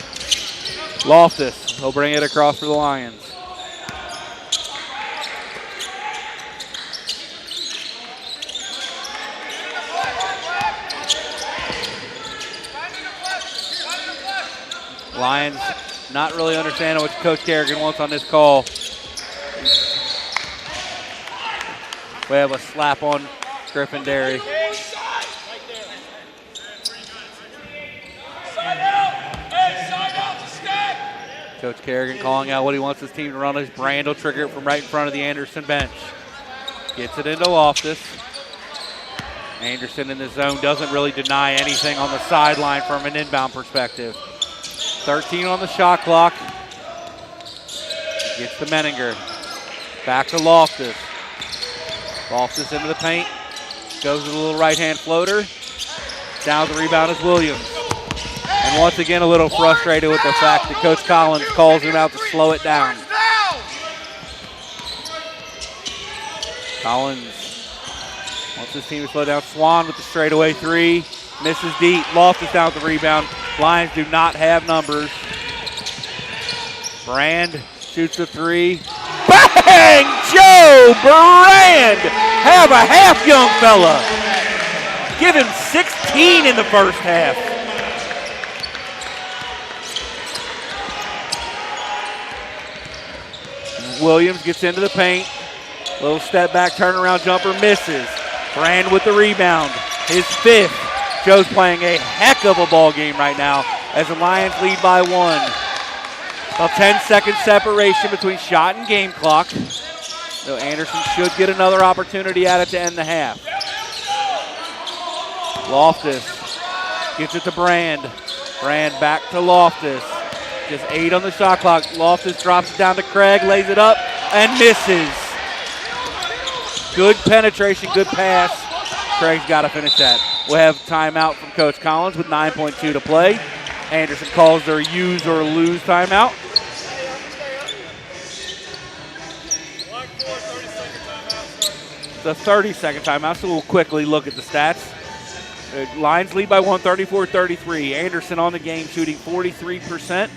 Loftus will bring it across for the Lions. Lions not really understanding what Coach Kerrigan wants on this call. We have a slap on Griffin Derry. Coach Kerrigan calling out what he wants his team to run. His Brand will trigger it from right in front of the Anderson bench. Gets it into Loftus. Anderson in the zone doesn't really deny anything on the sideline from an inbound perspective. 13 on the shot clock. Gets to Menninger. Back to Loftus. Loftus into the paint. Goes with a little right-hand floater. Down the rebound is Williams. And once again, a little frustrated with the fact that Coach Collins calls him out to slow it down. Collins wants his team to slow down. Swan with the straightaway three. Misses deep. Loftus down with the rebound. Lions do not have numbers. Brand shoots the three. Bang! Joe Brand! Have a half, young fella. Give him 16 in the first half. Williams gets into the paint. Little step back, turnaround jumper, misses. Brand with the rebound. His fifth. Joe's playing a heck of a ball game right now as the Lions lead by one. A 10-second separation between shot and game clock. So Anderson should get another opportunity at it to end the half. Loftus gets it to Brand. Brand back to Loftus. Just 8 on the shot clock. Loftus drops it down to Craig, lays it up, and misses. Good penetration, good pass. Craig's got to finish that. We'll have timeout from Coach Collins with 9.2 to play. Anderson calls their use or lose timeout. The 30-second timeout, so we'll quickly look at the stats. The Lions lead by 1, 34-33. Anderson on the game shooting 43%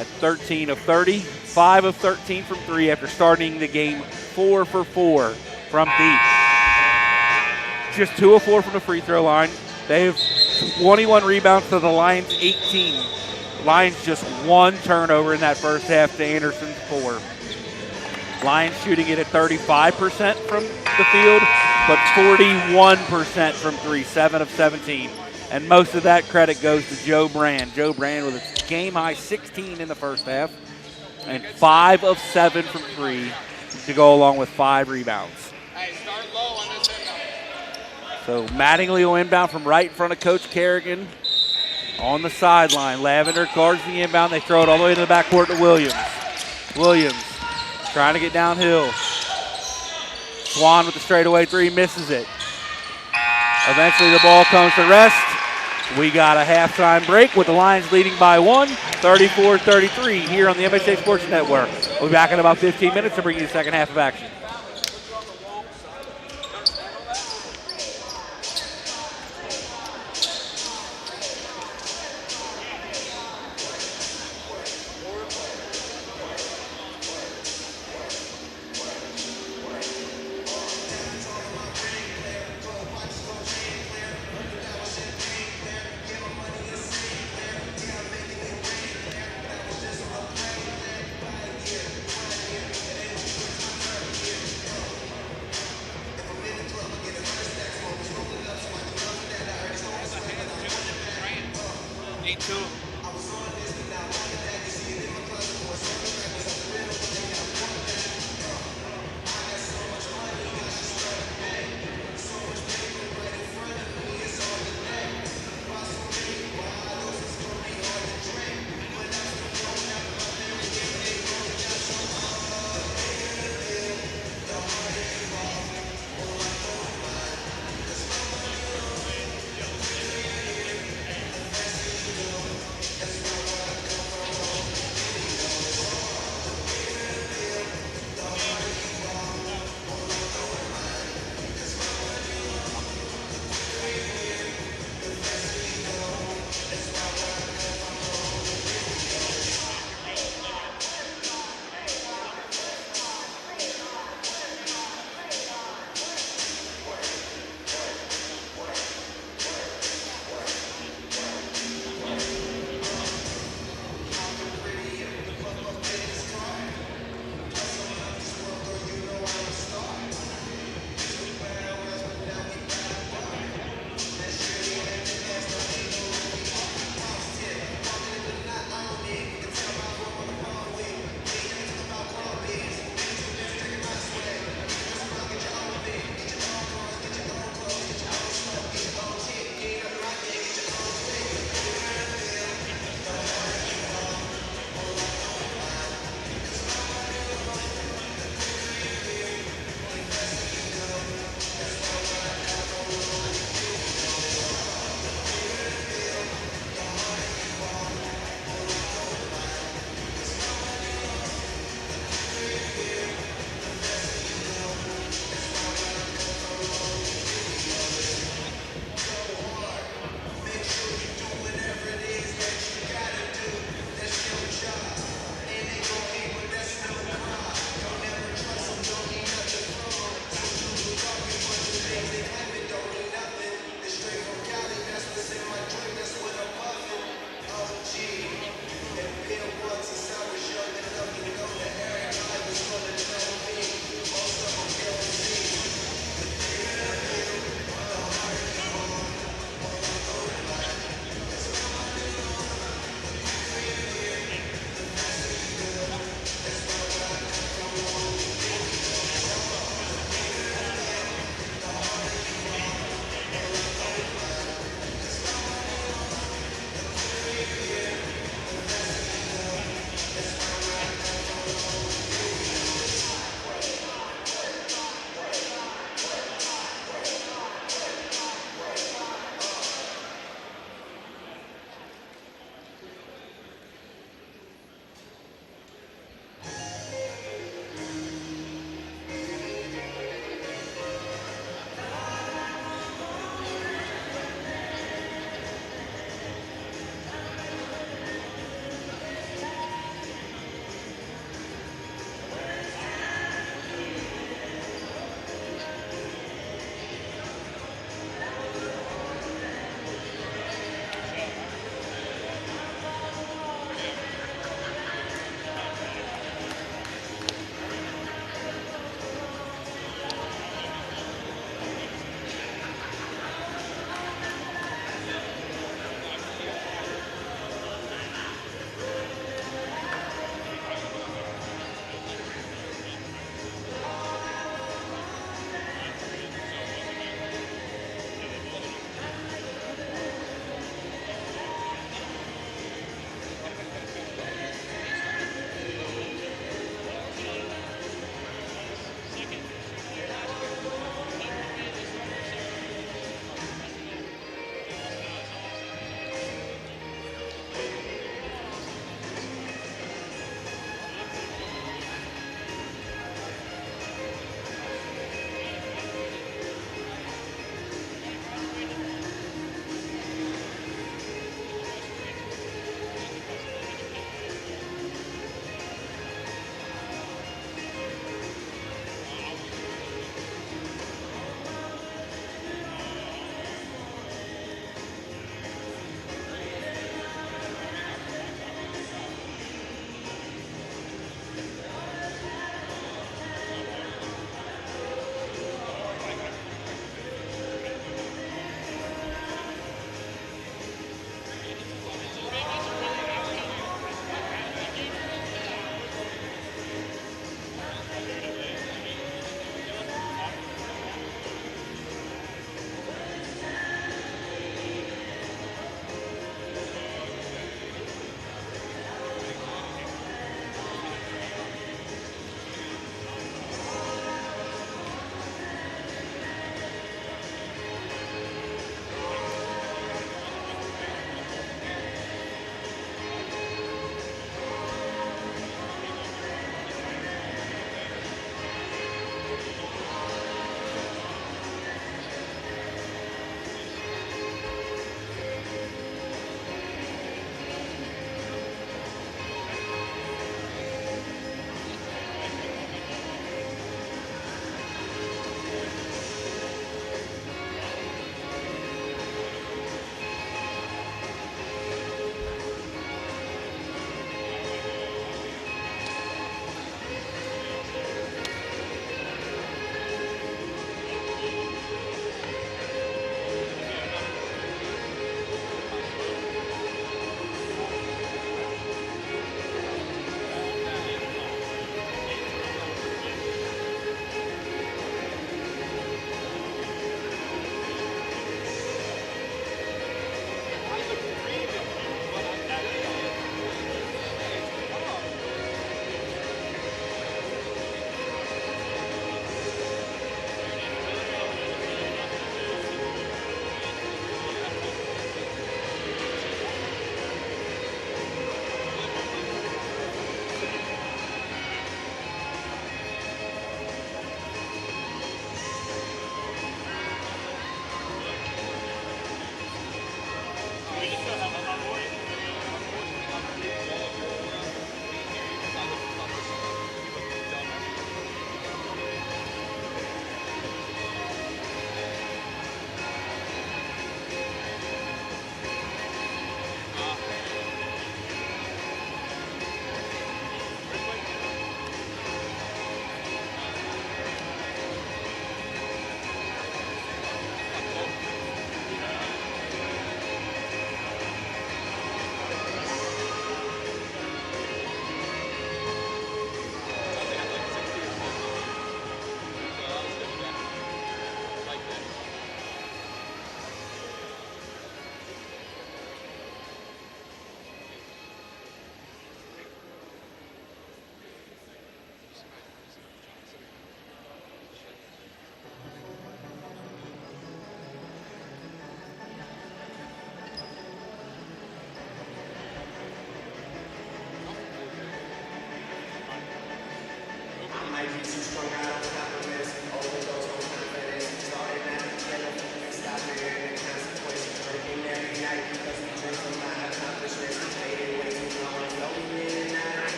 at 13 of 30, 5 of 13 from 3 after starting the game 4 for 4 from deep. Just 2 of 4 from the free throw line. They have 21 rebounds to the Lions' 18. Lions just 1 turnover in that first half to Anderson's 4. Lions shooting it at 35% from the field, but 41% from 3, 7 of 17. And most of that credit goes to Joe Brand. Joe Brand with a game-high 16 in the first half and 5 of 7 from 3 to go along with 5 rebounds. Hey, start low on this inbound. So Mattingly will inbound from right in front of Coach Kerrigan on the sideline. Lavender guards the inbound. They throw it all the way to the backcourt to Williams. Williams trying to get downhill. Swan with the straightaway 3, misses it. Eventually the ball comes to rest. We got a halftime break with the Lions leading by 1, 34-33 here on the MSJ Sports Network. We'll be back in about 15 minutes to bring you the second half of action.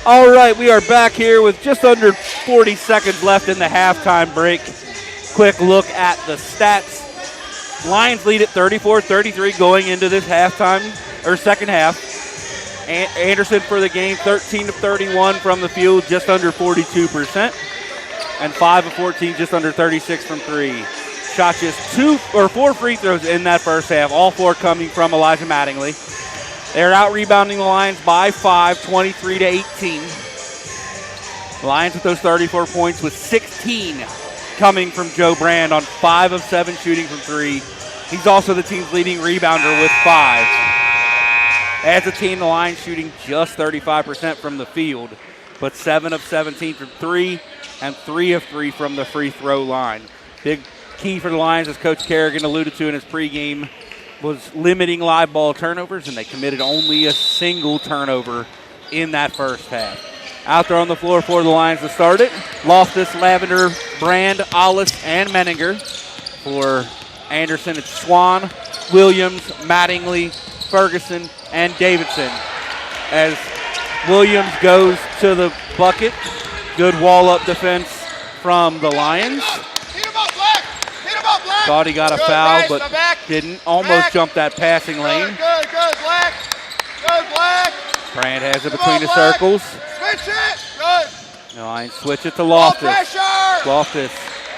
All right, we are back here with just under 40 seconds left in the halftime break. Quick look at the stats. Lions lead at 34-33 going into this second half. Anderson for the game, 13 of 31 from the field, just under 42%. And 5 of 14, just under 36 from three. Shot just 4 free throws in that first half, all 4 coming from Elijah Mattingly. They're out-rebounding the Lions by 5, 23-18. The Lions with those 34 points with 16 coming from Joe Brand on 5 of 7 shooting from 3. He's also the team's leading rebounder with 5. As a team, the Lions shooting just 35% from the field. but 7 of 17 from 3 and 3 of 3 from the free throw line. Big key for the Lions, as Coach Kerrigan alluded to in his pregame, was limiting live ball turnovers, and they committed only a single turnover in that first half. Out there on the floor for the Lions to start it, Loftus, Lavender, Brand, Ollis, and Menninger. For Anderson, it's Swan, Williams, Mattingly, Ferguson, and Davidson. As Williams goes to the bucket, good wall-up defense from the Lions. Hit him up, Black. Hit him up, Black. Thought he got a Good, foul, Max, but the back. didn't. Almost jumped that passing lane. Good, Black. Good, Black. Brand has it Come between on, the Black. circles. Switch it. Good. The Lions switch it to Ball Loftus. pressure. Loftus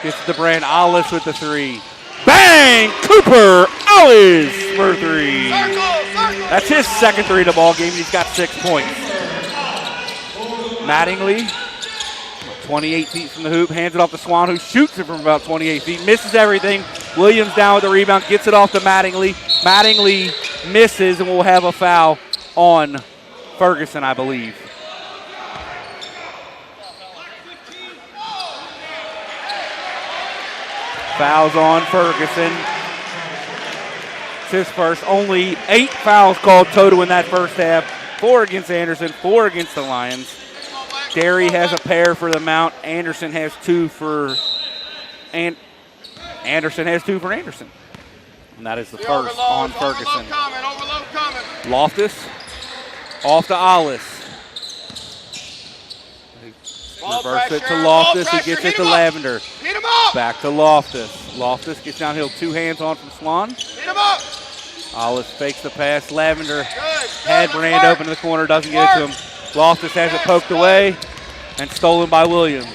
gets to Brand. Ollis with the 3. Bang! Cooper Ollis for 3. Circle. That's his second 3 of the ball game. He's got 6 points. Mattingly, 28 feet from the hoop, hands it off to Swan, who shoots it from about 28 feet, misses everything. Williams down with the rebound, gets it off to Mattingly. Mattingly misses, and we'll have a foul on Ferguson, I believe. Fouls on Ferguson. It's his first. Only 8 fouls called total in that first half. 4 against Anderson, 4 against the Lions. Derry has a pair for the Mount. Anderson has 2 for Anderson has 2 for Anderson. And that is the first on Ferguson. Overload coming. Loftus off to Ollis. Reverse it to Loftus. He gets it to Lavender. Hit him up. Back to Loftus. Loftus gets downhill, 2 hands on from Swan. Hit him up. Ollis fakes the pass. Lavender Good. had Brand open in the corner, doesn't get it to him. Loftus has it poked away and stolen by Williams.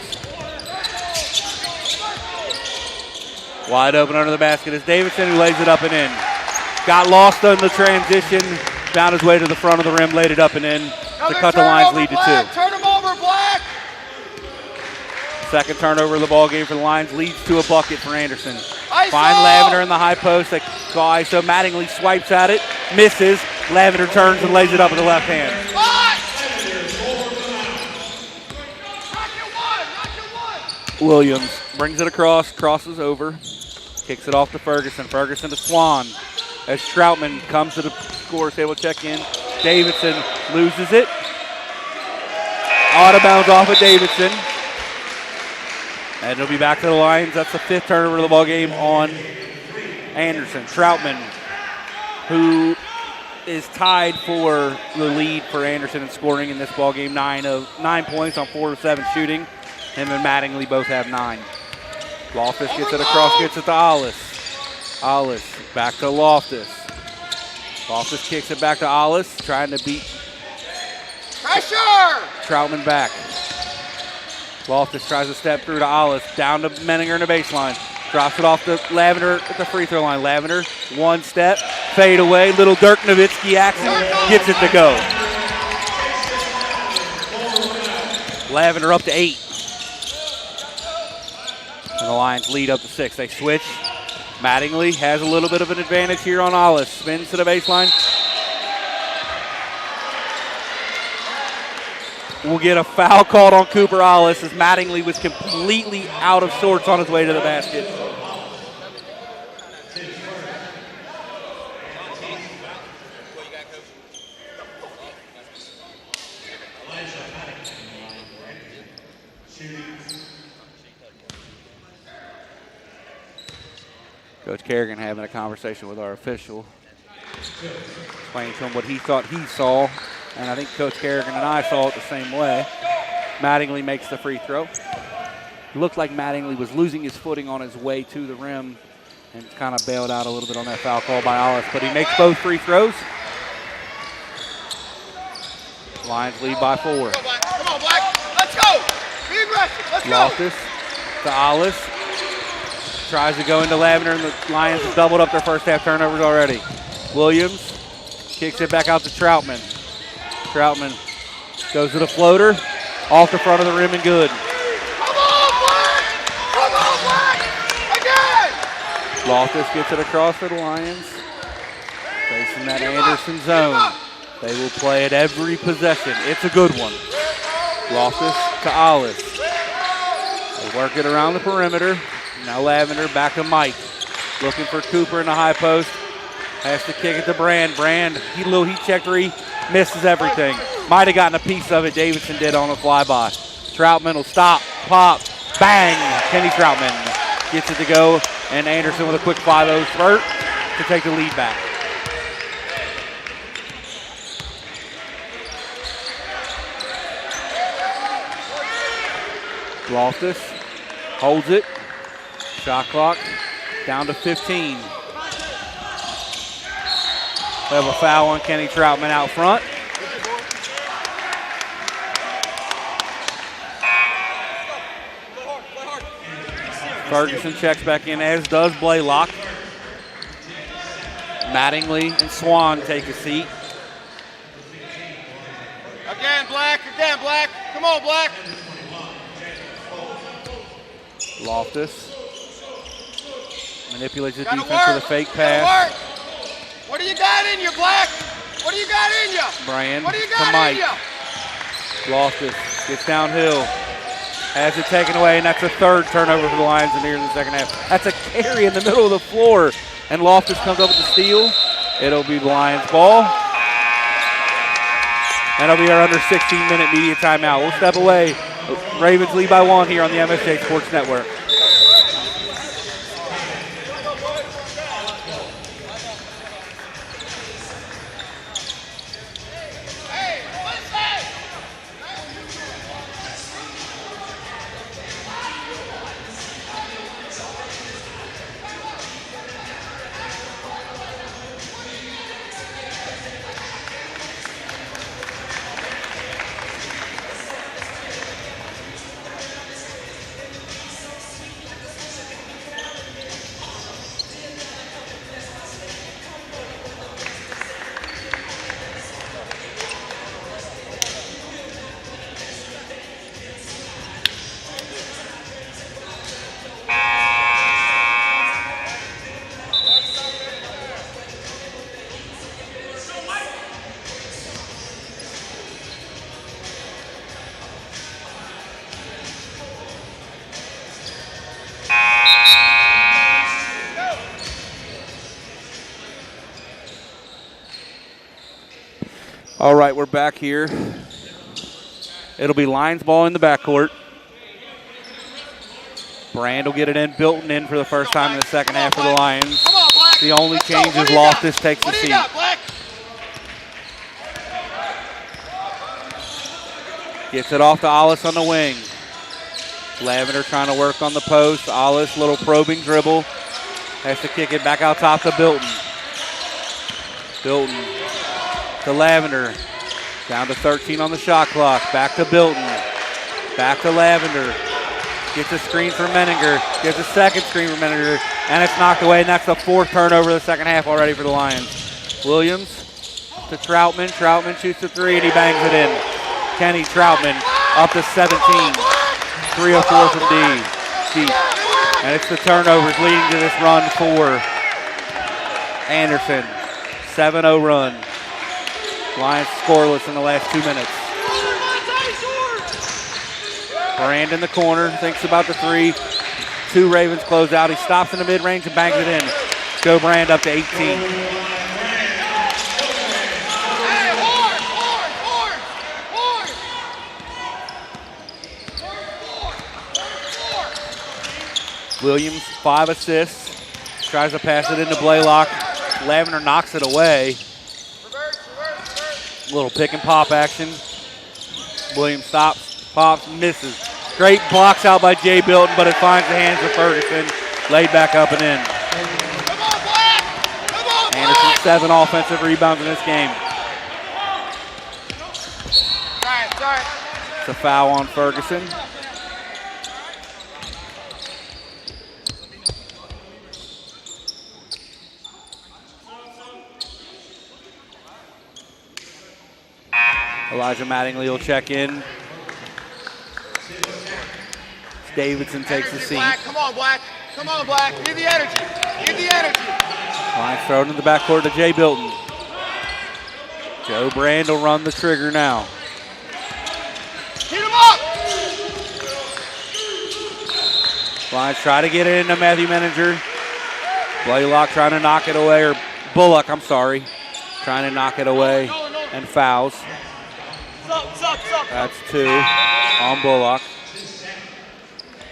Wide open under the basket is Davidson, who lays it up and in. Got lost on the transition, found his way to the front of the rim, laid it up and in to cut the Lions lead to 2. Turn him over, Black. Second turnover of the ball game for the Lions leads to a bucket for Anderson. ISO. Find Lavender in the high post. They call ISO. Mattingly swipes at it, misses. Lavender turns and lays it up with the left hand. Williams brings it across, crosses over, kicks it off to Ferguson. Ferguson to Swan. As Troutman comes to the scorer's table, check in. Davidson loses it. Out of bounds off of Davidson. And it'll be back to the Lions. That's the 5th turnover of the ball game on Anderson. Troutman, who is tied for the lead for Anderson in scoring in this ball game. 9 points on 4 of 7 shooting. Him and Mattingly both have 9. Loftus gets it across, gets it to Ollis. Ollis back to Loftus. Loftus kicks it back to Ollis, trying to beat Pressure. Troutman back. Loftus tries to step through to Ollis, down to Menninger in the baseline. Drops it off to Lavender at the free throw line. Lavender, 1 step, fade away. Little Dirk Nowitzki action, gets it to go. Lavender up to 8. And the Lions lead up to 6. They switch. Mattingly has a little bit of an advantage here on Ollis. Spins to the baseline. We'll get a foul called on Cooper Ollis as Mattingly was completely out of sorts on his way to the basket. Coach Kerrigan having a conversation with our official, explaining to him what he thought he saw, and I think Coach Kerrigan and I saw it the same way. Mattingly makes the free throw. It looked like Mattingly was losing his footing on his way to the rim and kind of bailed out a little bit on that foul call by Ollis, but he makes both free throws. Lions lead by 4. Come on, Black. Let's go. Be aggressive. Let's go. Loftus to Ollis. Tries to go into Lavender, and the Lions have doubled up their first half turnovers already. Williams kicks it back out to Troutman. Troutman goes to the floater, off the front of the rim and good. Come on, Black. Come on, Black. Again. Loftus gets it across for the Lions. Facing that Anderson zone. They will play it every possession. It's a good one. Loftus to Alice. They work it around the perimeter. Now Lavender back to Mike. Looking for Cooper in the high post. Has to kick it to Brand. Brand, little heat check three, misses everything. Might have gotten a piece of it. Davidson did on a flyby. Troutman will stop, pop, bang. Kenny Troutman gets it to go, and Anderson with a quick 5-0 spurt to take the lead back. Loftus holds it. Shot clock down to 15. We have a foul on Kenny Troutman out front. Ferguson checks back in, as does Blaylock. Mattingly and Swan take a seat. Again, Black. Come on, Black. Loftus manipulates the defense with a fake pass. What do you got in you, Black? What do you got in you? Brand What do you to got Mike. in you? Loftus gets downhill. Has it taken away, and that's a third turnover for the Lions in here in the second half. That's a carry in the middle of the floor, and Loftus comes up with the steal. It'll be the Lions' ball. And it'll be our under 16-minute media timeout. We'll step away. Ravens lead by 1 here on the MSJ Sports Network. All right, we're back here. It'll be Lions ball in the backcourt. Brand will get it in, Bilton in for the first time in the second half for the Lions. Come on, Black. The only change is Loftus takes the What do you seat. got, Black? Gets it off to Alice on the wing. Lavender trying to work on the post. Alice, little probing dribble. Has to kick it back out top to Bilton. Bilton to Lavender. Down to 13 on the shot clock. Back to Bilton. Back to Lavender. Gets a screen for Menninger. Gets a second screen for Menninger. And it's knocked away, and that's the fourth turnover of the second half already for the Lions. Williams to Troutman. Troutman shoots the three, and he bangs it in. Kenny Troutman up to 17. 3 of 4 from deep. And it's the turnovers leading to this run for Anderson. 7-0 run. Lions scoreless in the last 2 minutes. Brand in the corner, thinks about the three. 2 Ravens close out. He stops in the mid-range and bangs it in. Joe Brand up to 18. Williams, 5 assists. Tries to pass it into Blaylock. Lavender knocks it away. Little pick and pop action. Williams stops, pops, misses. Great blocks out by Jay Bilton, but it finds the hands of Ferguson. Laid back up and in. Anderson, 7 offensive rebounds in this game. It's a foul on Ferguson. Elijah Mattingly will check in. Davidson takes the seat. Black. Come on, Black. Come on, Black. Give the energy. Give the energy. Lions thrown in the backcourt to Jay Bilton. Joe Brand will run the trigger now. Heat him up. Lions try to get it into Matthew Menninger. Blaylock trying to knock it away, or Bullock, I'm sorry, trying to knock it away and fouls. That's 2 on Bullock.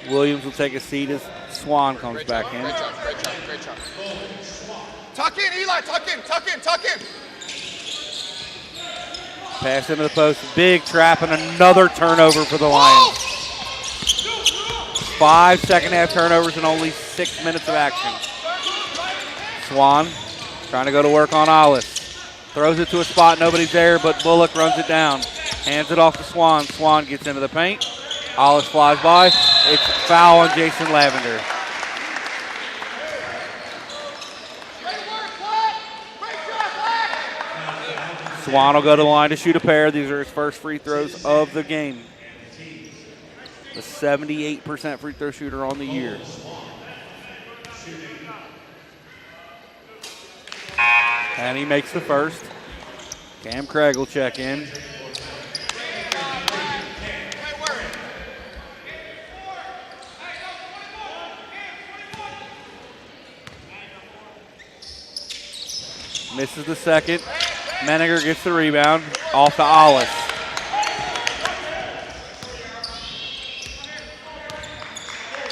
Williams will take a seat as Swan comes back in. Great job. Tuck in, Eli, tuck in. Pass into the post, big trap, and another turnover for the Lions. 5 second-half turnovers and only 6 minutes of action. Swan trying to go to work on Hollis. Throws it to a spot, nobody's there, but Bullock runs it down. Hands it off to Swan. Swan gets into the paint. Hollis flies by. It's a foul on Jason Lavender. Swan will go to the line to shoot a pair. These are his first free throws of the game. The 78% free throw shooter on the year. And he makes the first. Cam Craig will check in. Misses the second. Menninger gets the rebound. Off to Hollis.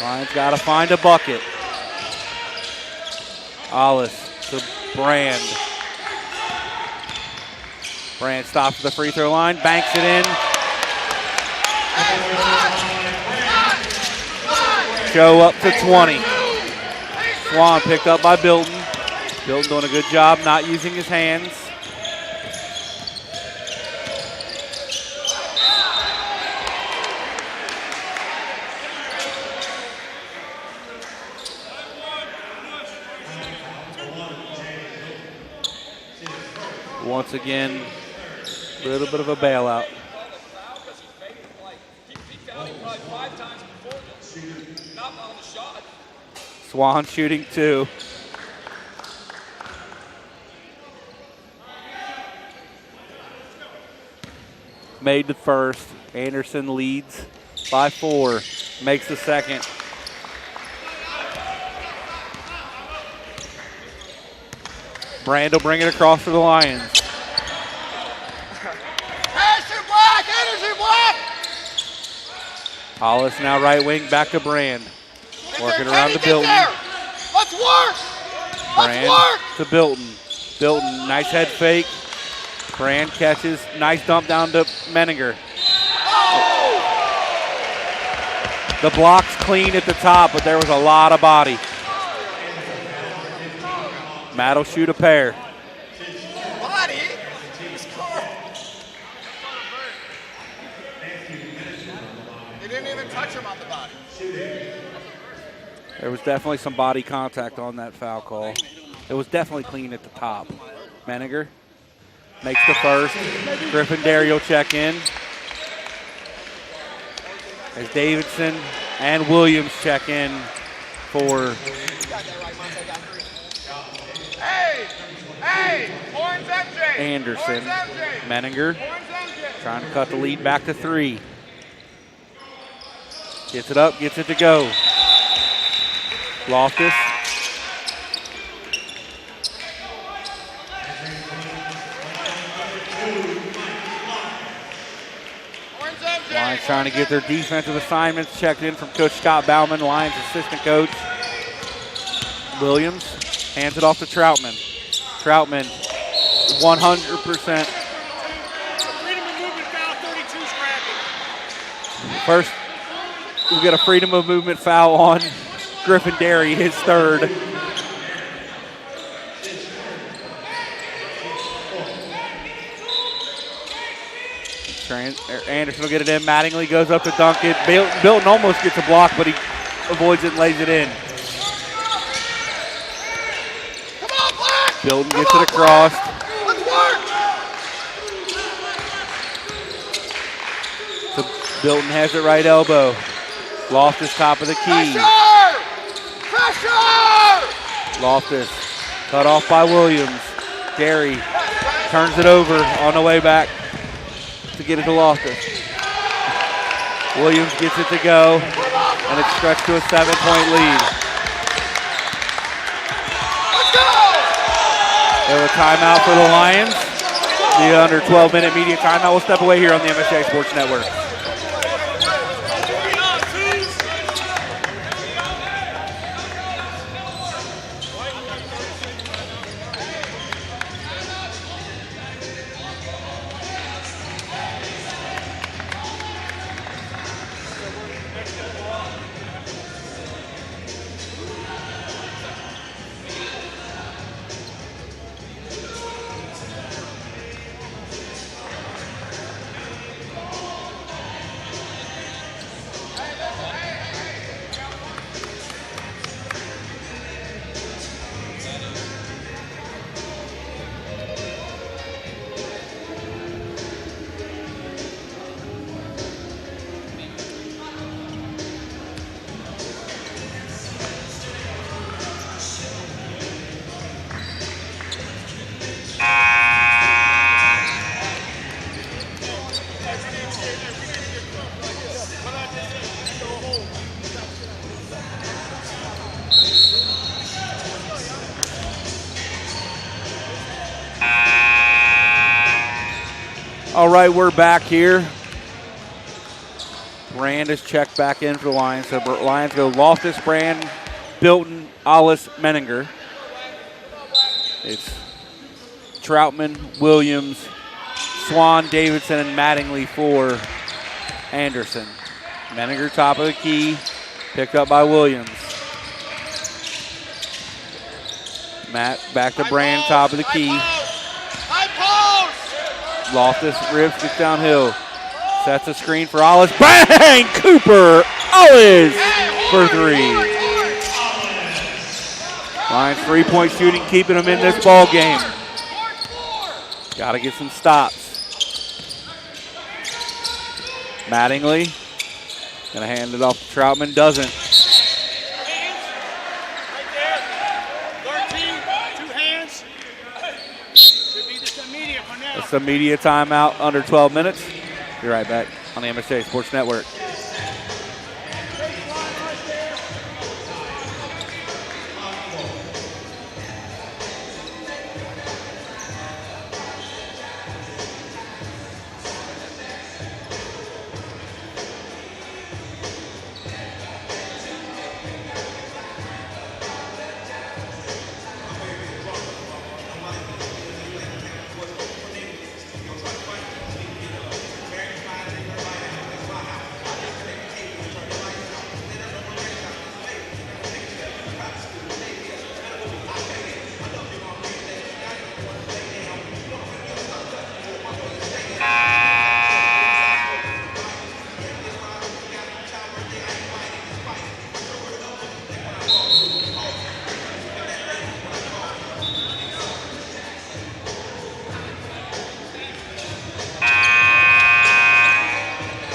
Lions got to find a bucket. Hollis to Brand. Brand stops at the free throw line, banks it in. Show up to 20. Swan picked up by Bilton. Bilton doing a good job not using his hands. Once again, a little bit of a bailout. Swan shooting 2. Made the first. Anderson leads by 4. Makes the second. Brand will bring it across to the Lions. Energy block! Hollis now right wing, back to Brand. Working around to Bilton. Let's work! Brand to Bilton. Bilton, nice head fake. Brand catches, nice dump down to Menninger. The block's clean at the top, but there was a lot of body. Matt will shoot a pair. Body? They didn't even touch him on the body. There was definitely some body contact on that foul call. It was definitely clean at the top. Menninger makes the first. Griffin Derry will check in. As Davidson and Williams check in for Orange MJ. Anderson. Orange MJ. Menninger Orange MJ. trying to cut the lead back to 3. Gets it up, gets it to go. Loftus. Lions trying to get their defensive assignments checked in from Coach Scott Bauman, Lions assistant coach. Williams hands it off to Troutman. Troutman, 100%. Freedom of movement foul, 32 scrapping. First, we get a freedom of movement foul on Griffin Derry, his third. Anderson will get it in. Mattingly goes up to dunk it. Bilton almost gets a block, but he avoids it and lays it in. Come on, Black! Bilton gets it across. Let's work! So Bilton has it right elbow. Loftus top of the key. Pressure! Loftus cut off by Williams. Derry turns it over on the way back to get it to Loftus. Williams gets it to go. and it's stretched to a 7-point lead. Let's go! We have a timeout for the Lions. The under 12-minute media timeout. We'll step away here on the MSJ Sports Network. All right, we're back here. Brand is checked back in for the Lions. So Lions go Loftus, Brand, Bilton, Alice, Menninger. It's Troutman, Williams, Swan, Davidson, and Mattingly for Anderson. Menninger top of the key, picked up by Williams. Matt back to Brand, top of the key. Loftus rips, gets downhill. Sets a screen for Alice. Bang! Cooper! Alice for three. Lions 3-point shooting, keeping them in this ball game. Got to get some stops. Mattingly gonna hand it off to Troutman. Doesn't. It's a media timeout under 12 minutes. Be right back on the MSJ Sports Network.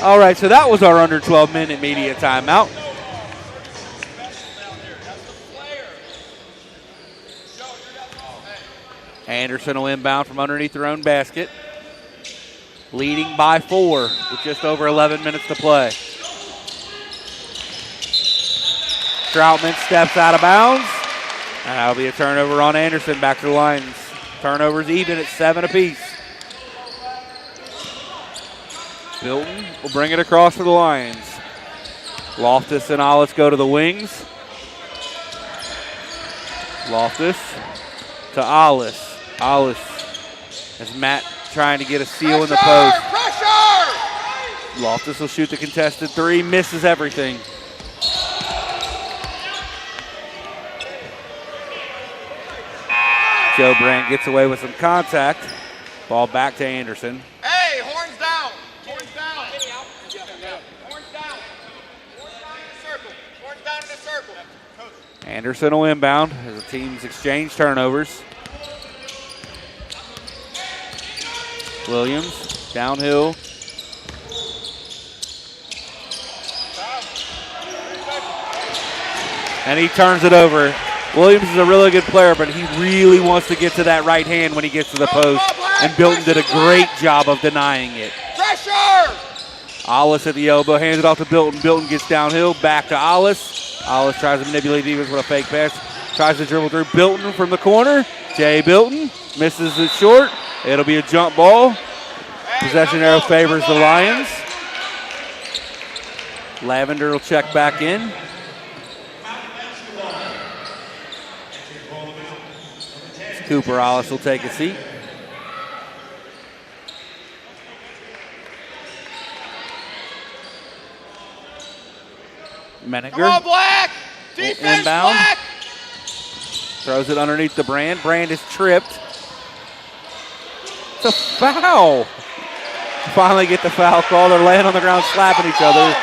All right, so that was our under 12-minute media timeout. Anderson will inbound from underneath their own basket. Leading by 4 with just over 11 minutes to play. Troutman steps out of bounds. And that'll be a turnover on Anderson. Back to the Lions. Turnovers even at 7 apiece. Bilton will bring it across for the Lions. Loftus and Alice go to the wings. Loftus to Alice. Alice as Matt trying to get a seal in the post. Pressure! Loftus will shoot the contested 3, misses everything. Joe Brand gets away with some contact. Ball back to Anderson. Hey, horns down. Horns down. Horns down. Horns down in the circle. Horns down in the circle. Anderson will inbound as the teams exchange turnovers. Williams downhill. And he turns it over. Williams is a really good player, but he really wants to get to that right hand when he gets to the post. And Bilton did a great job of denying it. Pressure! Ollis at the elbow, hands it off to Bilton. Bilton gets downhill, back to Ollis. Ollis tries to manipulate defense with a fake pass. Tries to dribble through Bilton from the corner. Jay Bilton misses it short. It'll be a jump ball. Possession arrow favors the Lions. Lavender will check back in. Cooper Ollis will take a seat. Menninger. Come on, Black! Defense, Inbound. Black! Throws it underneath the Brand. Brand is tripped. It's a foul. Finally get the foul call. They're laying on the ground slapping each other.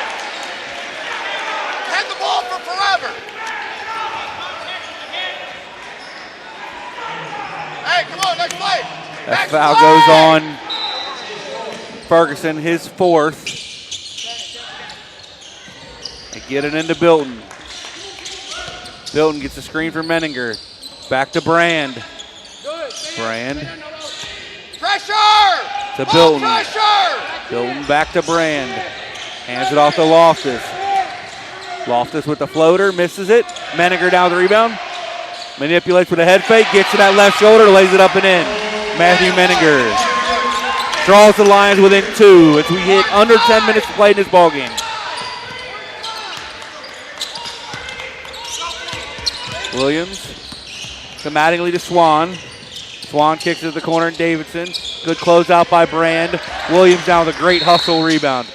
Had the ball for forever. Hey, come on, next play. That Next foul play! goes on Ferguson, his fourth. They get it into Bilton. Bilton gets a screen for Menninger. Back to Brand. Brand Pressure! to Ball Bilton. pressure! Bilton back to Brand. Hands it off to Loftus. Loftus with the floater, misses it. Menninger down the rebound. Manipulates with a head fake, gets to that left shoulder, lays it up and in. Matthew Menninger draws the Lions within 2 as we hit under 10 minutes to play in this ballgame. Williams to Mattingly to Swan. Swan kicks it to the corner and Davidson. Good closeout by Brand. Williams down with a great hustle rebound.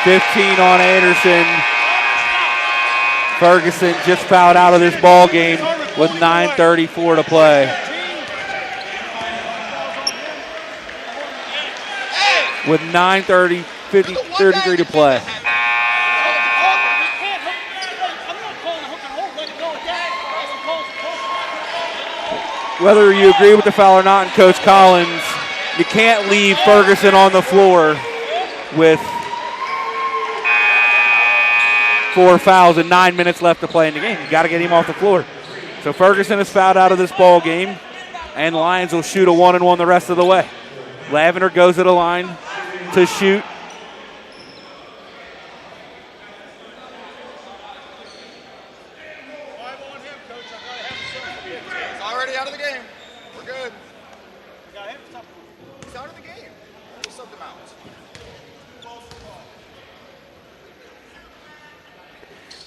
$15 on Anderson. Ferguson just fouled out of this ball game with 9:34 to play. With 9:33 to play. Whether you agree with the foul or not, and Coach Collins, you can't leave Ferguson on the floor with 4 fouls and 9 minutes left to play in the game. You got to get him off the floor. So Ferguson is fouled out of this ball game, and Lions will shoot a 1-and-1 the rest of the way. Lavender goes to the line to shoot. He's already out of the game. We're good. He's out of the game. We subbed him out.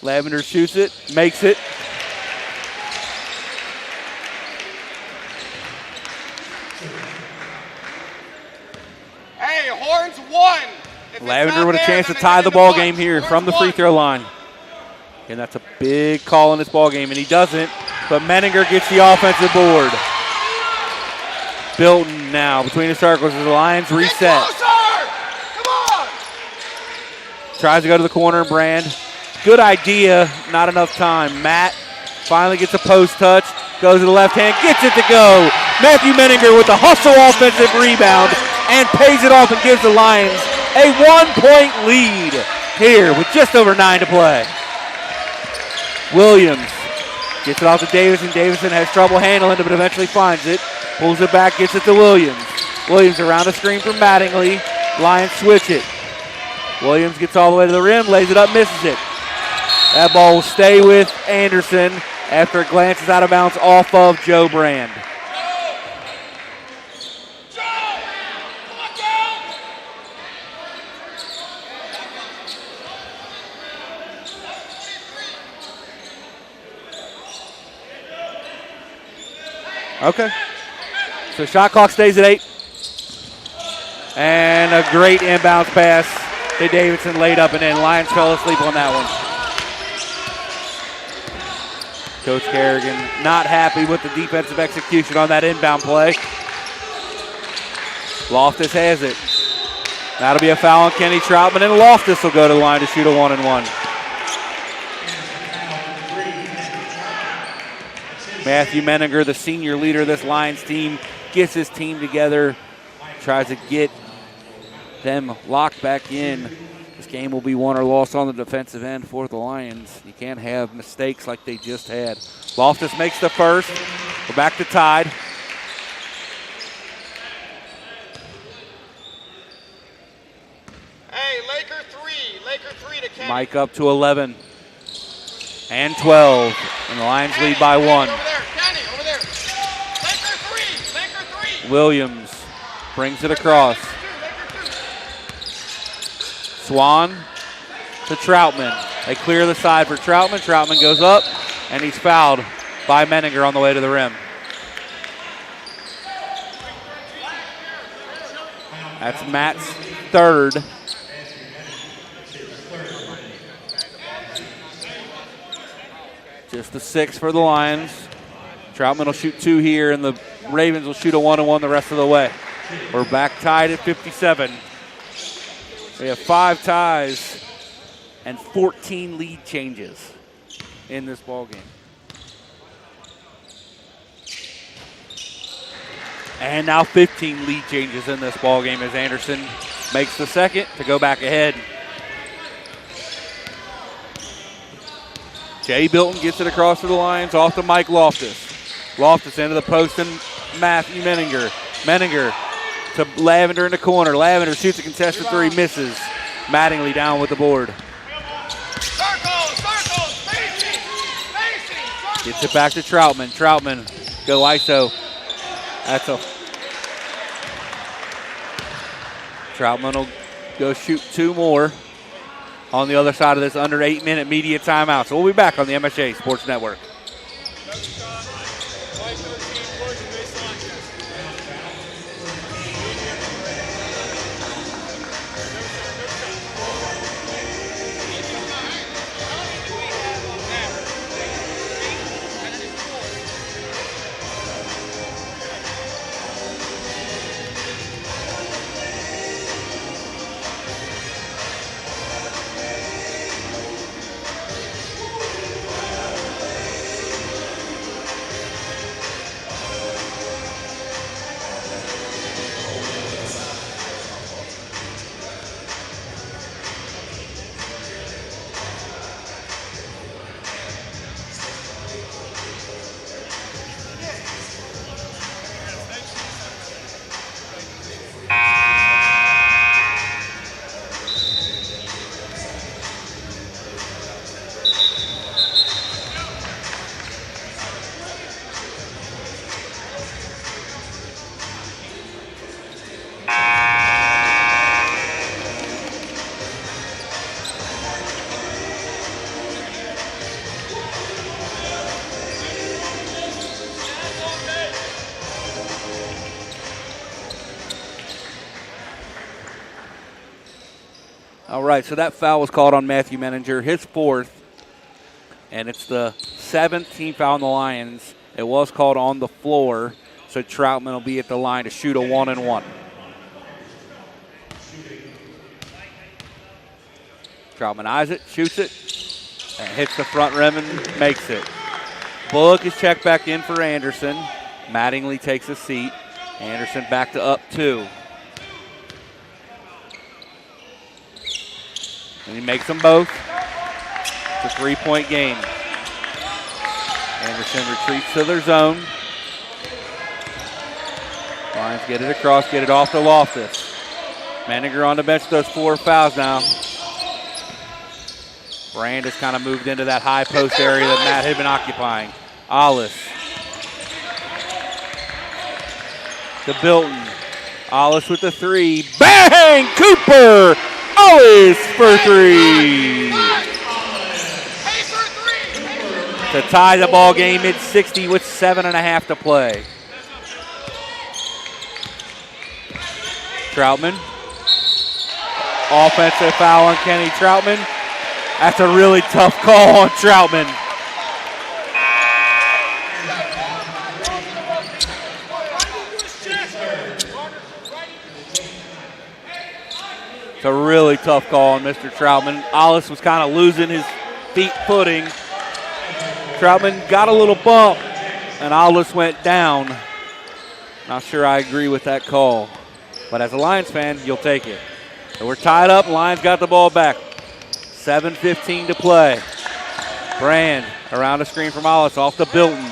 Lavender shoots it, makes it. Hey, Horns won. If it's Lavender not with a there, chance to then tie it's the in ball bunch. game here Horns from the free won. throw line. And that's a big call in this ball game, and he doesn't, but Menninger gets the offensive board. Bilton now between the circles as the Lions Get reset. closer! Come on! Tries to go to the corner, Brand. Good idea, not enough time. Matt finally gets a post touch, goes to the left hand, gets it to go. Matthew Menninger with the hustle offensive rebound and pays it off and gives the Lions a 1-point lead here with just over 9 to play. Williams gets it off to Davison. Davison has trouble handling it, but eventually finds it. Pulls it back, gets it to Williams. Williams around the screen from Mattingly. Lions switch it. Williams gets all the way to the rim, lays it up, misses it. That ball will stay with Anderson after it glances out of bounds off of Joe Brand. Okay. So shot clock stays at 8. And a great inbounds pass to Davidson, laid up and in. Lions fell asleep on that one. Coach Kerrigan not happy with the defensive execution on that inbound play. Loftus has it. That'll be a foul on Kenny Troutman, and Loftus will go to the line to shoot a 1-and-1. Matthew Menninger, the senior leader of this Lions team, gets his team together, tries to get them locked back in. This game will be won or lost on the defensive end for the Lions. You can't have mistakes like they just had. Loftus makes the first. We're back to tied. Mike up to 11 and 12, and the Lions lead by 1. Over there, Kenny, over there. Banker three. Williams brings it across. Swan to Troutman. They clear the side for Troutman. Troutman goes up, and he's fouled by Menninger on the way to the rim. That's Matt's third. Just the 6 for the Lions. Troutman will shoot 2 here, and the Ravens will shoot a 1-1 the rest of the way. We're back tied at 57. We have 5 ties and 14 lead changes in this ballgame. And now 15 lead changes in this ballgame as Anderson makes the second to go back ahead. Jay Bilton gets it across to the Lions, off to Mike Loftus. Loftus into the post and Matthew Menninger. Menninger to Lavender in the corner. Lavender shoots a contested 3, misses. Mattingly down with the board. Gets it back to Troutman. Troutman go ISO. That's a. Troutman will go shoot 2 more on the other side of this under 8-minute media timeout. So we'll be back on the MSJ Sports Network. All right, so that foul was called on Matthew Menninger, his 4th, and it's the 7th team foul on the Lions. It was called on the floor, so Troutman will be at the line to shoot a 1-1. Troutman eyes it, shoots it, and hits the front rim and makes it. Bullock is checked back in for Anderson. Mattingly takes a seat. Anderson back to up 2. And he makes them both. It's a 3-point game. Anderson retreats to their zone. Lions get it across, get it off to Loftus. Menninger on the bench does 4 fouls now. Brand has kind of moved into that high post area that Matt had been occupying. Ollis to Bilton. Ollis with the 3. Bang! Cooper! Ollis for 3. To tie the ball game mid-60 with 7.5 to play. Troutman. Offensive foul on Kenny Troutman. That's a really tough call on Troutman. It's a really tough call on Mr. Troutman. Ollis was kind of losing his feet footing. Troutman got a little bump, and Ollis went down. Not sure I agree with that call. But as a Lions fan, you'll take it. So we're tied up. Lions got the ball back. 7:15 to play. Brand around the screen from Ollis, off to Bilton.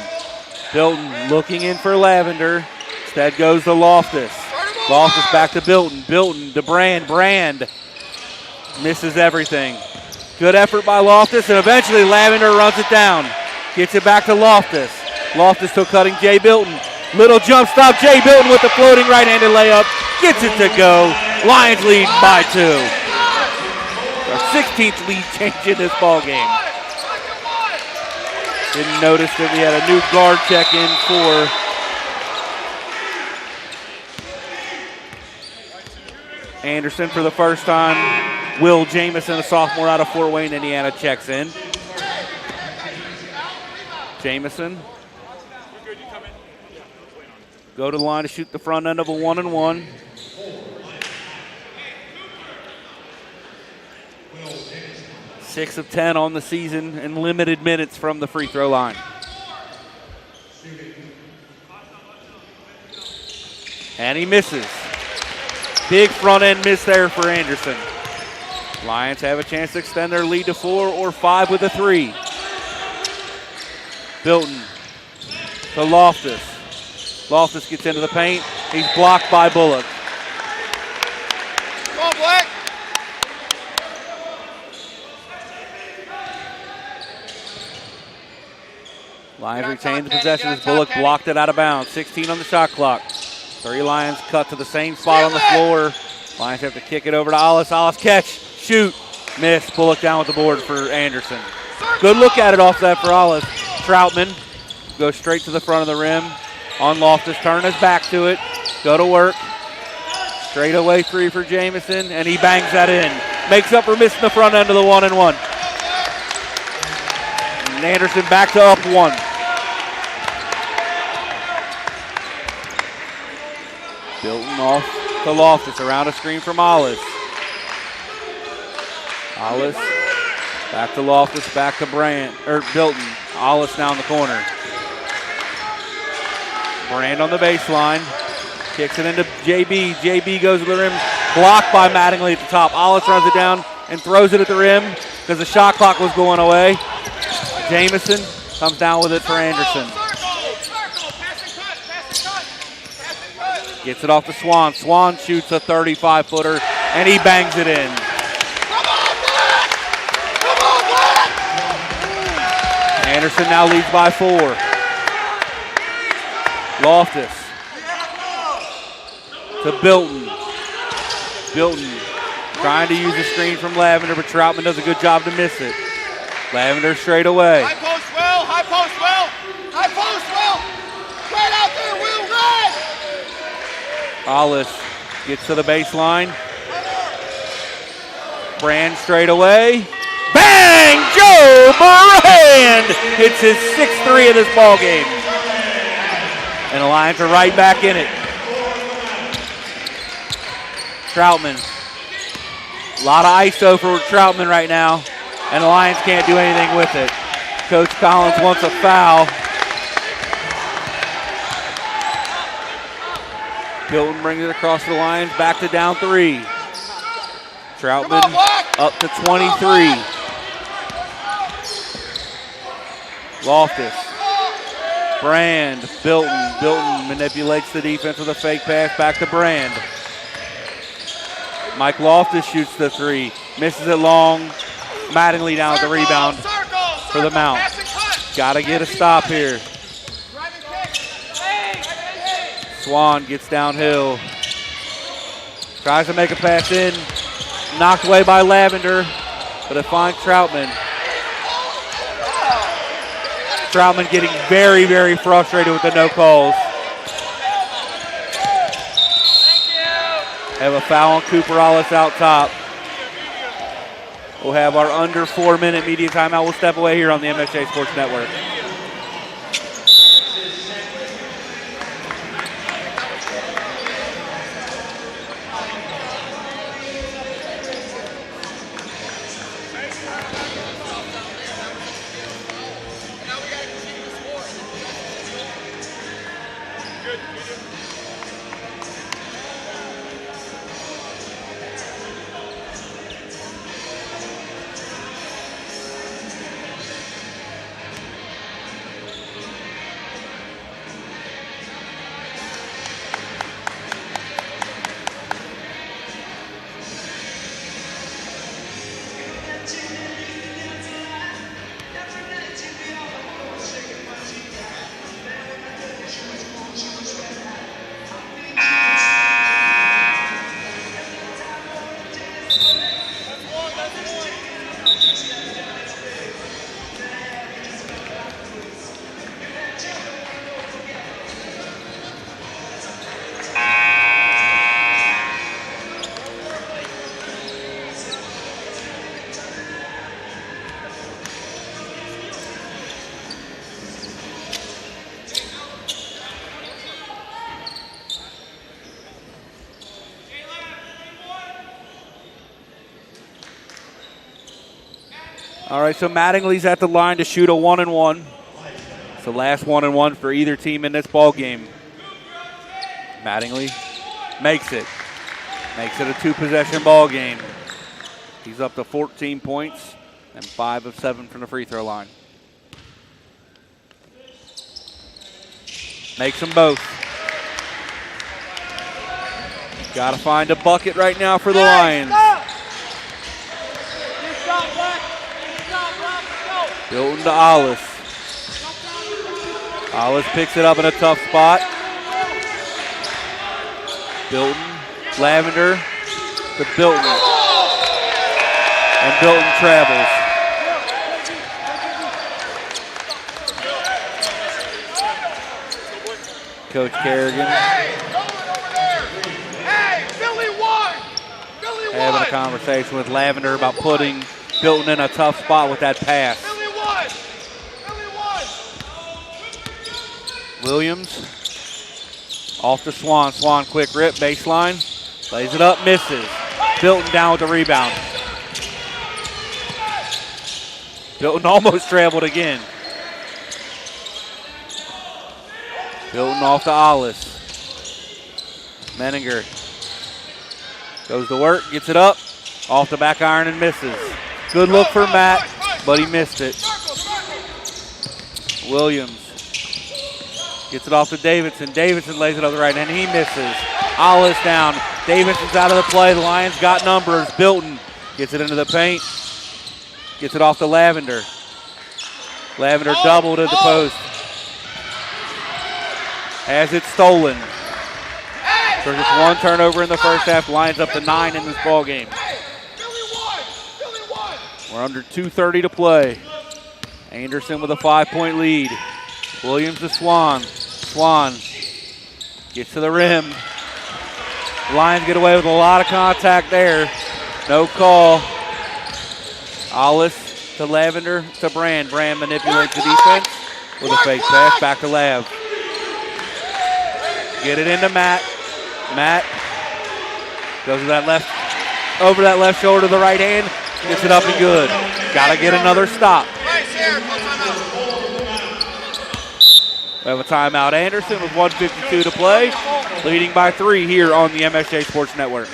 Bilton looking in for Lavender. Instead goes to Loftus. Loftus back to Bilton. Bilton to Brand. Brand misses everything. Good effort by Loftus, and eventually Lavender runs it down. Gets it back to Loftus. Loftus still cutting Jay Bilton. Little jump stop. Jay Bilton with the floating right-handed layup. Gets it to go. Lions lead by 2. Our 16th lead change in this ball game. Didn't notice that we had a new guard check in for Anderson for the first time. Will Jamison, a sophomore out of Fort Wayne, Indiana, checks in. Jamison. Go to the line to shoot the front end of a 1-and-1. Six of 10 on the season and limited minutes from the free throw line. And he misses. Big front end miss there for Anderson. Lions have a chance to extend their lead to 4 or 5 with a 3. Bilton to Loftus. Loftus gets into the paint. He's blocked by Bullock. Come on, Black. Lions retain the possession as Bullock blocked it out of bounds. 16 on the shot clock. 3 Lions cut to the same spot on the floor. Lions have to kick it over to Ollis. Ollis catch, shoot, miss. Bullock down with the board for Anderson. Good look at it off that for Ollis. Troutman goes straight to the front of the rim. On Loftus, turn his back to it. Go to work. Straight away 3 for Jamison, and he bangs that in. Makes up for missing the front end of the 1-and-1. And Anderson back to up 1. Bilton off to Loftus, around a screen from Ollis. Ollis, back to Loftus, back to Bilton. Ollis now in the corner. Brand on the baseline, kicks it into JB. JB goes to the rim, blocked by Mattingly at the top. Ollis runs it down and throws it at the rim because the shot clock was going away. Jamison comes down with it for Anderson. Gets it off to Swan. Swan shoots a 35-footer, and he bangs it in. Anderson now leads by 4. Loftus to Bilton. Bilton trying to use the screen from Lavender, but Troutman does a good job to miss it. Lavender straight away. High post well, high post well, high post well. Right out there, Will, right. Ollis gets to the baseline. Brand straight away. Bang! Joe Brand hits his 6th 3 of this ball game. And the Lions are right back in it. Troutman. A lot of ISO for Troutman right now, and the Lions can't do anything with it. Coach Collins wants a foul. Bilton brings it across the Lions, back to down 3. Troutman up to 23. Loftus. Brand, Bilton. Bilton manipulates the defense with a fake pass back to Brand. Mike Loftus shoots the 3. Misses it long. Mattingly down with the rebound for the Mount. Got to get a stop here. Swan gets downhill. Tries to make a pass in. Knocked away by Lavender, but it finds Troutman. Troutman getting very, very frustrated with the no calls. Have a foul on Cooper Ollis out top. We'll have our under 4-minute media timeout. We'll step away here on the MSJ Sports Network. All right, so Mattingly's at the line to shoot a 1-and-1. It's the last 1-and-1 for either team in this ball game. Mattingly makes it. Makes it a 2-possession ball game. He's up to 14 points and 5 of 7 from the free throw line. Makes them both. Got to find a bucket right now for the Lions. Bilton to Ollis. Ollis picks it up in a tough spot. Bilton, Lavender to Bilton. And Bilton travels. Coach Kerrigan having a conversation with Lavender about putting Bilton in a tough spot with that pass. Williams off to Swan. Swan quick rip, baseline. Lays it up, misses. Bilton down with the rebound. Bilton almost traveled again. Bilton off to Ollis. Menninger goes to work, gets it up. Off the back iron and misses. Good look for Matt, but he missed it. Williams gets it off to Davidson. Davidson lays it up the right hand. He misses. Ollis down. Davidson's out of the play. The Lions got numbers. Bilton gets it into the paint. Gets it off to Lavender. Lavender doubled at the post. Has it stolen. There's just one turnover in the first half. Lions up to 9 in this ball game. We're under 2:30 to play. Anderson with a 5-point lead. Williams to Swan. Swan gets to the rim. Lions get away with a lot of contact there. No call. Ollis to Lavender to Brand. Brand manipulates the defense with a fake pass. Back to Lav. Get it into Matt. Matt goes to that left, over that left shoulder to the right hand. Gets it up and good. Got to get another stop. We have a timeout. Anderson with 1:52 to play. Leading by 3 here on the MSJ Sports Network.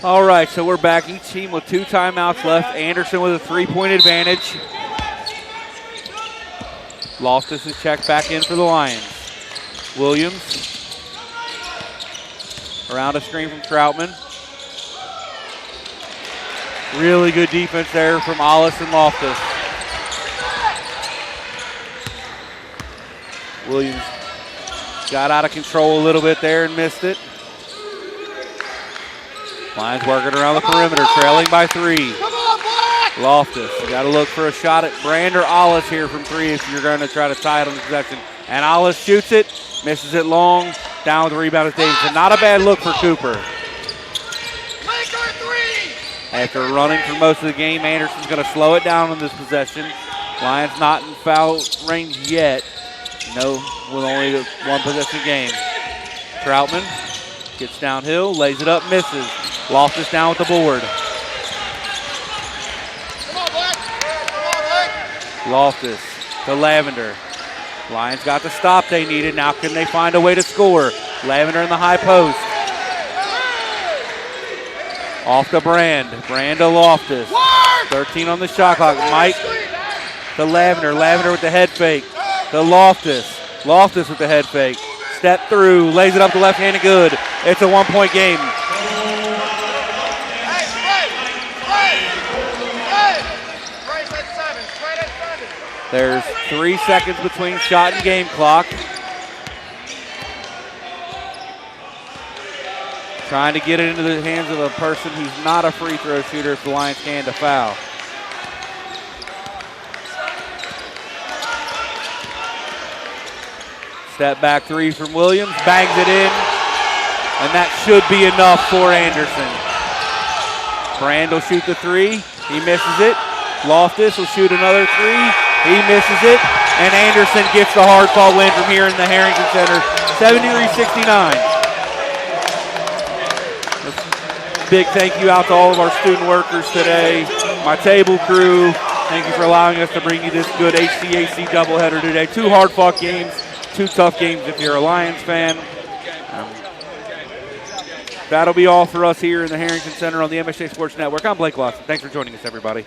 All right, so we're back. Each team with 2 timeouts left. Anderson with a 3-point advantage. Loftus is checked back in for the Lions. Williams around a screen from Troutman. Really good defense there from Ollis and Loftus. Williams got out of control a little bit there and missed it. Lions working around the perimeter, trailing by 3. Loftus, you got to look for a shot at Brand or Ollis here from 3 if you're going to try to tie it on the possession. And Ollis shoots it, misses it long, down with the rebound is Davidson. Not a bad look for Cooper. After running for most of the game, Anderson's going to slow it down on this possession. Lions not in foul range yet. No, with only a 1-possession game. Troutman gets downhill, lays it up, misses. Loftus down with the board. Loftus to Lavender. Lions got the stop they needed. Now can they find a way to score? Lavender in the high post. Off to Brand. Brand to Loftus. 13 on the shot clock. Mike to Lavender. Lavender with the head fake. To Loftus. Loftus with the head fake. Step through. Lays it up the left hand and good. It's a 1-point game. There's 3 seconds between shot and game clock. Trying to get it into the hands of a person who's not a free throw shooter if the Lions can to foul. Step back three from Williams, bangs it in, and that should be enough for Anderson. Brand will shoot the three, he misses it. Loftus will shoot another three, he misses it, and Anderson gets the hard fought win from here in the Harrington Center, 73-69. Big thank you out to all of our student workers today, my table crew. Thank you for allowing us to bring you this good HCAC doubleheader today. 2 hard-fought games, 2 tough games if you're a Lions fan. That'll be all for us here in the Harrington Center on the MSJ Sports Network. I'm Blake Lawson. Thanks for joining us, everybody.